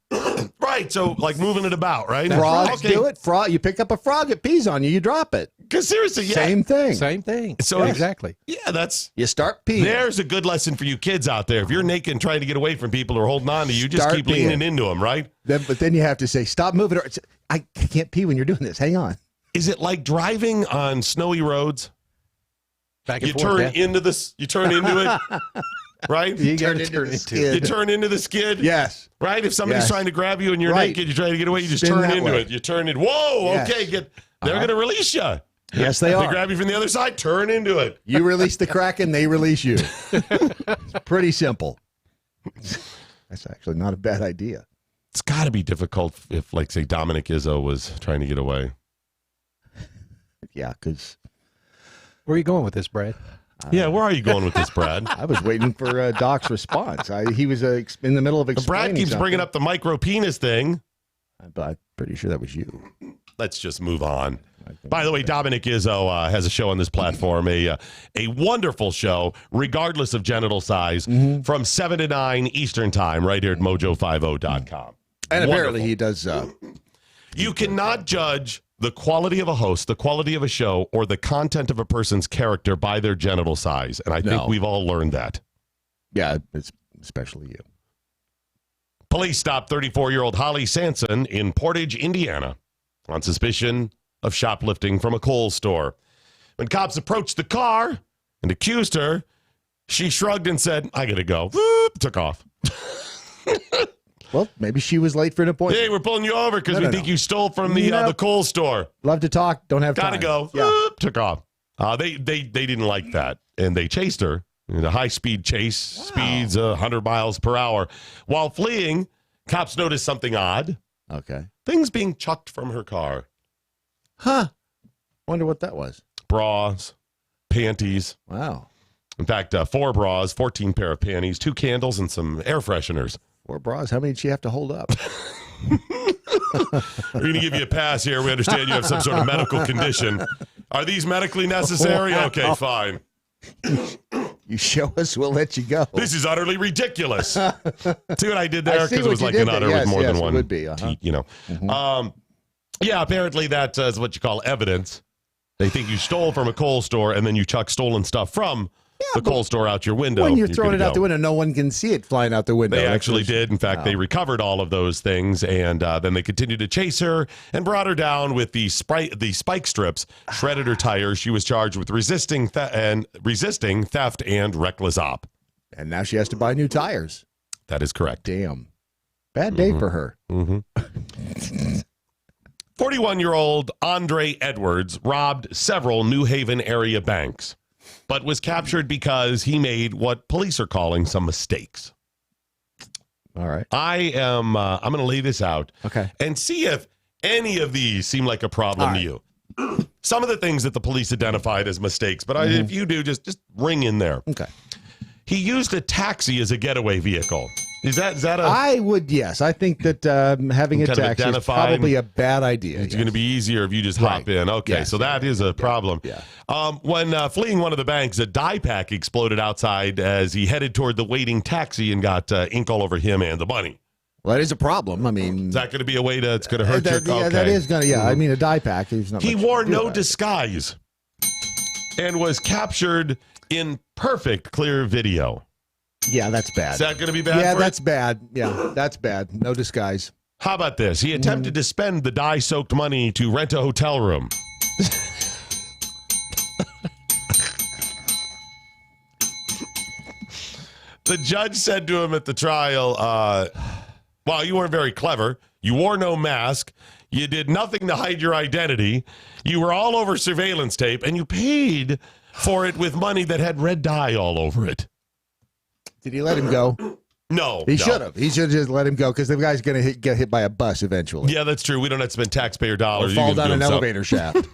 Right, so like moving it about, right? Frogs do it. You pick up a frog, it pees on you, you drop it. Because seriously, yeah. Same thing. Same thing. So Yeah, exactly. Yeah, that's you start peeing. There's a good lesson for you kids out there. If you're naked and trying to get away from people who are holding on to you, just Start keep peeing. leaning into them, right? But then you have to say, stop moving. I can't pee when you're doing this. Hang on. Is it like driving on snowy roads? Back and You forth, turn yeah. into this. You turn into it, right? You turn gotta into the the skid. You skid. turn into the skid. Yes. Right? If somebody's Yes. trying to grab you and you're Right. naked, you're trying to get away, you just Spin turn that into way. it. You turn it. Whoa, Yes. okay. They're going to release you. Yes, they If are. they grab you from the other side, turn into it. You release the Kraken, they release you. It's pretty simple. That's actually not a bad idea. It's got to be difficult if, like, say, Dominic Izzo was trying to get away. Yeah, because Where are you going with this, Brad? Yeah, where are you going with this, Brad? I was waiting for Doc's response. He was in the middle of explaining Brad keeps something. bringing up the micro penis thing. But I'm pretty sure that was you. Let's just move on. By the way, Dominic Izzo has a show on this platform, a wonderful show, regardless of genital size, from 7 to 9 Eastern Time, right here at MoJo50.com. And apparently Wonderful. he does. You cannot judge the quality of a host, the quality of a show, or the content of a person's character by their genital size. And I think No. we've all learned that. Yeah, it's especially you. Police stopped 34-year-old Holly Sanson in Portage, Indiana, on suspicion of shoplifting from a Kohl's store. When cops approached the car and accused her, she shrugged and said, "I gotta go." Whoop, took off. Well, maybe she was late for an appointment. Hey, we're pulling you over because No, we think you stole from the Nope. Kohl's store. Love to talk, don't have Gotta time. go. Yeah. Whoop, took off. They didn't like that, and they chased her in a high-speed chase, speeds 100 miles per hour. While fleeing, cops noticed something odd. Okay. Things being chucked from her car. Huh. Wonder what that was. Bras, panties. Wow. In fact, 4 bras, 14 pair of panties, 2 candles, and some air fresheners. 4 bras. How many did she have to hold up? We're going to give you a pass here. We understand you have some sort of medical condition. Are these medically necessary? Wow. Okay, fine. You show us, we'll let you go. This is utterly ridiculous. See what I did I there? see Because it what was you like did an there. utter Yes, with more yes, than it one would be, uh-huh. teat, you know. Yeah, apparently that is what you call evidence. They think you stole from a Kohl's store and then you chuck stolen stuff from the Kohl's store out your window. When you're throwing gonna it out go. the window, no one can see it flying out the window. They That's actually just- did. In fact, they recovered all of those things, and then they continued to chase her and brought her down with the spike strips, shredded her tires. She was charged with resisting theft and reckless op. And now she has to buy new tires. That is correct. Damn. Bad day for her. 41-year-old Andre Edwards robbed several New Haven area banks, but was captured because he made what police are calling some mistakes. All right. I'm going to lay this out. Okay. And see if any of these seem like a problem to you. Some of the things that the police identified as mistakes, but if you do, just ring in there. Okay. He used a taxi as a getaway vehicle. Is that a... I would, yes. I think that having a Kind of taxi is identifying- probably a bad idea. It's going to be easier if you just hop in. Okay, Yes. so that is a problem. Yeah. When fleeing one of the banks, a dye pack exploded outside as he headed toward the waiting taxi and got ink all over him and the bunny. Well, that is a problem. I mean, Is that going to be a way it's going to hurt your... yeah, Okay. that is going to, yeah. I mean, a dye pack is not He much wore to do no about it. disguise and was captured in perfect clear video. Yeah, that's bad. Is that going to be bad Yeah, for that's bad. Yeah, that's bad. No disguise. How about this? He attempted to spend the dye-soaked money to rent a hotel room. The judge said to him at the trial, well, you weren't very clever. You wore no mask. You did nothing to hide your identity. You were all over surveillance tape, and you paid for it with money that had red dye all over it. Did he let him go? No. He no. should have. He should have just let him go because the guy's going to get hit by a bus eventually. Yeah, that's true. We don't have to spend taxpayer Or dollars. fall You can down do an them elevator shaft.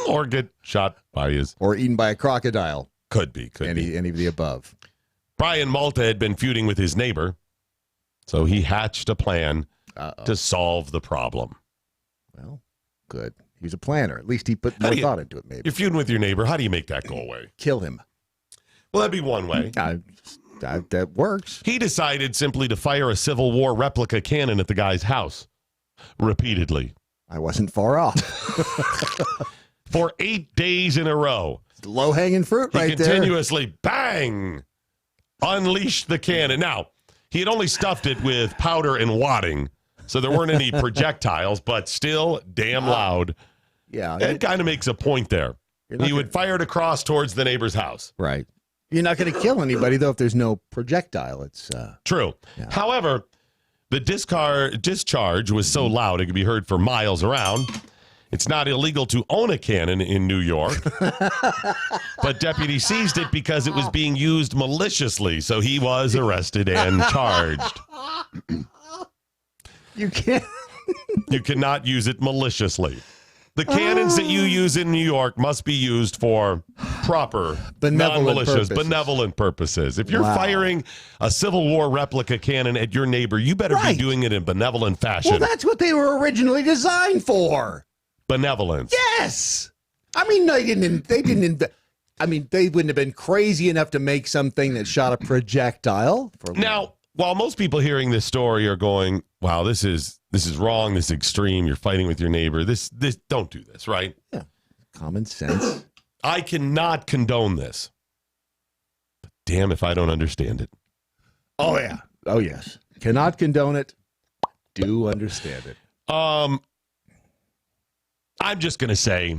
Or get shot by his... Or eaten by a crocodile. Could be. Any of the above. Brian Malta had been feuding with his neighbor, so he hatched a plan to solve the problem. Well, good. He's a planner. At least he put more thought into it, maybe. You're feuding with your neighbor. How do you make that go away? Kill him. Well, that'd be one way. That works. He decided simply to fire a Civil War replica cannon at the guy's house repeatedly. I wasn't far off. For 8 days in a row. Low-hanging fruit right there. He continuously, bang, unleashed the cannon. Now, he had only stuffed it with powder and wadding, so there weren't any projectiles, but still damn loud. Yeah. It kind of makes a point there. He would fire it across towards the neighbor's house. Right. You're not going to kill anybody, though, if there's no projectile. It's true. Yeah. However, the discharge was so loud it could be heard for miles around. It's not illegal to own a cannon in New York, but deputies seized it because it was being used maliciously, so he was arrested and charged. You can't. You cannot use it maliciously. The cannons that you use in New York must be used for proper, non-malicious, benevolent purposes. If you're firing a Civil War replica cannon at your neighbor, you better be doing it in benevolent fashion. Well, that's what they were originally designed for. Benevolence. Yes. I mean, they wouldn't have been crazy enough to make something that shot a projectile. Now, while most people hearing this story are going, wow, this is wrong, this is extreme, you're fighting with your neighbor, this don't do this, right? Yeah. Common sense. I cannot condone this. But damn if I don't understand it. Oh, yeah. Oh, yes. Cannot condone it. Do understand it. I'm just going to say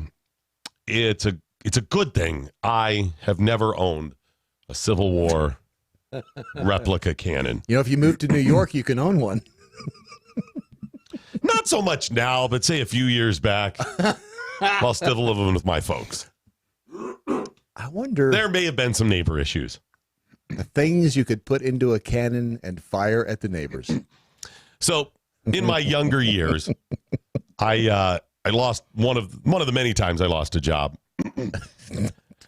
it's a good thing I have never owned a Civil War replica cannon. You know, if you move to New York, you can own one. Not so much now, but say a few years back while still living with my folks. I wonder. There may have been some neighbor issues. The things you could put into a cannon and fire at the neighbors. So in my younger years, I lost one of the many times I lost a job.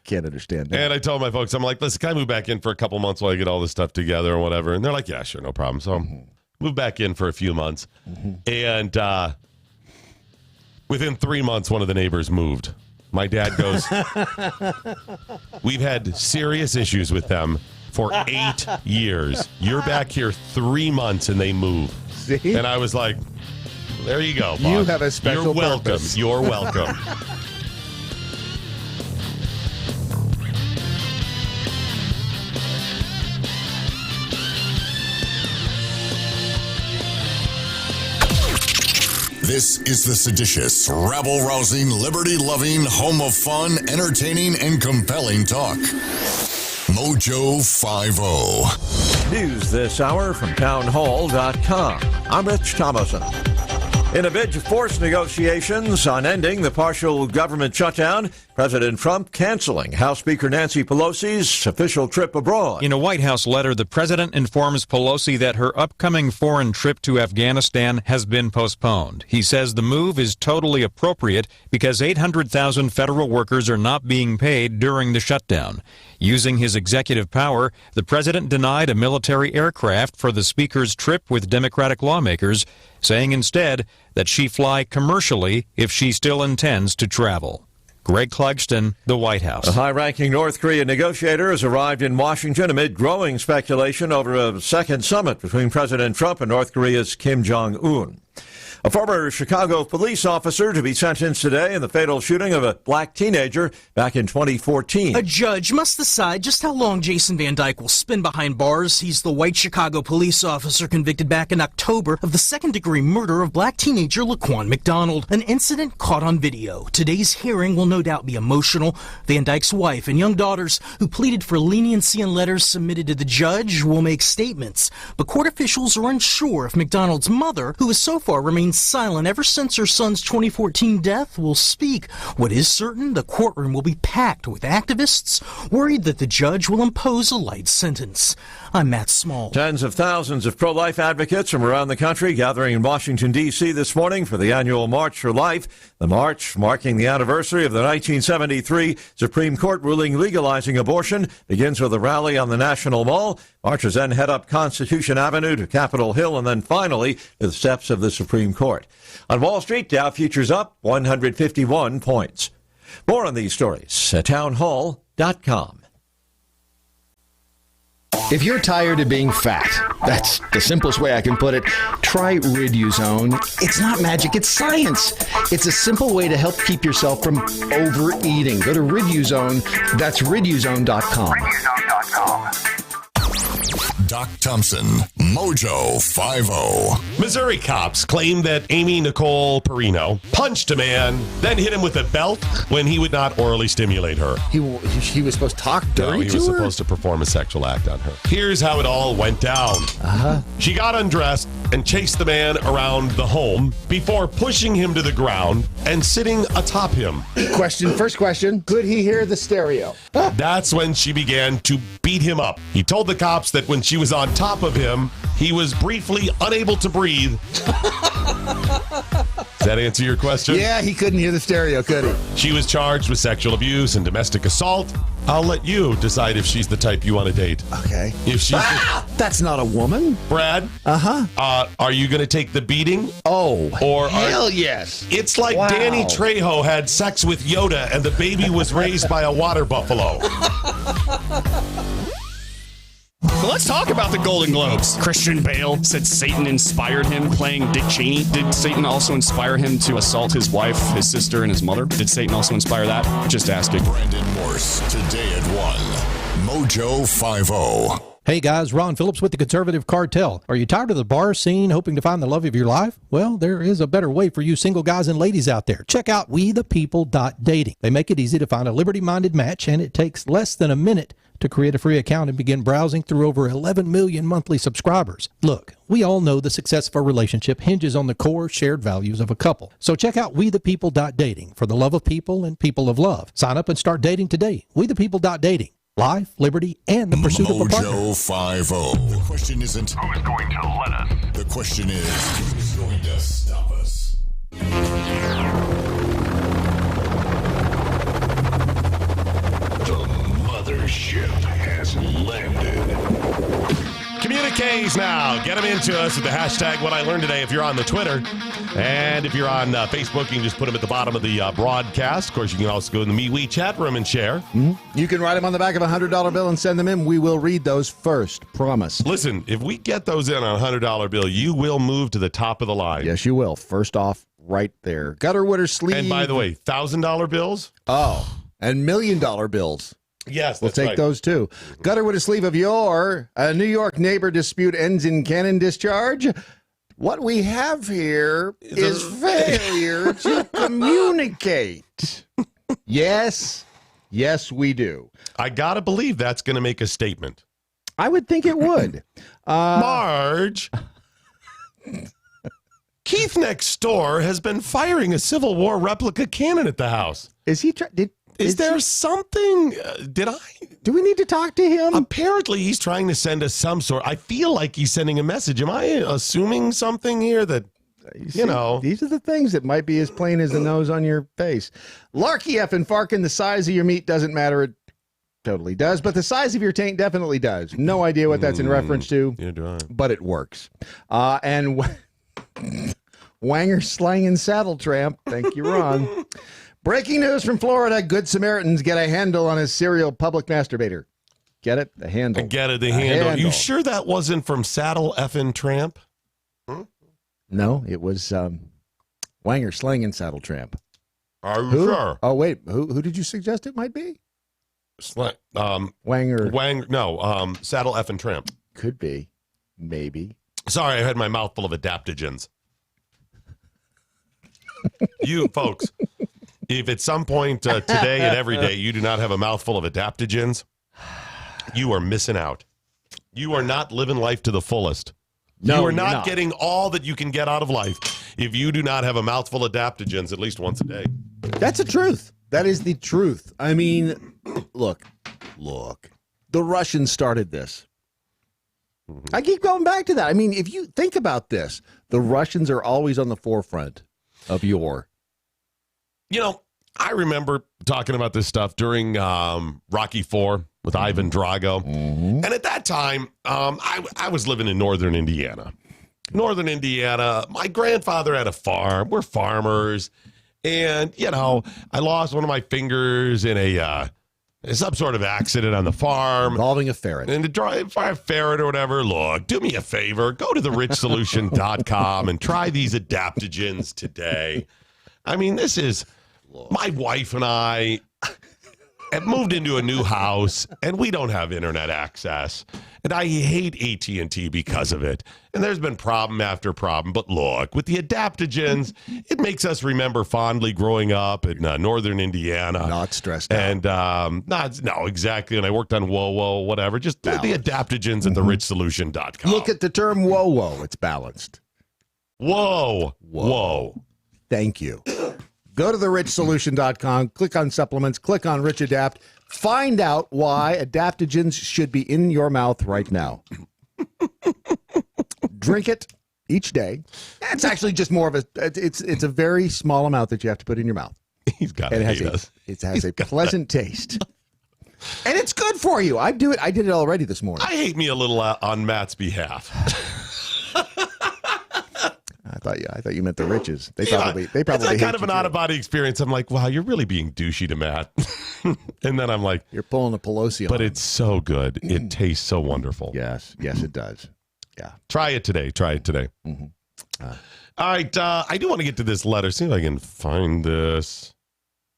Can't understand that. And I told my folks, I'm like, listen, can I move back in for a couple months while I get all this stuff together or whatever? And they're like, yeah, sure, no problem. So moved back in for a few months. And within 3 months, one of the neighbors moved. My dad goes, we've had serious issues with them for 8 years. You're back here 3 months and they move. See? And I was like, there you go, Bob. You have a special You're welcome. purpose. You're welcome. This is the seditious, rabble-rousing, liberty-loving, home of fun, entertaining, and compelling talk. MoJo 50. News this hour from townhall.com. I'm Rich Thomason. In a bid to force negotiations on ending the partial government shutdown, President Trump canceling House Speaker Nancy Pelosi's official trip abroad. In a White House letter, the president informs Pelosi that her upcoming foreign trip to Afghanistan has been postponed. He says the move is totally appropriate because 800,000 federal workers are not being paid during the shutdown. Using his executive power, the president denied a military aircraft for the speaker's trip with Democratic lawmakers, saying instead that she fly commercially if she still intends to travel. Greg Clugston, the White House. A high-ranking North Korean negotiator has arrived in Washington amid growing speculation over a second summit between President Trump and North Korea's Kim Jong-un. A former Chicago police officer to be sentenced today in the fatal shooting of a black teenager back in 2014. A judge must decide just how long Jason Van Dyke will spend behind bars. He's the white Chicago police officer convicted back in October of the second-degree murder of black teenager Laquan McDonald, an incident caught on video. Today's hearing will no doubt be emotional. Van Dyke's wife and young daughters, who pleaded for leniency in letters submitted to the judge, will make statements. But court officials are unsure if McDonald's mother, who has so far remained been silent ever since her son's 2014 death, will speak. What is certain, the courtroom will be packed with activists worried that the judge will impose a light sentence. I'm Matt Small. Tens of thousands of pro-life advocates from around the country gathering in Washington, D.C. this morning for the annual March for Life. The march, marking the anniversary of the 1973 Supreme Court ruling legalizing abortion, begins with a rally on the National Mall. Marchers then head up Constitution Avenue to Capitol Hill and then finally to the steps of the Supreme Court. On Wall Street, Dow futures up 151 points. More on these stories at townhall.com. If you're tired of being fat, that's the simplest way I can put it, try Riduzone. It's not magic, it's science. It's a simple way to help keep yourself from overeating. Go to Riduzone. That's Riduzone.com. Doc Thompson, MoJo 50. Missouri cops claim that Amy Nicole Perino punched a man, then hit him with a belt when he would not orally stimulate her. He was supposed to talk dirty to her? No, he was supposed to perform a sexual act on her. Here's how it all went down. She got undressed and chased the man around the home before pushing him to the ground and sitting atop him. First question, could he hear the stereo? That's when she began to beat him up. He told the cops that when she was on top of him, he was briefly unable to breathe. Does that answer your question? Yeah, he couldn't hear the stereo, could he? She was charged with sexual abuse and domestic assault. I'll let you decide if she's the type you want to date. Okay. If she's that's not a woman. Brad? Are you going to take the beating? Oh, or hell yes. It's like Danny Trejo had sex with Yoda and the baby was raised by a water buffalo. Well, let's talk about the Golden Globes. Christian Bale said Satan inspired him playing Dick Cheney. Did Satan also inspire him to assault his wife, his sister, and his mother? Did Satan also inspire that? Just asking. Brandon Morse, today at 1. MoJo 50. Hey guys, Ron Phillips with the Conservative Cartel. Are you tired of the bar scene, hoping to find the love of your life? Well, there is a better way for you single guys and ladies out there. Check out WeThePeople.dating. They make it easy to find a liberty-minded match, and it takes less than a minute to create a free account and begin browsing through over 11 million monthly subscribers. Look, we all know the success of a relationship hinges on the core shared values of a couple. So check out WeThePeople.dating for the love of people and people of love. Sign up and start dating today. WeThePeople.dating. Life, liberty, and the pursuit of a partner. MoJo 50. The question isn't who's going to let us. The question is who's going to stop us. Ship has landed. Communiques now. Get them into us with the hashtag What I Learned Today if you're on the Twitter. And if you're on Facebook, you can just put them at the bottom of the broadcast. Of course, you can also go in the MeWe chat room and share. Mm-hmm. You can write them on the back of a $100 bill and send them in. We will read those first. Promise. Listen, if we get those in on a $100 bill, you will move to the top of the line. Yes, you will. First off, right there. Gutterwater sleeve. And by the way, $1,000 bills? Oh, and $1 million bills. Yes, we'll take those too. Gutter with a sleeve of your New York neighbor dispute ends in cannon discharge. What we have here is failure to communicate. Yes, we do. I gotta believe that's going to make a statement. I would think it would. Marge, Keith next door has been firing a Civil War replica cannon at the house. Is he? Is there something? Do we need to talk to him? Apparently, he's trying to send us some sort. I feel like he's sending a message. Am I assuming something here that, you know? These are the things that might be as plain as the nose on your face. Larky F and Farkin, the size of your meat doesn't matter. It totally does. But the size of your taint definitely does. No idea what that's in reference to. Yeah, do I? But it works. And Wanger Slangin' Saddle Tramp. Thank you, Ron. Breaking news from Florida. Good Samaritans get a handle on a serial public masturbator. Get it? The handle. I get it, the handle. You sure that wasn't from Saddle Effin' Tramp? No, it was Wanger Slangin' Saddle Tramp. Are you sure? Oh, wait. Who did you suggest it might be? Wanger. No, Saddle Effin' Tramp. Could be. Maybe. Sorry, I had my mouth full of adaptogens. You folks, if at some point today and every day you do not have a mouthful of adaptogens, you are missing out. You are not living life to the fullest. No, you are not getting all that you can get out of life if you do not have a mouthful of adaptogens at least once a day. That's the truth. That is the truth. I mean, look. The Russians started this. I keep going back to that. I mean, if you think about this, the Russians are always on the forefront of your. You know, I remember talking about this stuff during Rocky IV with Ivan Drago. And at that time, I was living in northern Indiana. Northern Indiana, my grandfather had a farm. We're farmers. And, you know, I lost one of my fingers in some sort of accident on the farm. Involving a ferret. And if I have a ferret or whatever, look, do me a favor. Go to therichsolution.com and try these adaptogens today. I mean, this is, my wife and I have moved into a new house, and we don't have internet access. And I hate AT&T because of it. And there's been problem after problem. But look, with the adaptogens, it makes us remember fondly growing up in northern Indiana. Not stressed out. And no, exactly. And I worked on WoWo, whatever. Just do the adaptogens at therichsolution.com. Look at the term WoWo. It's balanced. Whoa. Thank you. Go to therichsolution.com, click on supplements, click on Rich Adapt. Find out why adaptogens should be in your mouth right now. Drink it each day. It's actually just more of it's a very small amount that you have to put in your mouth. He's got it. It has a pleasant taste. And it's good for you. I do it. I did it already this morning. I hate me a little on Matt's behalf. I thought you meant the riches. They It's probably like hate kind of you an out of body experience. I'm like, wow, you're really being douchey to Matt. And then I'm like, you're pulling a Pelosi on but him. it's so good. It tastes so wonderful. Yes, it does. Yeah. Try it today. Mm-hmm. All right. I do want to get to this letter. See if I can find this.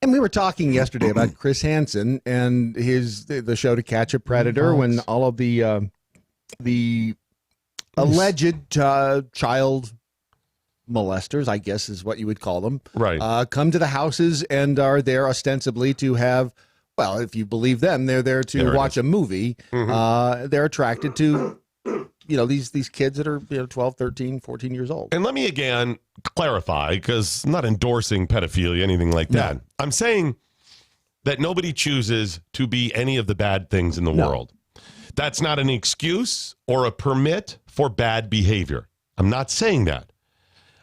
And we were talking yesterday about Chris Hansen and the show To Catch a Predator when all of the alleged child molesters, I guess is what you would call them, right? Come to the houses and are there ostensibly to have, well, if you believe them, they're there to watch a movie. They're attracted to, these kids that are 12, 13, 14 years old. And let me again clarify, because I'm not endorsing pedophilia, anything like that. I'm saying that nobody chooses to be any of the bad things in the world. That's not an excuse or a permit for bad behavior. I'm not saying that.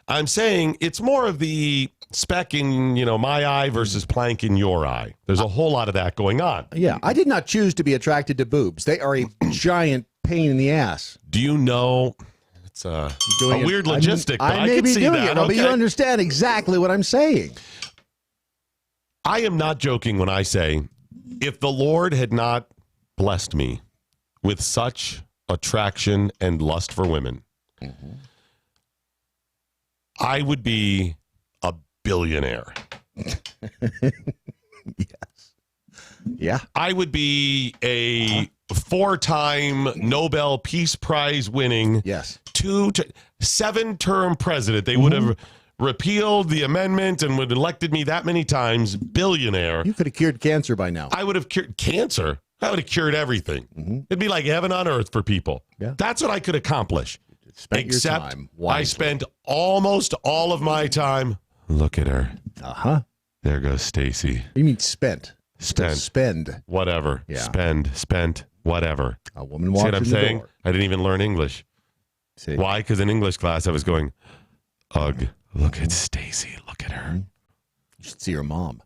I'm saying it's more of the speck in, my eye versus plank in your eye. There's a whole lot of that going on. Yeah, I did not choose to be attracted to boobs. They are a giant pain in the ass. Do you know? It's a weird logistic, but I may can be see doing that. it, but you understand exactly what I'm saying. I am not joking when I say, if the Lord had not blessed me with such attraction and lust for women, I would be a billionaire. Yes. Yeah. I would be a 4-time Nobel Peace Prize winning, 7-term president. They would have repealed the amendment and would have elected me that many times, billionaire. You could have cured cancer by now. I would have cured cancer. I would have cured everything. It'd be like heaven on earth for people. Yeah. That's what I could accomplish. Except your time wisely. I spent almost all of my time. Look at her. There goes Stacy. You mean spent? Spend. Whatever. Yeah. Spent. Whatever. A woman See walks what I'm in the saying? door. I didn't even learn English. See. Why? Because in English class I was going, ugh, look at Stacy. Look at her. You should see her mom.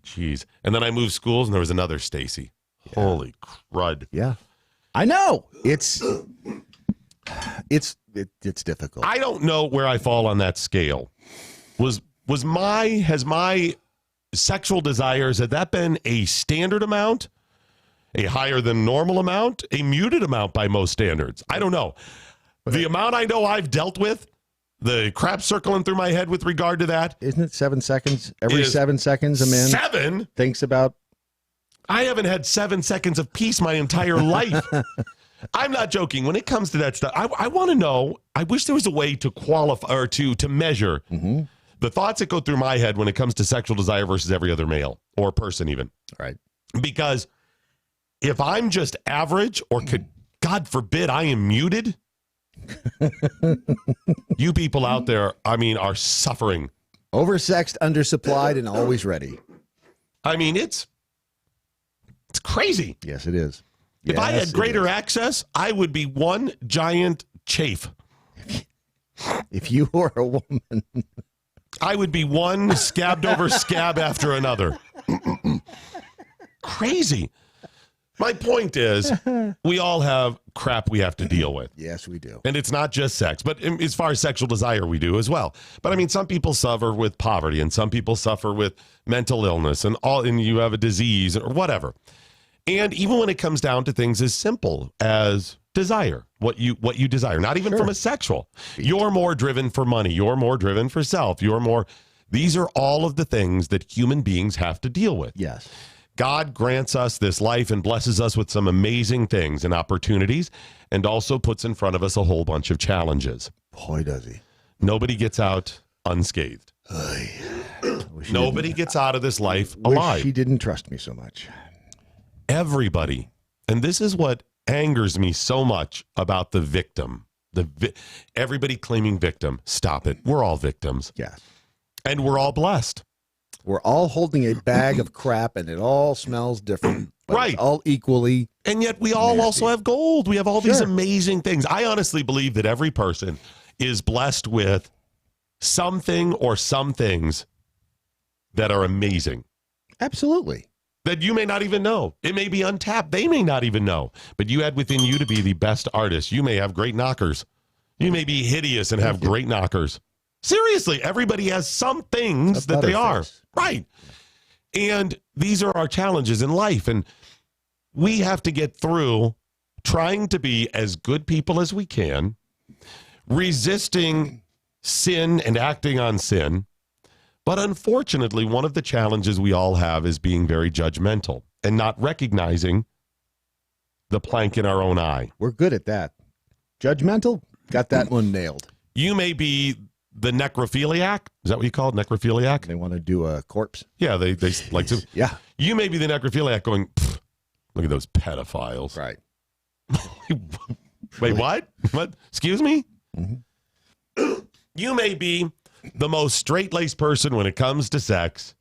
Jeez. And then I moved schools and there was another Stacy. Yeah. Holy crud. Yeah. I know. It's difficult. I don't know where I fall on that scale. Has my sexual desires, had that been a standard amount, a higher than normal amount, a muted amount by most standards? I don't know. The amount I know I've dealt with, the crap circling through my head with regard to that. Isn't it 7 seconds? Every 7 seconds a man 7 thinks about. I haven't had 7 seconds of peace my entire life. I'm not joking. When it comes to that stuff, I want to know, I wish there was a way to qualify or to measure the thoughts that go through my head when it comes to sexual desire versus every other male or person even. Right. Because if I'm just average or God forbid I am muted, You people out there, I mean, are suffering. Oversexed, undersupplied, and always ready. I mean, it's crazy. Yes, it is. If I had greater access, I would be one giant chafe. If you were a woman, I would be one scabbed over scab after another. Crazy. My point is, we all have crap we have to deal with. Yes, we do. And it's not just sex, but as far as sexual desire, we do as well. But I mean, some people suffer with poverty, and some people suffer with mental illness, and you have a disease or whatever. And even when it comes down to things as simple as desire, what you desire, not even from a sexual. You're more driven for money. You're more driven for self. These are all of the things that human beings have to deal with. Yes. God grants us this life and blesses us with some amazing things and opportunities, and also puts in front of us a whole bunch of challenges. Boy, does he. Nobody gets out unscathed. Nobody gets out of this life alive. He didn't trust me so much. Everybody. And this is what angers me so much about the victim. Everybody claiming victim. Stop it. We're all victims. Yes. And we're all blessed. We're all holding a bag of crap, and it all smells different. Right. It's all equally. And yet we all also have gold. We have all these amazing things. I honestly believe that every person is blessed with something or some things that are amazing. Absolutely. That you may not even know. It may be untapped. They may not even know. But you had within you to be the best artist. You may have great knockers. You may be hideous and have great knockers. Seriously, everybody has some things that they are. Right. And these are our challenges in life. And we have to get through trying to be as good people as we can, resisting sin and acting on sin. But unfortunately, one of the challenges we all have is being very judgmental and not recognizing the plank in our own eye. We're good at that. Judgmental, got that one nailed. You may be the necrophiliac. Is that what you call it? Necrophiliac? They want to do a corpse. Yeah, they like to. Yeah. You may be the necrophiliac going, look at those pedophiles. Right. Wait, what? What? Excuse me? Mm-hmm. You may be the most straight-laced person when it comes to sex,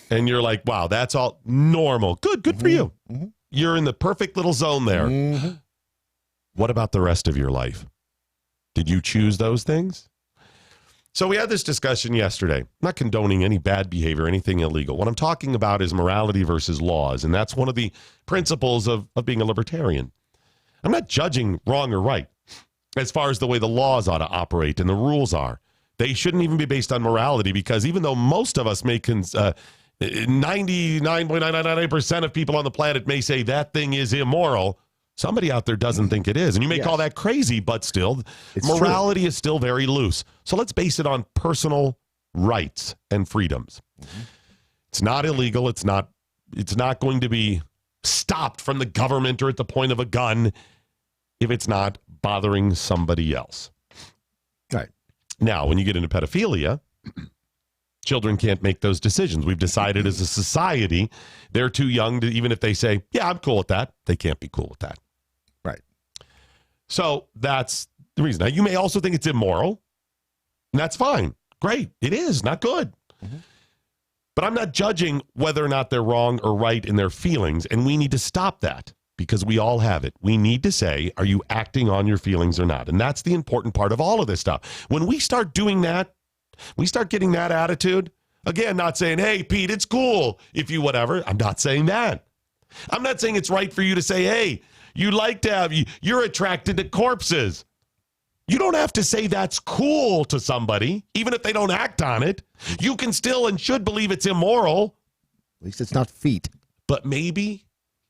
and you're like, wow, that's all normal. Good for you. Mm-hmm. You're in the perfect little zone there. Mm-hmm. What about the rest of your life? Did you choose those things? So we had this discussion yesterday. I'm not condoning any bad behavior, anything illegal. What I'm talking about is morality versus laws, and that's one of the principles of being a libertarian. I'm not judging wrong or right as far as the way the laws ought to operate and the rules are. They shouldn't even be based on morality, because even though most of us may 99.999% of people on the planet may say that thing is immoral, somebody out there doesn't think it is. And you may call that crazy, but still, morality is still very loose. So let's base it on personal rights and freedoms. Mm-hmm. It's not illegal. It's not going to be stopped from the government or at the point of a gun if it's not bothering somebody else. Right. Now, when you get into pedophilia, children can't make those decisions. We've decided as a society, they're too young to, even if they say, yeah, I'm cool with that, they can't be cool with that. Right. So that's the reason. Now, you may also think it's immoral, and that's fine. Great. It is. Not good. Mm-hmm. But I'm not judging whether or not they're wrong or right in their feelings, and we need to stop that because we all have it. We need to say, are you acting on your feelings or not? And that's the important part of all of this stuff. When we start doing that, we start getting that attitude. Again, not saying, hey, Pete, it's cool if you whatever. I'm not saying that. I'm not saying it's right for you to say, hey, you like to have, you're attracted to corpses. You don't have to say that's cool to somebody, even if they don't act on it. You can still and should believe it's immoral. At least it's not feet. But maybe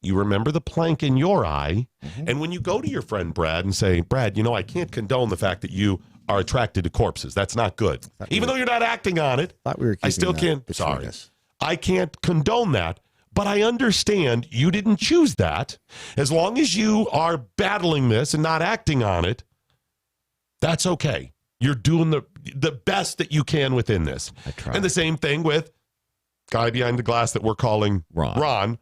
you remember the plank in your eye. Mm-hmm. And when you go to your friend Brad and say, Brad, I can't condone the fact that you are attracted to corpses. That's not good. Even though you're not acting on it, I still can't. Sorry. I can't condone that. But I understand you didn't choose that. As long as you are battling this and not acting on it, that's okay. You're doing the best that you can within this. And the same thing with guy behind the glass that we're calling Ron.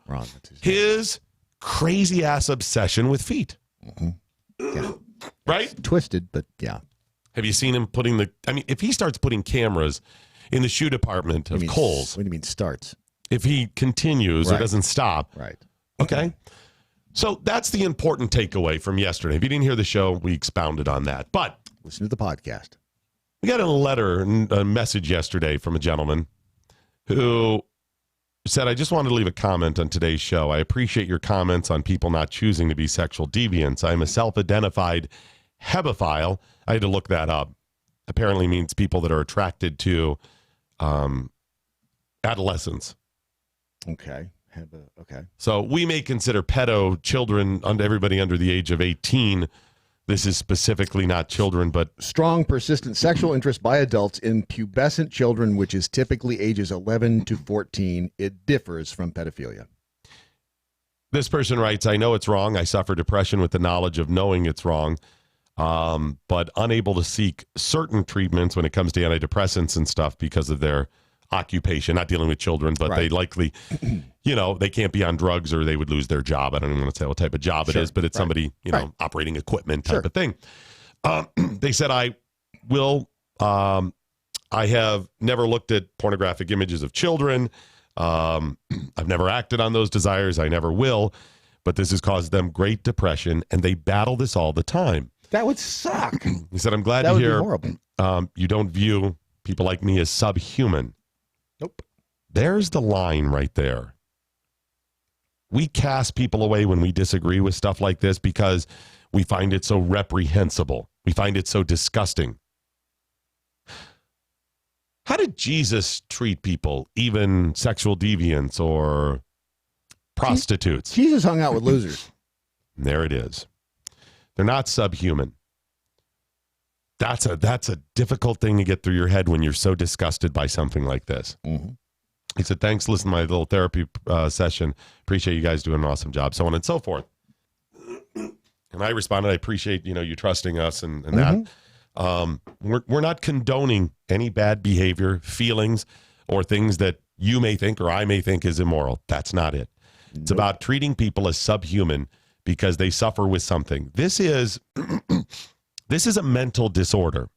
His crazy ass obsession with feet. Mm-hmm. Yeah. Right? Twisted, but yeah. Have you seen him putting if he starts putting cameras in the shoe department of Kohl's. What do you mean starts? If he continues or doesn't stop. Right. Okay. So that's the important takeaway from yesterday. If you didn't hear the show, we expounded on that. But listen to the podcast. We got a message yesterday from a gentleman who said, I just wanted to leave a comment on today's show. I appreciate your comments on people not choosing to be sexual deviants. I'm a self-identified hebephile. I had to look that up. Apparently means people that are attracted to adolescents. Okay. Okay. So we may consider pedo children, everybody under the age of 18. This is specifically not children, but strong, persistent sexual interest by adults in pubescent children, which is typically ages 11 to 14. It differs from pedophilia. This person writes, I know it's wrong. I suffer depression with the knowledge of knowing it's wrong, but unable to seek certain treatments when it comes to antidepressants and stuff because of their occupation, not dealing with children, but they likely, they can't be on drugs or they would lose their job. I don't even want to say what type of job it is, but it's somebody, operating equipment type of thing. They said, I have never looked at pornographic images of children. I've never acted on those desires. I never will, but this has caused them great depression and they battle this all the time. That would suck. He said, I'm glad to hear you don't view people like me as subhuman. Nope. There's the line right there. We cast people away when we disagree with stuff like this because we find it so reprehensible. We find it so disgusting. How did Jesus treat people, even sexual deviants or prostitutes? Jesus hung out with losers. There it is. They're not subhuman. That's a difficult thing to get through your head when you're so disgusted by something like this. Mm-hmm. He said, thanks, listen to my little therapy session. Appreciate you guys doing an awesome job, so on and so forth. And I responded, I appreciate, you trusting us and that. We're not condoning any bad behavior, feelings, or things that you may think or I may think is immoral. That's not it. It's about treating people as subhuman because they suffer with something. This is a mental disorder.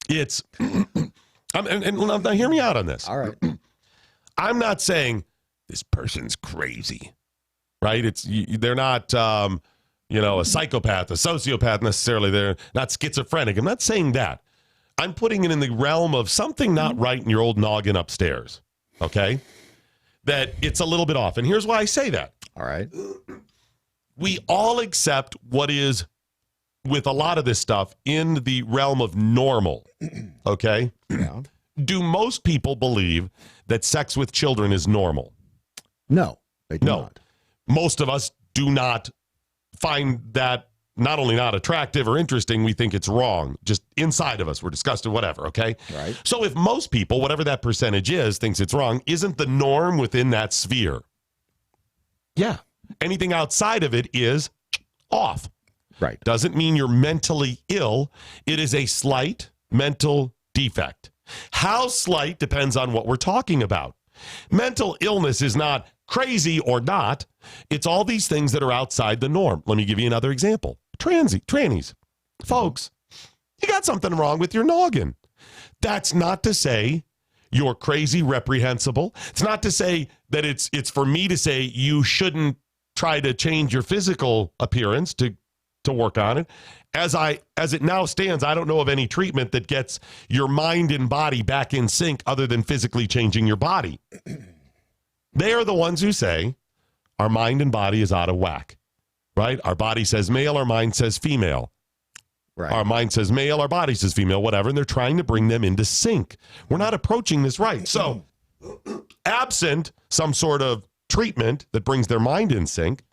It's, and now hear me out on this. All right. I'm not saying this person's crazy, right? They're not, a psychopath, a sociopath necessarily. They're not schizophrenic. I'm not saying that. I'm putting it in the realm of something not right in your old noggin upstairs, okay? That it's a little bit off. And here's why I say that. All right. We all accept what is, with a lot of this stuff, in the realm of normal, okay? Yeah. Do most people believe that sex with children is normal? No, they do not. Most of us do not find that not only not attractive or interesting, we think it's wrong. Just inside of us, we're disgusted, whatever, okay? Right. So if most people, whatever that percentage is, thinks it's wrong, isn't the norm within that sphere? Yeah. Anything outside of it is off. Right. Doesn't mean you're mentally ill. It is a slight mental defect. How slight depends on what we're talking about. Mental illness is not crazy or not. It's all these things that are outside the norm. Let me give you another example. Trannies. Folks, you got something wrong with your noggin. That's not to say you're crazy, reprehensible. It's not to say that it's for me to say you shouldn't try to change your physical appearance to work on it. As it now stands, I don't know of any treatment that gets your mind and body back in sync other than physically changing your body. They are the ones who say our mind and body is out of whack, right? Our body says male, our mind says female. Right. Our mind says male, our body says female, whatever, and they're trying to bring them into sync. We're not approaching this right. So, absent some sort of treatment that brings their mind in sync,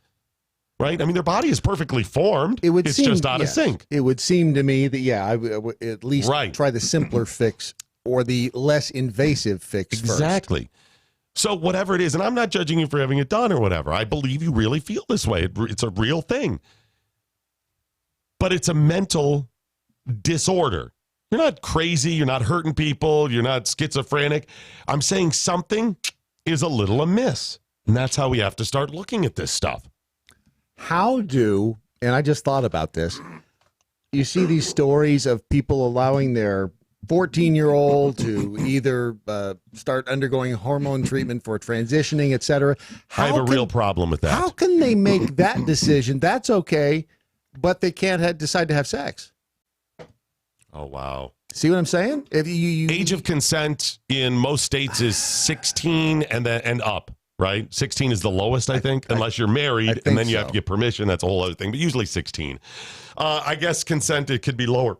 right? I mean, their body is perfectly formed. It's just out of sync. It would seem to me that, I would at least try the simpler fix or the less invasive fix first. Exactly. So whatever it is, and I'm not judging you for having it done or whatever. I believe you really feel this way. It's a real thing. But it's a mental disorder. You're not crazy. You're not hurting people. You're not schizophrenic. I'm saying something is a little amiss. And that's how we have to start looking at this stuff. How do and I just thought about this. You see these stories of people allowing their 14-year-old to either start undergoing hormone treatment for transitioning, etc. I have a real problem with that. How can they make that decision? That's okay, but they can't decide to have sex. Oh, wow. See what I'm saying? If you age of consent in most states is 16 and up, right? 16 is the lowest, I think, unless you're married, and then you have to get permission. That's a whole other thing, but usually 16. I guess consent, it could be lower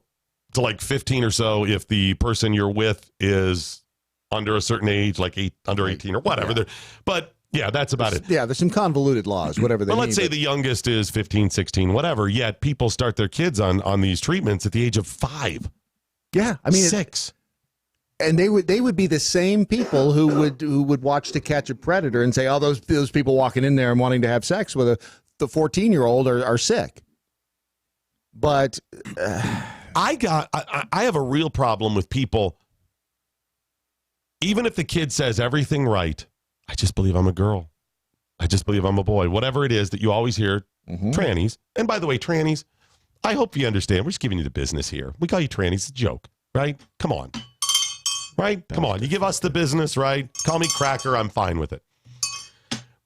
to like 15 or so if the person you're with is under a certain age, like under 18 or whatever. Yeah. But yeah, that's about it. Yeah, there's some convoluted laws, whatever they But let's say the youngest is 15, 16, whatever, yet people start their kids on these treatments at the age of 5. Yeah, I mean 6. And they would be the same people who would watch To Catch a Predator and say, "Oh, those people walking in there and wanting to have sex with the 14-year-old are sick." But I have a real problem with people. Even if the kid says everything right, I just believe I'm a girl. I just believe I'm a boy. Whatever it is that you always hear, trannies. And by the way, trannies, I hope you understand. We're just giving you the business here. We call you trannies. It's a joke, right? Come on. Right? Come on. You give us the business, right? Call me cracker. I'm fine with it.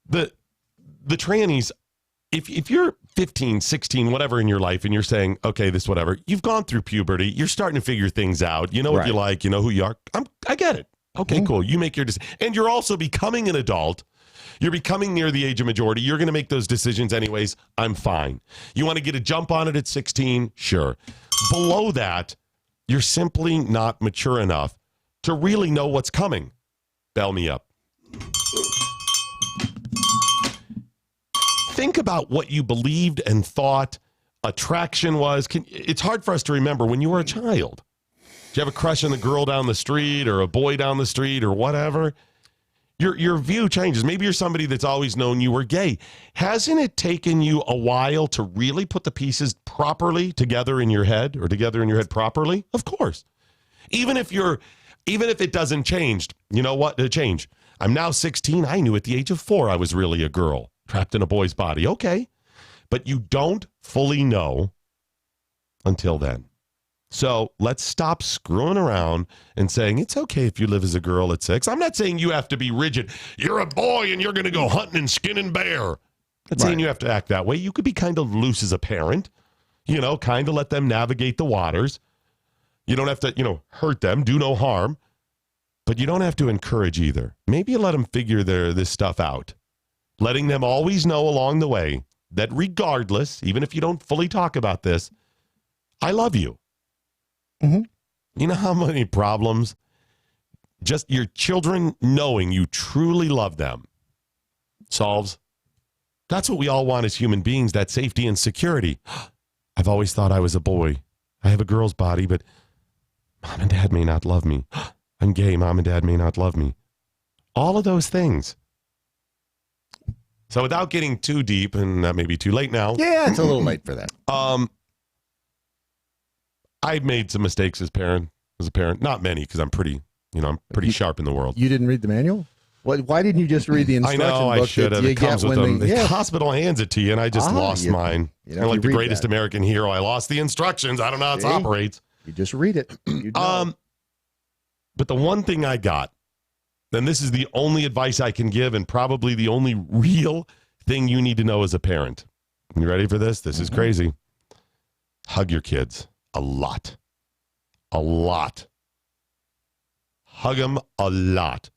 The trannies, if you're 15, 16, whatever in your life, and you're saying, okay, this whatever, you've gone through puberty. You're starting to figure things out. You know what you like. You know who you are. I get it. Okay, cool. You make your decision. And you're also becoming an adult. You're becoming near the age of majority. You're going to make those decisions anyways. I'm fine. You want to get a jump on it at 16? Sure. Below that, you're simply not mature enough to really know what's coming. Bell me up. Think about what you believed and thought attraction was. It's hard for us to remember when you were a child. Do you have a crush on the girl down the street or a boy down the street or whatever? Your view changes. Maybe you're somebody that's always known you were gay. Hasn't it taken you a while to really put the pieces properly together in your head or together in your head properly? Of course. Even if it doesn't change, you know what? It change. I'm now 16. I knew at the age of 4 I was really a girl trapped in a boy's body. Okay. But you don't fully know until then. So let's stop screwing around and saying it's okay if you live as a girl at 6. I'm not saying you have to be rigid. You're a boy and you're going to go hunting and skinning bear. I'm not saying you have to act that way. You could be kind of loose as a parent, kind of let them navigate the waters. You don't have to, hurt them, do no harm, but you don't have to encourage either. Maybe you let them figure this stuff out, letting them always know along the way that regardless, even if you don't fully talk about this, I love you. Mm-hmm. You know how many problems just your children knowing you truly love them solves? That's what we all want as human beings, that safety and security. I've always thought I was a boy. I have a girl's body, but mom and dad may not love me. I'm gay. Mom and dad may not love me. All of those things. So without getting too deep, and that may be too late now. Yeah, it's a little late for that. I've made some mistakes as a parent. Not many, because I'm pretty sharp in the world. You didn't read the manual? Why didn't you just read the instruction book? I know, I should have. It comes with them. The hospital hands it to you, and I just lost mine. I'm like the greatest American hero. I lost the instructions. I don't know how it operates. You just read it. You know. But the one thing I got, and this is the only advice I can give, and probably the only real thing you need to know as a parent. You ready for this? This is crazy. Hug your kids. A lot. Hug them a lot.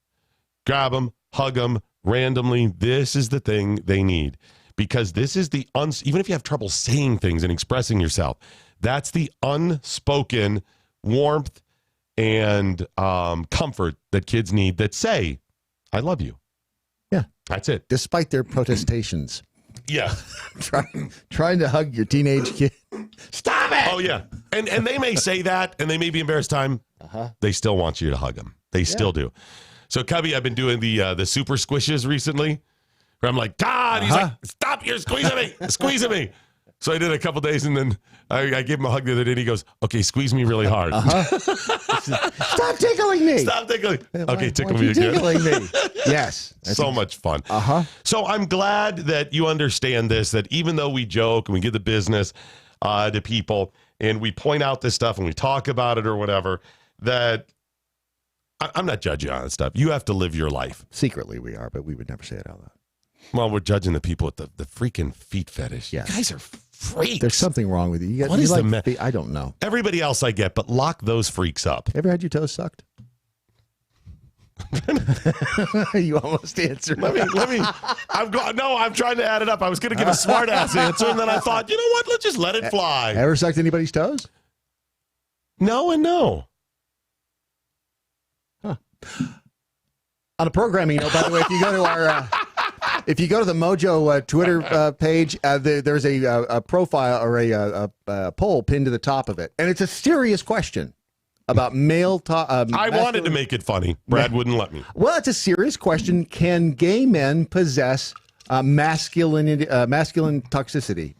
Grab them, hug them randomly. This is the thing they need. Because this is the, even if you have trouble saying things and expressing yourself, that's the unspoken warmth and comfort that kids need that say, I love you. Yeah. That's it. Despite their protestations. Yeah. Trying to hug your teenage kid. Stop it! Oh, yeah. And they may say that, and they may be embarrassed time. They still want you to hug them. They still do. So, Cubby, I've been doing the super squishes recently, where I'm like, Todd, he's like, stop, you're squeezing me, squeezing me. So I did a couple days, and then I gave him a hug the other day, and he goes, okay, squeeze me really hard. Stop tickling me. Stop tickling. Okay, tickle Why me you again. tickling me? Yes. So much fun. So I'm glad that you understand this, that even though we joke and we give the business to people and we point out this stuff and we talk about it or whatever, that I'm not judging on stuff. You have to live your life. Secretly we are, but we would never say it out loud. Well, we're judging the people with the freaking feet fetish. Yes. You guys are freaks. There's something wrong with you. What is the feet? I don't know. Everybody else I get, but lock those freaks up. Ever had your toes sucked? You almost answered. Let me. I'm trying to add it up. I was going to give a smart ass answer, and then I thought, you know what? Let's just let it fly. Ever sucked anybody's toes? No and no. Huh. On a programming note, by the way, if you go to our, if you go to the MoJo Twitter page, there's a profile or a poll pinned to the top of it, and it's a serious question about male. I wanted to make it funny. Brad wouldn't let me. Well, it's a serious question. Can gay men possess masculine toxicity?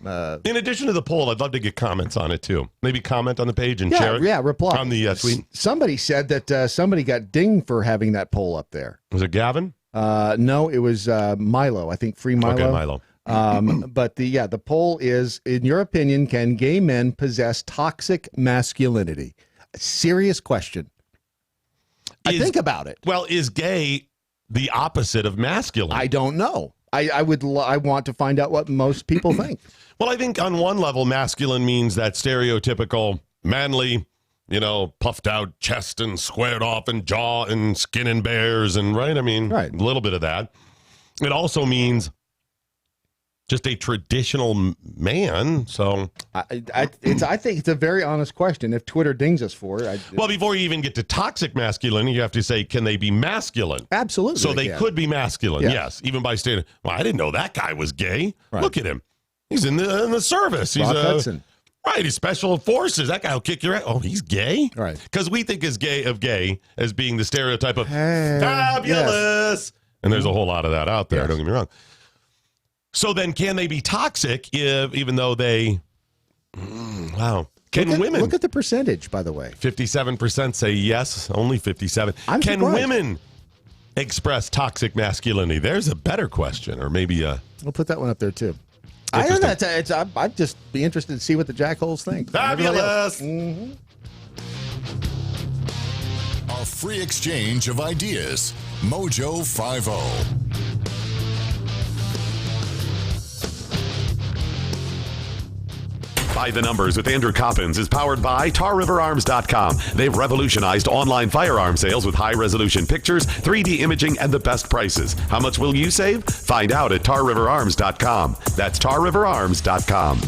In addition to the poll, I'd love to get comments on it too. Maybe comment on the page and share it. Yeah, reply on the tweet. Somebody said that somebody got dinged for having that poll up there. Was it Gavin? No, it was Milo. I think Free Milo. Okay, Milo. But the poll is: in your opinion, can gay men possess toxic masculinity? A serious question. I think about it. Well, is gay the opposite of masculine? I don't know. I want to find out what most people think. Well, I think on one level, masculine means that stereotypical manly, puffed out chest and squared off and jaw and skin and bears and right. I mean, a little bit of that. It also means just a traditional man. So I think it's a very honest question. If Twitter dings us for it, well, before you even get to toxic masculinity, you have to say, can they be masculine? Absolutely. So they could be masculine. Yes. Even by stating, well, I didn't know that guy was gay. Right. Look at him. He's in the service. He's Hudson. Right. He's special forces. That guy will kick your ass. Oh, he's gay. Right. Because we think of gay as being the stereotype of fabulous. Yes. And there's a whole lot of that out there. Yes. Don't get me wrong. So then can they be toxic even though they, wow. Women? Look at the percentage, by the way. 57% say yes, only 57. I'm can surprised. Women express toxic masculinity? There's a better question, or maybe we'll put that one up there too. I don't know. I'd just be interested to see what the jackholes think. Fabulous. A free exchange of ideas. MoJo 50. By the Numbers with Andrew Coppins is powered by TarRiverArms.com. They've revolutionized online firearm sales with high-resolution pictures, 3D imaging, and the best prices. How much will you save? Find out at TarRiverArms.com. That's TarRiverArms.com.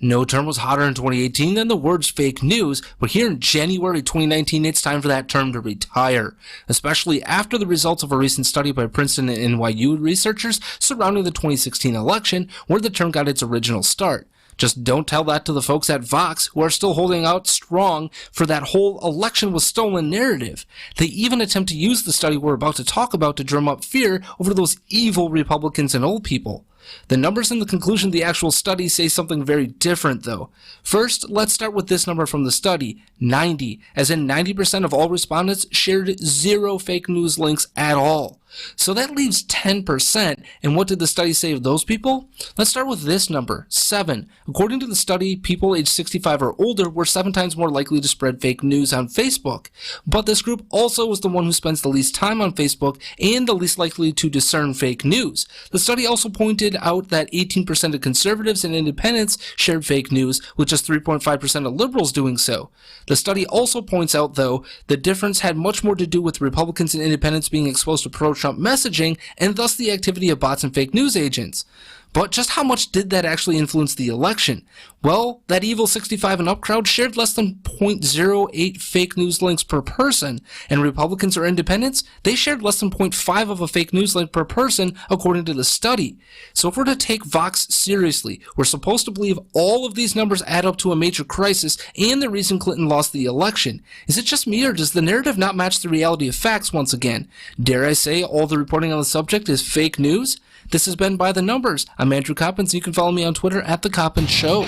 No term was hotter in 2018 than the words fake news, but here in January 2019, it's time for that term to retire, especially after the results of a recent study by Princeton and NYU researchers surrounding the 2016 election, where the term got its original start. Just don't tell that to the folks at Vox, who are still holding out strong for that whole election was stolen narrative. They even attempt to use the study we're about to talk about to drum up fear over those evil Republicans and old people. The numbers in the conclusion of the actual study say something very different, though. First, let's start with this number from the study, 90, as in 90% of all respondents shared 0 fake news links at all. So that leaves 10%, and what did the study say of those people? Let's start with this number, 7. According to the study, people aged 65 or older were 7 times more likely to spread fake news on Facebook. But this group also was the one who spends the least time on Facebook and the least likely to discern fake news. The study also pointed out that 18% of conservatives and independents shared fake news, with just 3.5% of liberals doing so. The study also points out, though, the difference had much more to do with Republicans and independents being exposed to pro-Trump messaging and thus the activity of bots and fake news agents. But just how much did that actually influence the election? Well, that evil 65 and up crowd shared less than 0.08 fake news links per person, and Republicans or independents, they shared less than 0.5 of a fake news link per person, according to the study. So if we're to take Vox seriously, we're supposed to believe all of these numbers add up to a major crisis and the reason Clinton lost the election. Is it just me, or does the narrative not match the reality of facts once again? Dare I say all the reporting on the subject is fake news? This has been By the Numbers. I'm Andrew Coppins. You can follow me on Twitter at The Coppins Show.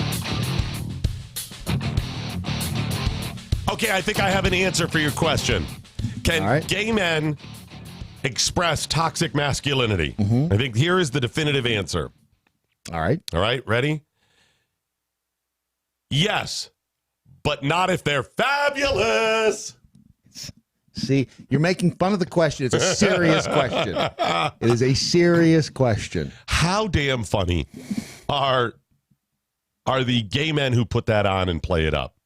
Okay, I think I have an answer for your question. Can gay men express toxic masculinity? I think here is the definitive answer. All right, ready? Yes, but not if they're fabulous. See, you're making fun of the question. It's a serious question. It is a serious question. How damn funny are the gay men who put that on and play it up?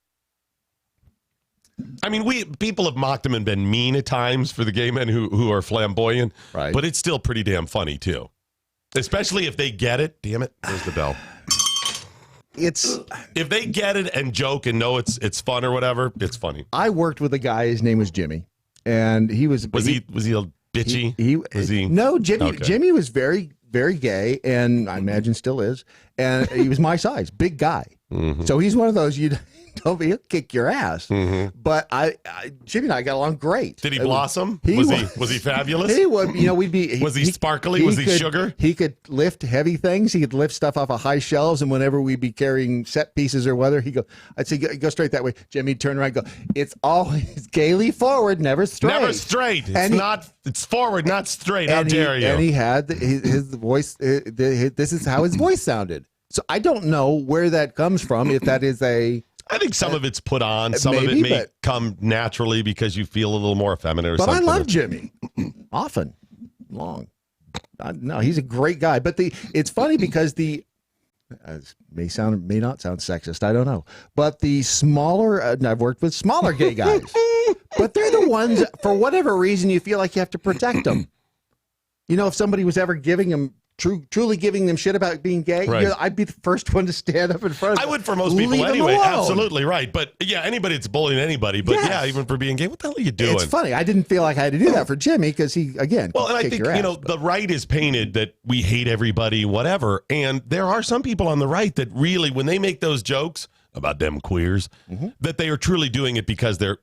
I mean, people have mocked them and been mean at times for the gay men who are flamboyant, right? But it's still pretty damn funny too, especially if they get it. Damn it! There's the bell. If they get it and joke and know it's fun or whatever, it's funny. I worked with a guy. His name was Jimmy, and he was he a bitchy? No, Jimmy. Okay. Jimmy was very, very gay, and I imagine still is. And he was my size, big guy. So he's one of those he'll kick your ass. But Jimmy and I got along great. Did he blossom? Was he fabulous? He would. We'd be. Was he sparkly? Was he sugar? He could lift heavy things. He could lift stuff off of high shelves. And whenever we'd be carrying set pieces or whether I'd say go straight that way. Jimmy'd turn around and go, it's always gaily forward, never straight. Never straight. It's forward, not straight. How dare you? And he had his voice. This is how his voice sounded. So I don't know where that comes from. If that is I think some of it's put on. Some of it may come naturally because you feel a little more effeminate or something. But I love Jimmy. Often. Long. No, he's a great guy. But it's funny because may not sound sexist. I don't know. But the smaller, I've worked with smaller gay guys. But they're the ones, for whatever reason, you feel like you have to protect them. If somebody was ever giving them truly giving them shit about being gay, right. I'd be the first one to stand up in front of them. I would for most people anyway. Absolutely right. But yeah, anybody that's bullying anybody. But yeah, even for being gay, what the hell are you doing? It's funny. I didn't feel like I had to do that for Jimmy because he, again, well, and I think, the right is painted that we hate everybody, whatever. And there are some people on the right that really, when they make those jokes about them queers, that they are truly doing it because they're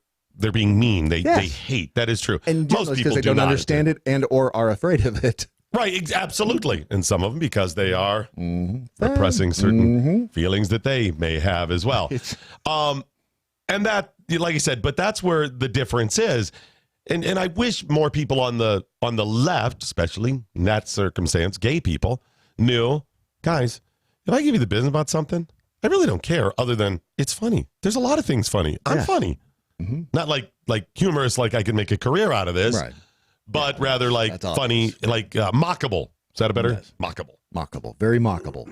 being mean. They hate. That is true. And most people they don't understand it and or are afraid of it. Right, absolutely. And some of them because they are repressing certain feelings that they may have as well. And that, like I said, but that's where the difference is. And I wish more people on the left, especially in that circumstance, gay people, knew, guys, if I give you the business about something, I really don't care other than it's funny. There's a lot of things funny. I'm funny. Not like humorous, like I can make a career out of this. Right. But rather like funny, like mockable. Is that a better? Yes. Mockable. Mockable. Very mockable.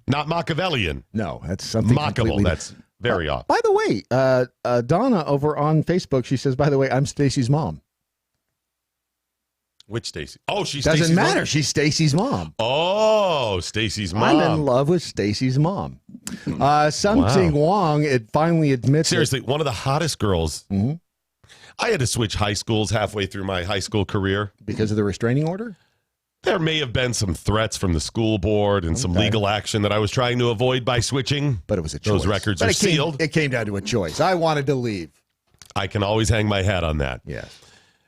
Not Machiavellian. No, that's something mockable. That's very off. By the way, Donna over on Facebook, she says, by the way, I'm Stacy's mom. Which Stacy? Oh, she's Doesn't Stacy's matter. mom? She's Stacy's mom. Oh, Stacy's mom. I'm in love with Stacy's mom. Something Wong, it finally admits. Seriously, one of the hottest girls. I had to switch high schools halfway through my high school career. Because of the restraining order? There may have been some threats from the school board and some legal action that I was trying to avoid by switing. But it was a choice. Those records are sealed. It came down to a choice. I wanted to leave. I can always hang my hat on that. Yes.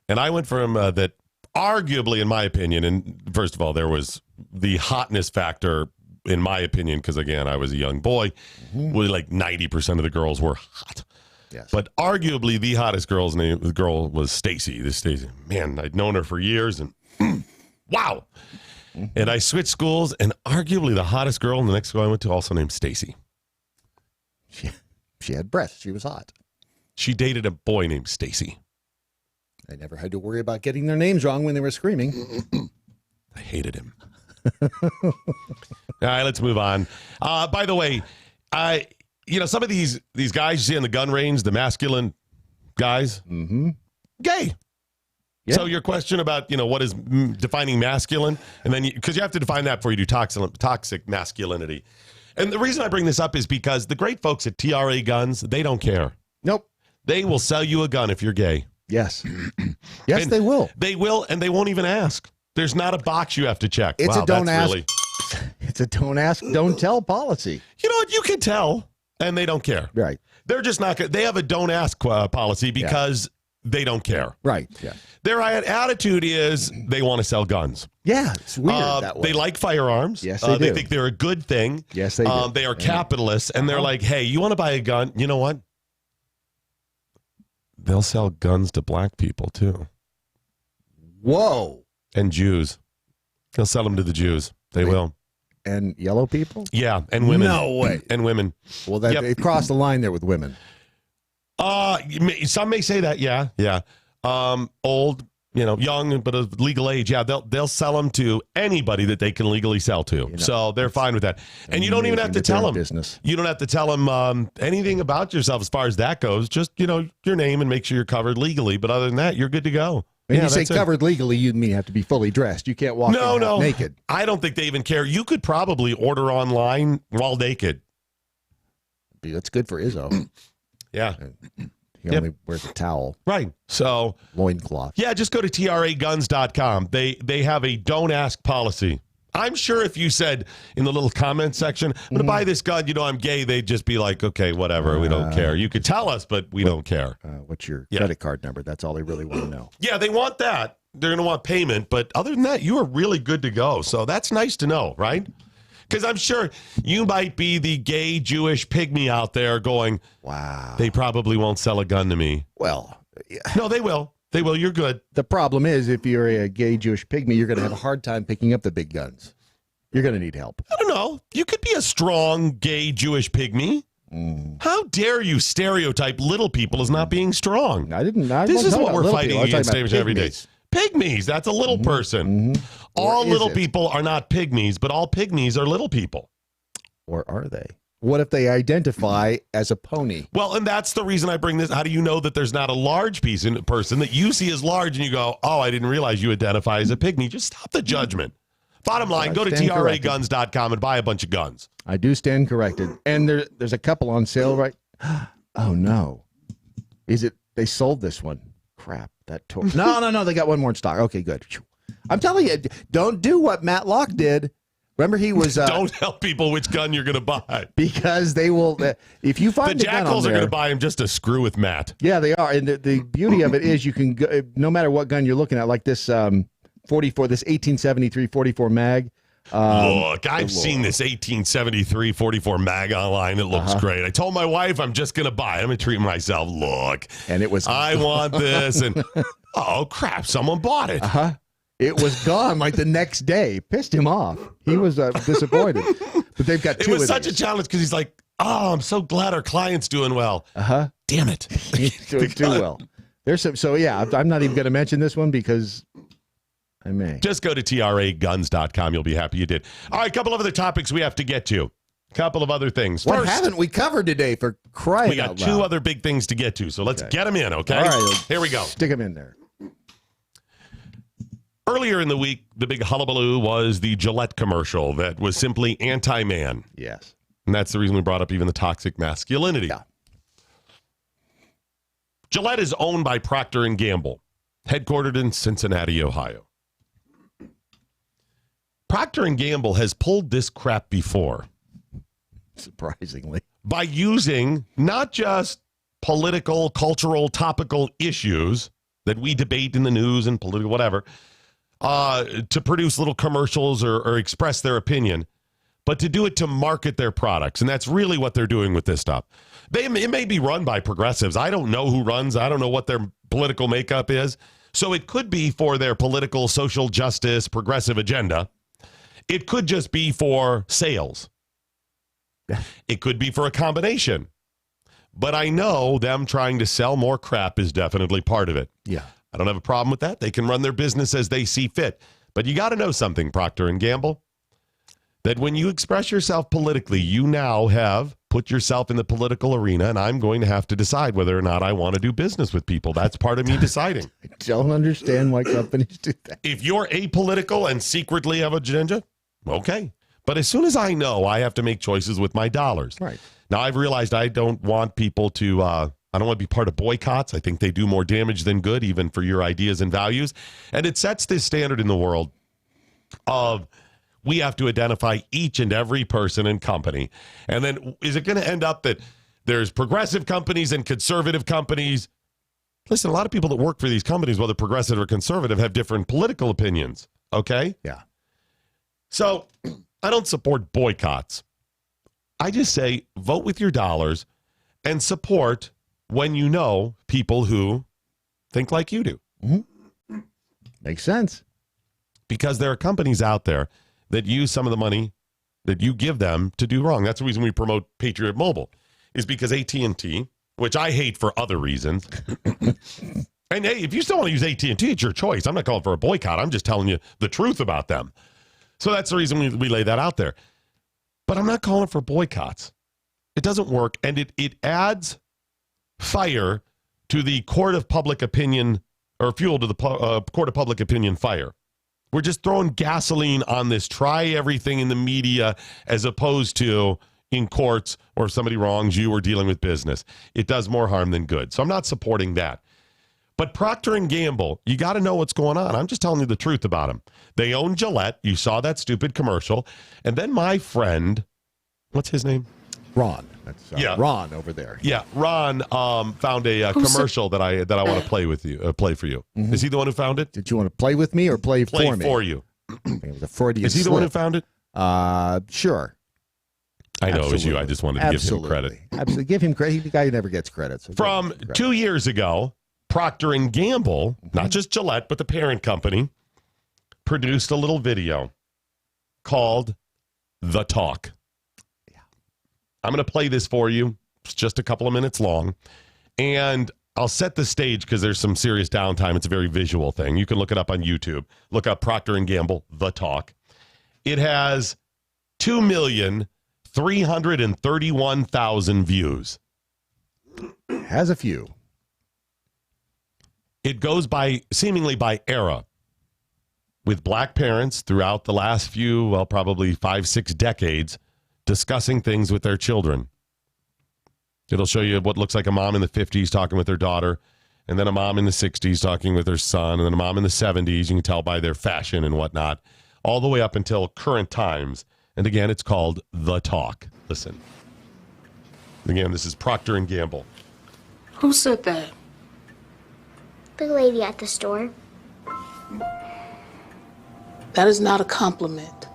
And I went from that arguably, in my opinion, and first of all, there was the hotness factor, in my opinion, because, again, I was a young boy. Really, like 90% of the girls were hot. Yes. But arguably the hottest girl was Stacy. This Stacy, man, I'd known her for years, and wow. And I switched schools, and arguably the hottest girl in the next school I went to, also named Stacy. She had breasts. She was hot. She dated a boy named Stacy. I never had to worry about getting their names wrong when they were screaming. I hated him. All right, let's move on. By the way, some of these guys you see in the gun range, the masculine guys, gay. Yeah. So your question about, what is defining masculine, and then because you have to define that before you do toxic masculinity. And the reason I bring this up is because the great folks at TRA Guns, they don't care. Nope. They will sell you a gun if you're gay. Yes. Yes, they will. They will, and they won't even ask. There's not a box you have to check. It's a don't ask. It's a don't ask, don't tell policy. You know what? You can tell, and they don't care. Right. They're just not. They have a don't ask policy because they don't care. Right. Yeah. Their attitude is they want to sell guns. Yeah, it's weird that way. They like firearms. Yes, they do. They think they're a good thing. Yes, they do. They are capitalists, and they're like, hey, you want to buy a gun? You know what? They'll sell guns to black people, too. Whoa. And Jews. They'll sell them to the Jews. They will. And yellow people? Yeah, and women. No way. And women. Well, they crossed the line there with women. Some may say that, yeah. Old, young, but of legal age, yeah, they'll sell them to anybody that they can legally sell to. So they're fine with that. And you don't even have to tell them. Business. You don't have to tell them anything about yourself as far as that goes. Just, your name and make sure you're covered legally. But other than that, you're good to go. When you say covered legally, you mean you have to be fully dressed. You can't walk around naked. I don't think they even care. You could probably order online while naked. That's good for Izzo. Yeah. He only wears a towel. Right. So loincloth. Yeah, just go to traguns.com. They have a don't ask policy. I'm sure if you said in the little comment section, I'm going to buy this gun, I'm gay, they'd just be like, okay, whatever, we don't care. You could tell us, but we don't care. What's your credit card number? That's all they really want to know. Yeah, they want that. They're going to want payment. But other than that, you are really good to go. So that's nice to know, right? Because I'm sure you might be the gay Jewish pygmy out there going, wow, they probably won't sell a gun to me. Well, yeah. No, they will. They will. You're good. The problem is if you're a gay Jewish pygmy, you're going to have a hard time picking up the big guns. You're going to need help. I don't know. You could be a strong gay Jewish pygmy. How dare you stereotype little people as not being strong? This is what we're fighting against every day. Pygmies. That's a little person. All little people are not pygmies, but all pygmies are little people. Or are they? What if they identify as a pony? Well, and that's the reason I bring this. How do you know that there's not a large person that you see as large and you go, oh, I didn't realize you identify as a pygmy? Just stop the judgment. Bottom line, go to traguns.com and buy a bunch of guns. I do stand corrected. And there's a couple on sale, right? Oh, no. Is it? They sold this one. Crap. That tore. No. They got one more in stock. Okay, good. I'm telling you, don't do what Matt Locke did. Remember, he was... don't tell people which gun you're going to buy. Because they will... if you find the Jackals are going to buy him just to screw with Matt. Yeah, they are. And the beauty of it is you can go, no matter what gun you're looking at, like this 44, this 1873 44 mag. Look, I've seen this 1873 44 mag online. It looks great. I told my wife I'm just going to buy it. I'm going to treat myself. Look. And it was... I want this. And oh, crap. Someone bought it. It was gone like the next day. Pissed him off. He was disappointed. But they've got two. It was such a challenge because he's like, oh, I'm so glad our client's doing well. Damn it. He's doing too well. There's some. So, yeah, I'm not even going to mention this one because I may. Just go to traguns.com. You'll be happy you did. All right, a couple of other topics we have to get to. A couple of other things. What First, haven't we covered today for crying out loud? We got two other big things to get to, so let's get them in, okay? All right. Here we go. Stick them in there. Earlier in the week, the big hullabaloo was the Gillette commercial that was simply anti-man. Yes. And that's the reason we brought up even the toxic masculinity. Yeah. Gillette is owned by Procter & Gamble, headquartered in Cincinnati, Ohio. Procter & Gamble has pulled this crap before. Surprisingly. By using not just political, cultural, topical issues that we debate in the news and political whatever, to produce little commercials or express their opinion, but to do it to market their products. And that's really what they're doing with this stuff. It may be run by progressives. I don't know who runs. I don't know what their political makeup is. So it could be for their political, social justice, progressive agenda. It could just be for sales. It could be for a combination. But I know them trying to sell more crap is definitely part of it. Yeah. I don't have a problem with that. They can run their business as they see fit. But you got to know something, Procter & Gamble, that when you express yourself politically, you now have put yourself in the political arena, and I'm going to have to decide whether or not I want to do business with people. That's part of me deciding. I don't understand why companies do that. If you're apolitical and secretly have an agenda, okay. But as soon as I know, I have to make choices with my dollars. Right. Now, I've realized I don't want people to, I don't want to be part of boycotts. I think they do more damage than good, even for your ideas and values. And it sets this standard in the world of we have to identify each and every person and company. And then is it going to end up that there's progressive companies and conservative companies Listen, a lot of people that work for these companies, whether progressive or conservative, have different political opinions, okay? Yeah. So I don't support boycotts. I just say vote with your dollars and support when you know people who think like you do. Mm-hmm. Makes sense. Because there are companies out there that use some of the money that you give them to do wrong. That's the reason we promote Patriot Mobile, is because AT&T, which I hate for other reasons. And hey, if you still want to use AT&T, it's your choice. I'm not calling for a boycott. I'm just telling you the truth about them. So that's the reason we lay that out there. But I'm not calling for boycotts. It doesn't work, and it adds fire to the court of public opinion, or fuel to the court of public opinion fire. We're just throwing gasoline on this. Try everything in the media as opposed to in courts, or if somebody wrongs you or dealing with business. It does more harm than good. So I'm not supporting that. But Procter & Gamble, you got to know what's going on. I'm just telling you the truth about them. They own Gillette. You saw that stupid commercial. And then my friend, what's his name? Ron. That's Ron over there. Yeah, Ron found a commercial that I want to play with you. Play for you. Mm-hmm. Is he the one who found it? Did you want to play with me or play for me? Play for you. It was a Freudian Is he the one who found it? Sure. I know it was you. I just wanted to give him credit. Absolutely. Give him credit. He's the guy who never gets credit. So From 2 years ago, Procter & Gamble, not just Gillette, but the parent company, produced a little video called The Talk. Yeah. I'm going to play this for you. It's just a couple of minutes long. And I'll set the stage because there's some serious downtime. It's a very visual thing. You can look it up on YouTube. Look up Procter & Gamble, The Talk. It has 2,331,000 views. Has a few. It goes by seemingly by era, with black parents throughout the last few, well, probably 5-6 decades, discussing things with their children. It'll show you what looks like a mom in the 50s talking with her daughter, and then a mom in the 60s talking with her son, and then a mom in the 70s. You can tell by their fashion and whatnot, all the way up until current times. And again, it's called The Talk. Listen. Again, this is Procter & Gamble. Who said that? The lady at the store. That is not a compliment.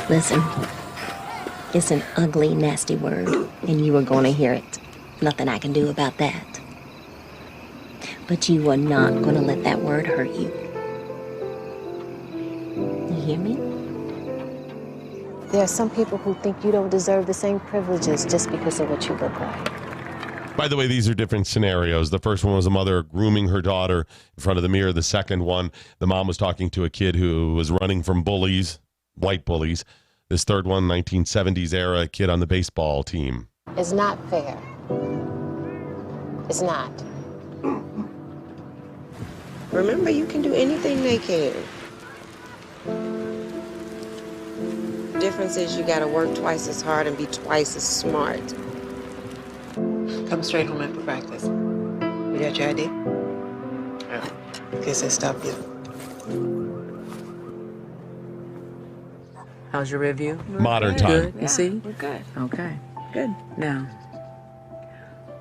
Listen, it's an ugly, nasty word, and you are going to hear it. Nothing I can do about that. But you are not going to let that word hurt you. You hear me? There are some people who think you don't deserve the same privileges just because of what you look like. By the way, these are different scenarios. The first one was a mother grooming her daughter in front of the mirror. The second one, the mom was talking to a kid who was running from bullies, white bullies. This third one, 1970s era, a kid on the baseball team. It's not fair. It's not. Remember, you can do anything they can. The difference is you gotta work twice as hard and be twice as smart. Come straight home after practice. You got your ID? Oh, guess I stopped you. How's your review? Modern time. Good. You Yeah, see? we're good. Okay. Good. Now,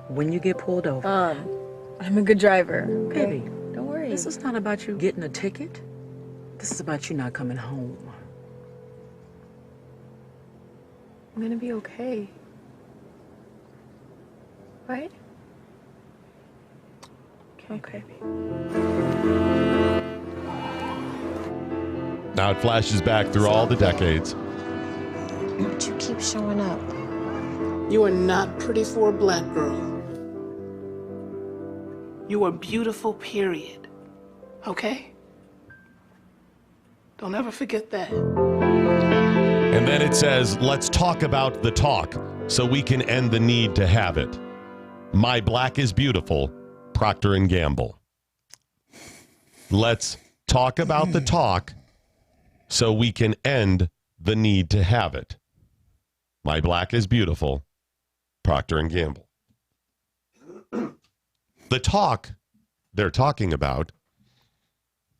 when you get pulled over, I'm a good driver. baby, Don't worry. this is not about you getting a ticket. This is about you not coming home. I'm gonna be okay. Right? Okay. Now it flashes back through all the decades. But you keep showing up. You are not pretty for a black girl. You are beautiful, period. Okay? Don't ever forget that. And then it says, let's talk about the talk so we can end the need to have it. My black is beautiful, Procter & Gamble. Let's talk about the talk so we can end the need to have it. My black is beautiful, Procter & Gamble. The talk they're talking about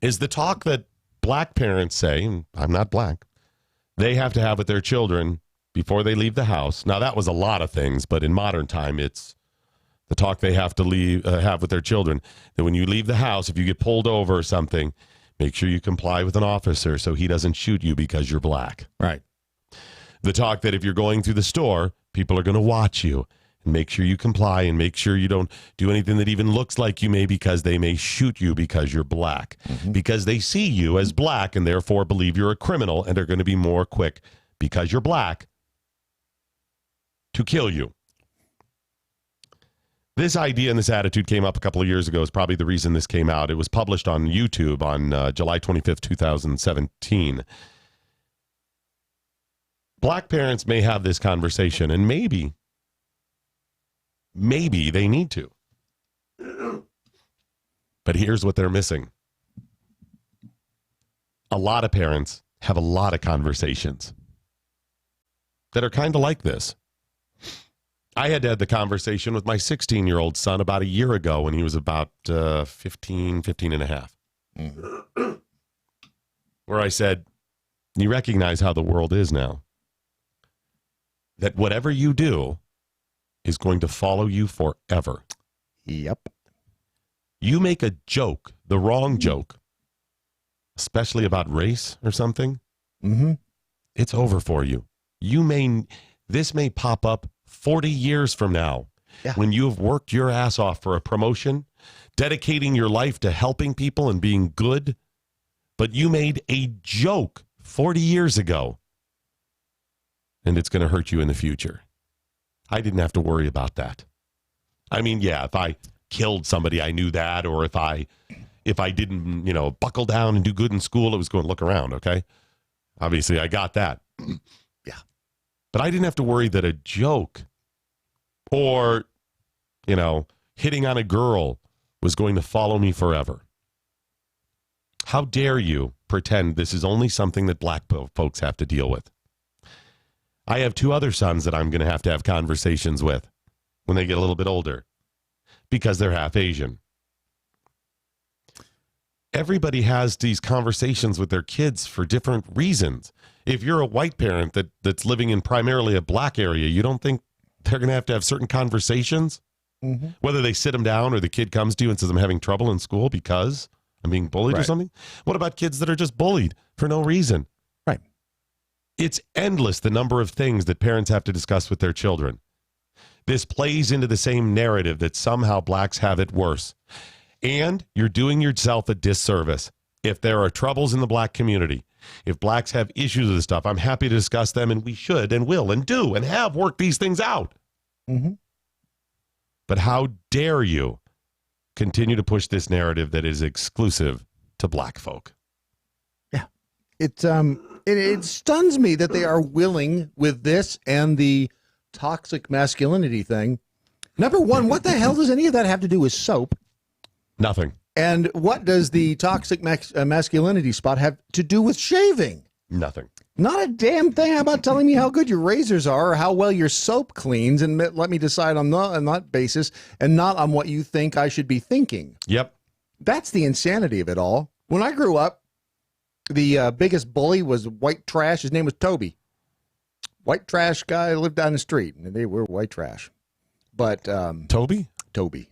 is the talk that black parents say, and I'm not black, they have to have with their children before they leave the house. Now, that was a lot of things, but in modern time, it's The talk they have to have with their children, that when you leave the house, if you get pulled over or something, make sure you comply with an officer so he doesn't shoot you because you're black. Right. The talk that if you're going through the store, people are going to watch you. And make sure you comply and make sure you don't do anything that even looks like you may, because they may shoot you because you're black. Because they see you as black and therefore believe you're a criminal, and are going to be more quick because you're black to kill you. This idea and this attitude came up a couple of years ago. Is probably the reason this came out. It was published on YouTube on July 25th, 2017. Black parents may have this conversation, and maybe they need to. But here's what they're missing. A lot of parents have a lot of conversations that are kind of like this. I had to have the conversation with my 16-year-old son about a year ago when he was about 15 and a half. Where I said, you recognize how the world is now. That whatever you do is going to follow you forever. Yep. You make a joke, the wrong joke, especially about race or something, it's over for you. This may pop up 40 years from now, when you have worked your ass off for a promotion, dedicating your life to helping people and being good, but you made a joke 40 years ago, and it's going to hurt you in the future. I didn't have to worry about that. I mean, yeah, if I killed somebody, I knew that, or if I didn't, buckle down and do good in school, it was going to look around, okay? Obviously, I got that. But I didn't have to worry that a joke or, hitting on a girl was going to follow me forever. How dare you pretend this is only something that black folks have to deal with? I have 2 other sons that I'm going to have conversations with when they get a little bit older because they're half Asian. Everybody has these conversations with their kids for different reasons. If you're a white parent that's living in primarily a black area, you don't think they're going to have certain conversations? Whether they sit them down or the kid comes to you and says, I'm having trouble in school because I'm being bullied or something? What about kids that are just bullied for no reason? Right. It's endless, the number of things that parents have to discuss with their children. This plays into the same narrative that somehow blacks have it worse. And you're doing yourself a disservice. If there are troubles in the black community, if blacks have issues with this stuff, I'm happy to discuss them, and we should and will and do and have worked these things out. But how dare you continue to push this narrative that is exclusive to black folk? Yeah. It stuns me that they are willing with this and the toxic masculinity thing. Number one, what the hell does any of that have to do with soap? Nothing. And what does the toxic masculinity spot have to do with shaving? Nothing. Not a damn thing. How about telling me how good your razors are or how well your soap cleans, and let me decide on that basis and not on what you think I should be thinking. Yep. That's the insanity of it all. When I grew up, the biggest bully was white trash. His name was Toby. White trash guy lived down the street, and they were white trash. But Toby? Toby.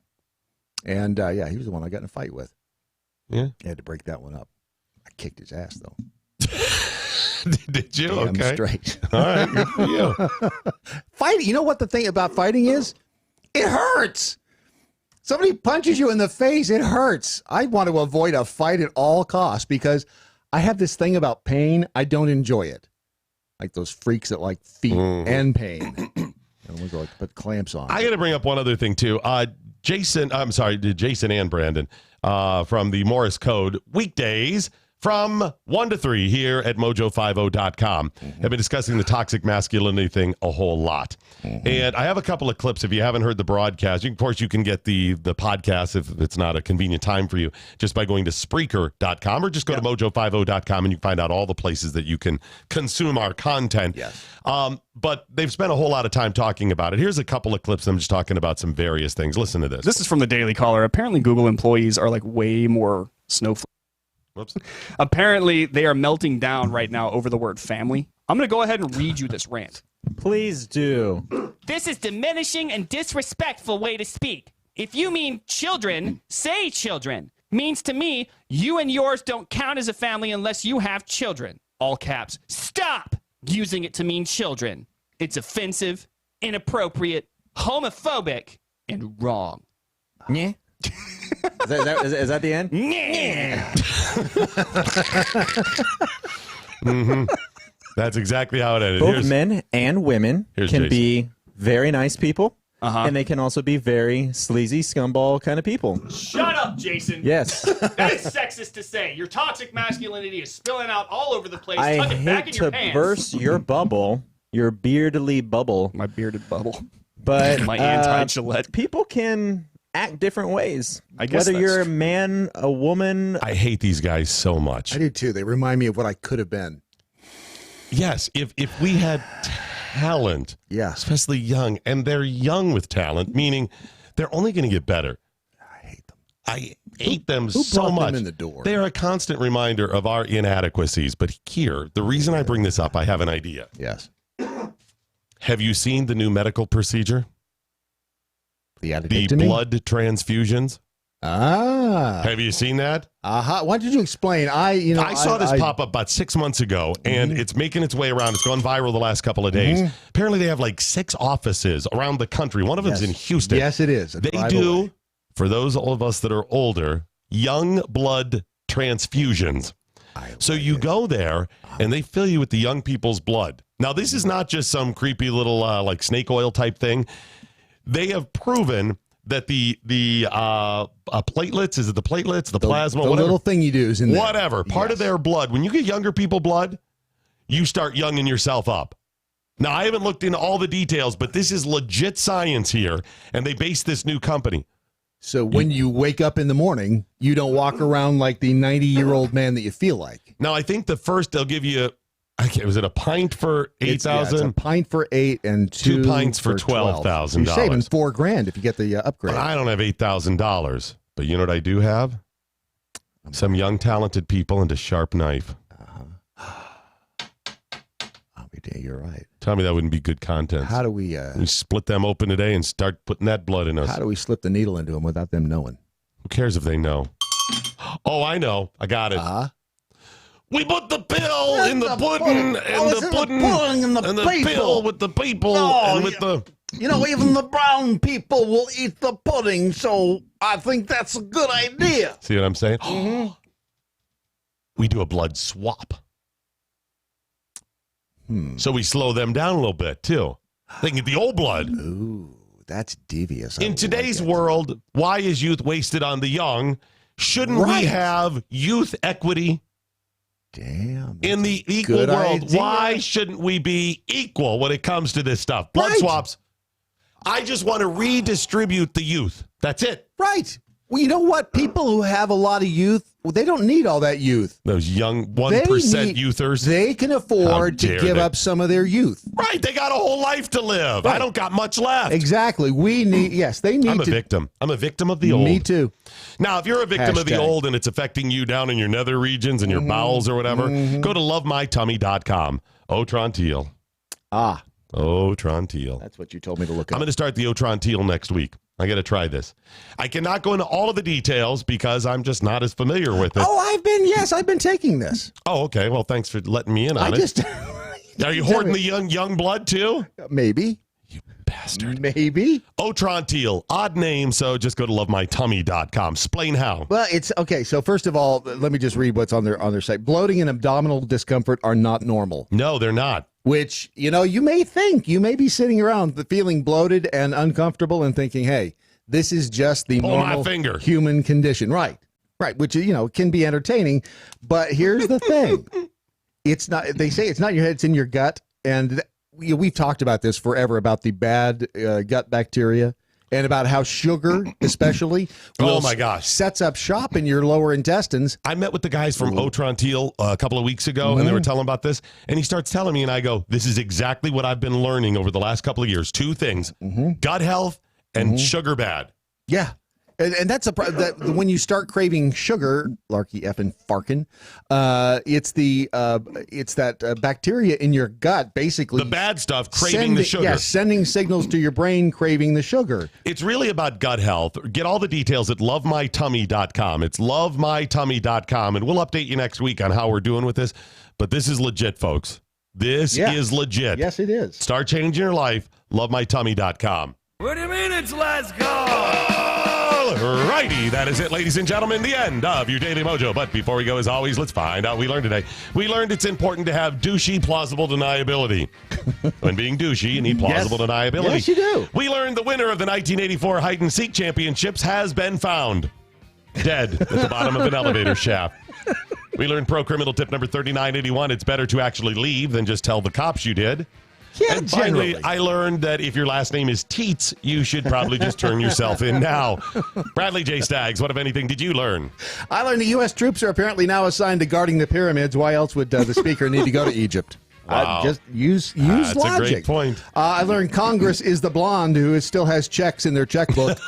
And, yeah, he was the one I got in a fight with. Yeah. I had to break that one up. I kicked his ass, though. Did you? Damn okay. Straight. All right. Good for you. Fighting. You know what the thing about fighting is? It hurts. Somebody punches you in the face, it hurts. I want to avoid a fight at all costs because I have this thing about pain. I don't enjoy it. Like those freaks that like feet and pain. And we go like put clamps on. I got to bring up one other thing, too. Jason and Brandon from the Morris Code weekdays from 1 to 3 here at MoJo50.com. Have been discussing the toxic masculinity thing a whole lot. And I have a couple of clips. If you haven't heard the broadcast, of course, you can get the podcast if it's not a convenient time for you, just by going to Spreaker.com or just go to MoJo50.com and you can find out all the places that you can consume our content. Yes. But they've spent a whole lot of time talking about it. Here's a couple of clips. I'm just talking about some various things. Listen to this. This is from the Daily Caller. Apparently, Google employees are like way more snowflakes. Whoops. Apparently, they are melting down right now over the word family. I'm going to go ahead and read you this rant. Please do. This is diminishing and disrespectful way to speak. If you mean children, say children. Means to me, you and yours don't count as a family unless you have children. All caps. Stop using it to mean children. It's offensive, inappropriate, homophobic, and wrong. Yeah. Is that the end? Yeah. That's exactly how it ended. Both men and women can Jason. be very nice people, and they can also be very sleazy, scumball kind of people. Shut up, Jason. Yes. That is sexist to say. Your toxic masculinity is spilling out all over the place. I Tuck it back hate in your to pants. burst your bubble, your beardly bubble. My bearded bubble. But My anti-Gillette. People can act different ways. I guess Whether that's you're a man, a woman. I hate these guys so much. I do too. They remind me of what I could have been. Yes, if we had talent, especially young, and they're young with talent, meaning they're only going to get better. I hate them Who so brought much. them in the door? They are a constant reminder of our inadequacies. But here, the reason I bring this up, I have an idea. Yes. Have you seen the new medical procedure? The The blood transfusions? Ah. Have you seen that? Why don't you explain? I saw this pop up about 6 months ago, and it's making its way around. It's gone viral the last couple of days. Apparently, they have like 6 offices around the country. One of them's in Houston. Yes, it is. They do, for those of us that are older, young blood transfusions. So you go there, and they fill you with the young people's blood. Now, this is not just some creepy little like snake oil type thing. They have proven that the platelets, is it the platelets, the plasma, the whatever little thing you do is in there. Whatever. Part of their blood. When you get younger people blood, you start younging yourself up. Now, I haven't looked into all the details, but this is legit science here, and they base this new company. So when you wake up in the morning, you don't walk around like the 90-year-old man that you feel like. Now, I think the first they'll give you, was it a pint for $8,000? It's a pint for $8,000 and 2 pints for $12,000. You're saving $4,000 if you get the upgrade. But I don't have $8,000. But you know what I do have? Some young, talented people and a sharp knife. You're right. Tell me that wouldn't be good content. How do we... we split them open today and start putting that blood in us. How do we slip the needle into them without them knowing? Who cares if they know? Oh, I know. I got it. We put the pill in the pudding, and the pudding and the pill with the people, and with the... You know, even the brown people will eat the pudding, so I think that's a good idea. See what I'm saying? We do a blood swap. So we slow them down a little bit, too. They can get the old blood. Ooh, that's devious. In today's world, why is youth wasted on the young? Shouldn't we have youth equity? Damn. In the equal good world, idea. why shouldn't we be equal when it comes to this stuff? Blood swaps. I just want to redistribute the youth. That's it. Right. Well, you know what? People who have a lot of youth, they don't need all that youth. Those young 1% youthers. They can afford to give up some of their youth. Right. They got a whole life to live. I don't got much left. Exactly. We need, they need I'm a victim. I'm a victim of the old. Me too. Now, if you're a victim of the old and it's affecting you down in your nether regions and your bowels or whatever, go to lovemytummy.com. Otron Teal. That's what you told me to look up. I'm going to start the Otron Teal next week. I got to try this. I cannot go into all of the details because I'm just not as familiar with it. Oh, I've been taking this. Oh, okay. Well, thanks for letting me in on it. Are you hoarding the young blood too? Maybe. You bastard. Maybe. Otron Teal. Odd name, so just go to lovemytummy.com. Explain how. Well, it's okay. So first of all, let me just read what's on their site. Bloating and abdominal discomfort are not normal. No, they're not. Which, you may think, you may be sitting around feeling bloated and uncomfortable and thinking, hey, this is just the normal human condition. Right. Which, can be entertaining. But here's the thing. It's not, they say it's not your head, it's in your gut. And we've talked about this forever, about the bad gut bacteria. And about how sugar, especially, oh my gosh, sets up shop in your lower intestines. I met with the guys from Otron Teal a couple of weeks ago, and they were telling about this. And he starts telling me, and I go, this is exactly what I've been learning over the last couple of years. 2 things, gut health and sugar bad. Yeah. And that's when you start craving sugar, Larky effing Farkin, it's that bacteria in your gut, basically. The bad stuff, craving the sugar. Yeah, sending signals to your brain, craving the sugar. It's really about gut health. Get all the details at lovemytummy.com. It's lovemytummy.com, and we'll update you next week on how we're doing with this. But this is legit, folks. This is legit. Yes, it is. Start changing your life. Lovemytummy.com. What do you mean it's last call? Alrighty, that is it, ladies and gentlemen, the end of your Daily Mojo. But before we go, as always, let's find out what we learned today. We learned it's important to have douchey, plausible deniability. When being douchey, you need plausible deniability. Yes, you do. We learned the winner of the 1984 Hide and Seek Championships has been found dead at the bottom of an elevator shaft. We learned pro criminal tip number 3981. It's better to actually leave than just tell the cops you did. Yeah, and finally, I learned that if your last name is Teets, you should probably just turn yourself in now. Bradley J. Staggs, what, if anything, did you learn? I learned the U.S. troops are apparently now assigned to guarding the pyramids. Why else would the speaker need to go to Egypt? Wow. Just use That's logic. a great point. I learned Congress is the blonde who still has checks in their checkbook.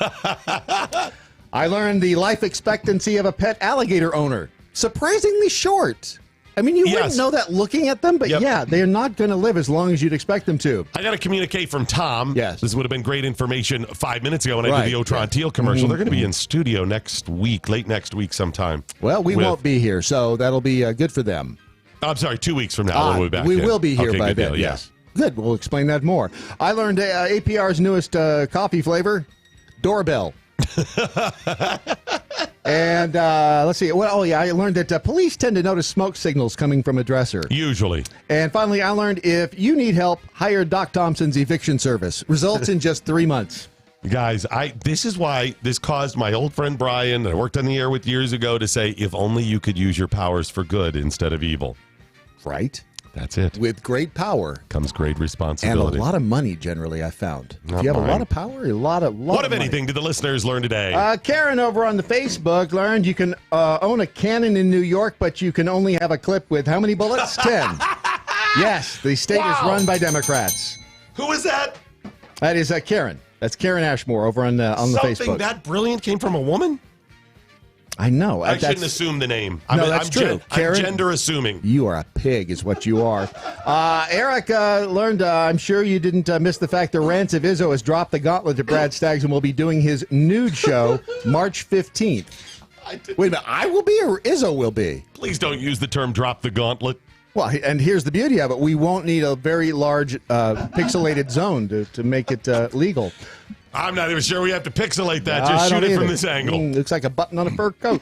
I learned the life expectancy of a pet alligator owner. Surprisingly short. I mean, you wouldn't know that looking at them, but yeah, they're not going to live as long as you'd expect them to. I got to communicate from Tom. Yes. This would have been great information 5 minutes ago when I did the Otron Teal commercial. They're going to be in studio next week, late next week sometime. Well, we won't be here, so that'll be good for them. I'm sorry, 2 weeks from now we'll be back. We will be here by then, deal, yes. Good, we'll explain that more. I learned APR's newest coffee flavor, doorbell. And let's see. Well, I learned that police tend to notice smoke signals coming from a dresser. Usually. And finally, I learned if you need help, hire Doc Thompson's eviction service. Results in just 3 months. Guys, this is why this caused my old friend Brian, that I worked on the air with years ago, to say, if only you could use your powers for good instead of evil. Right? That's it. With great power comes great responsibility. And a lot of money, generally, I found. Not if you have mine. a lot of power, a lot of What, if money. anything, did the listeners learn today? Karen over on the Facebook learned you can own a cannon in New York, but you can only have a clip with how many bullets? 10. Yes, the state is run by Democrats. Who is that? That is Karen. That's Karen Ashmore over on the Facebook. Something that brilliant came from a woman? I know. I shouldn't assume the name. That's true. Karen, I'm gender assuming. You are a pig is what you are. Eric learned, I'm sure you didn't miss the fact the Rants of Izzo has dropped the gauntlet to Brad Staggs and will be doing his nude show March 15th. Wait a minute. I will be or Izzo will be? Please don't use the term drop the gauntlet. Well, and here's the beauty of it. We won't need a very large pixelated zone to make it legal. I'm not even sure we have to pixelate that. Just shoot it from this angle. Looks like a button on a fur coat.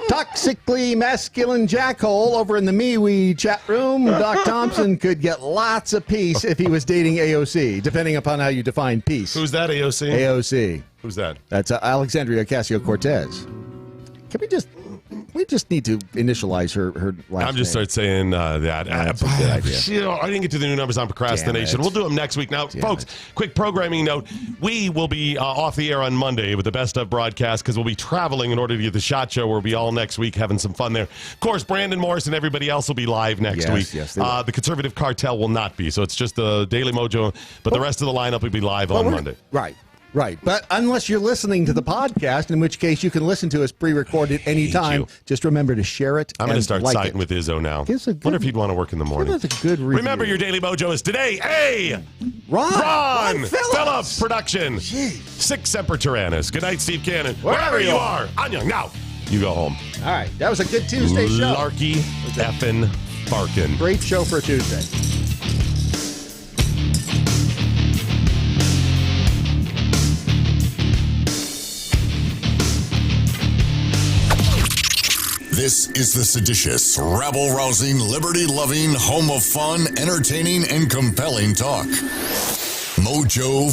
Toxically masculine jackhole over in the MeWe chat room. Doc Thompson could get lots of peace if he was dating AOC, depending upon how you define peace. Who's that, AOC? AOC. Who's that? That's Alexandria Ocasio-Cortez. Can we just need to initialize her last I'm just name. start saying that. That's a good idea. I didn't get to the new numbers on procrastination. We'll do them next week. Now, folks, quick programming note. We will be off the air on Monday with the Best of broadcast because we'll be traveling in order to get the SHOT Show. We'll be all next week having some fun there. Of course, Brandon Morris and everybody else will be live next week. Yes, the Conservative Cartel will not be. So it's just the Daily Mojo, but the rest of the lineup will be live on Monday. Right. But unless you're listening to the podcast, in which case you can listen to us pre-recorded anytime. Just remember to share it. I'm going to start siding with Izzo now. Wonder if he'd want to work in the morning. That's a good review. Remember, your Daily Mojo is today a Ron Phillips production. Sic Semper Tyrannis. Good night, Steve Cannon. Wherever you are. Anya, now you go home. All right. That was a good Tuesday show. Larky effing Farkin. Great show for a Tuesday. This is the seditious, rabble-rousing, liberty-loving, home of fun, entertaining, and compelling talk. MoJo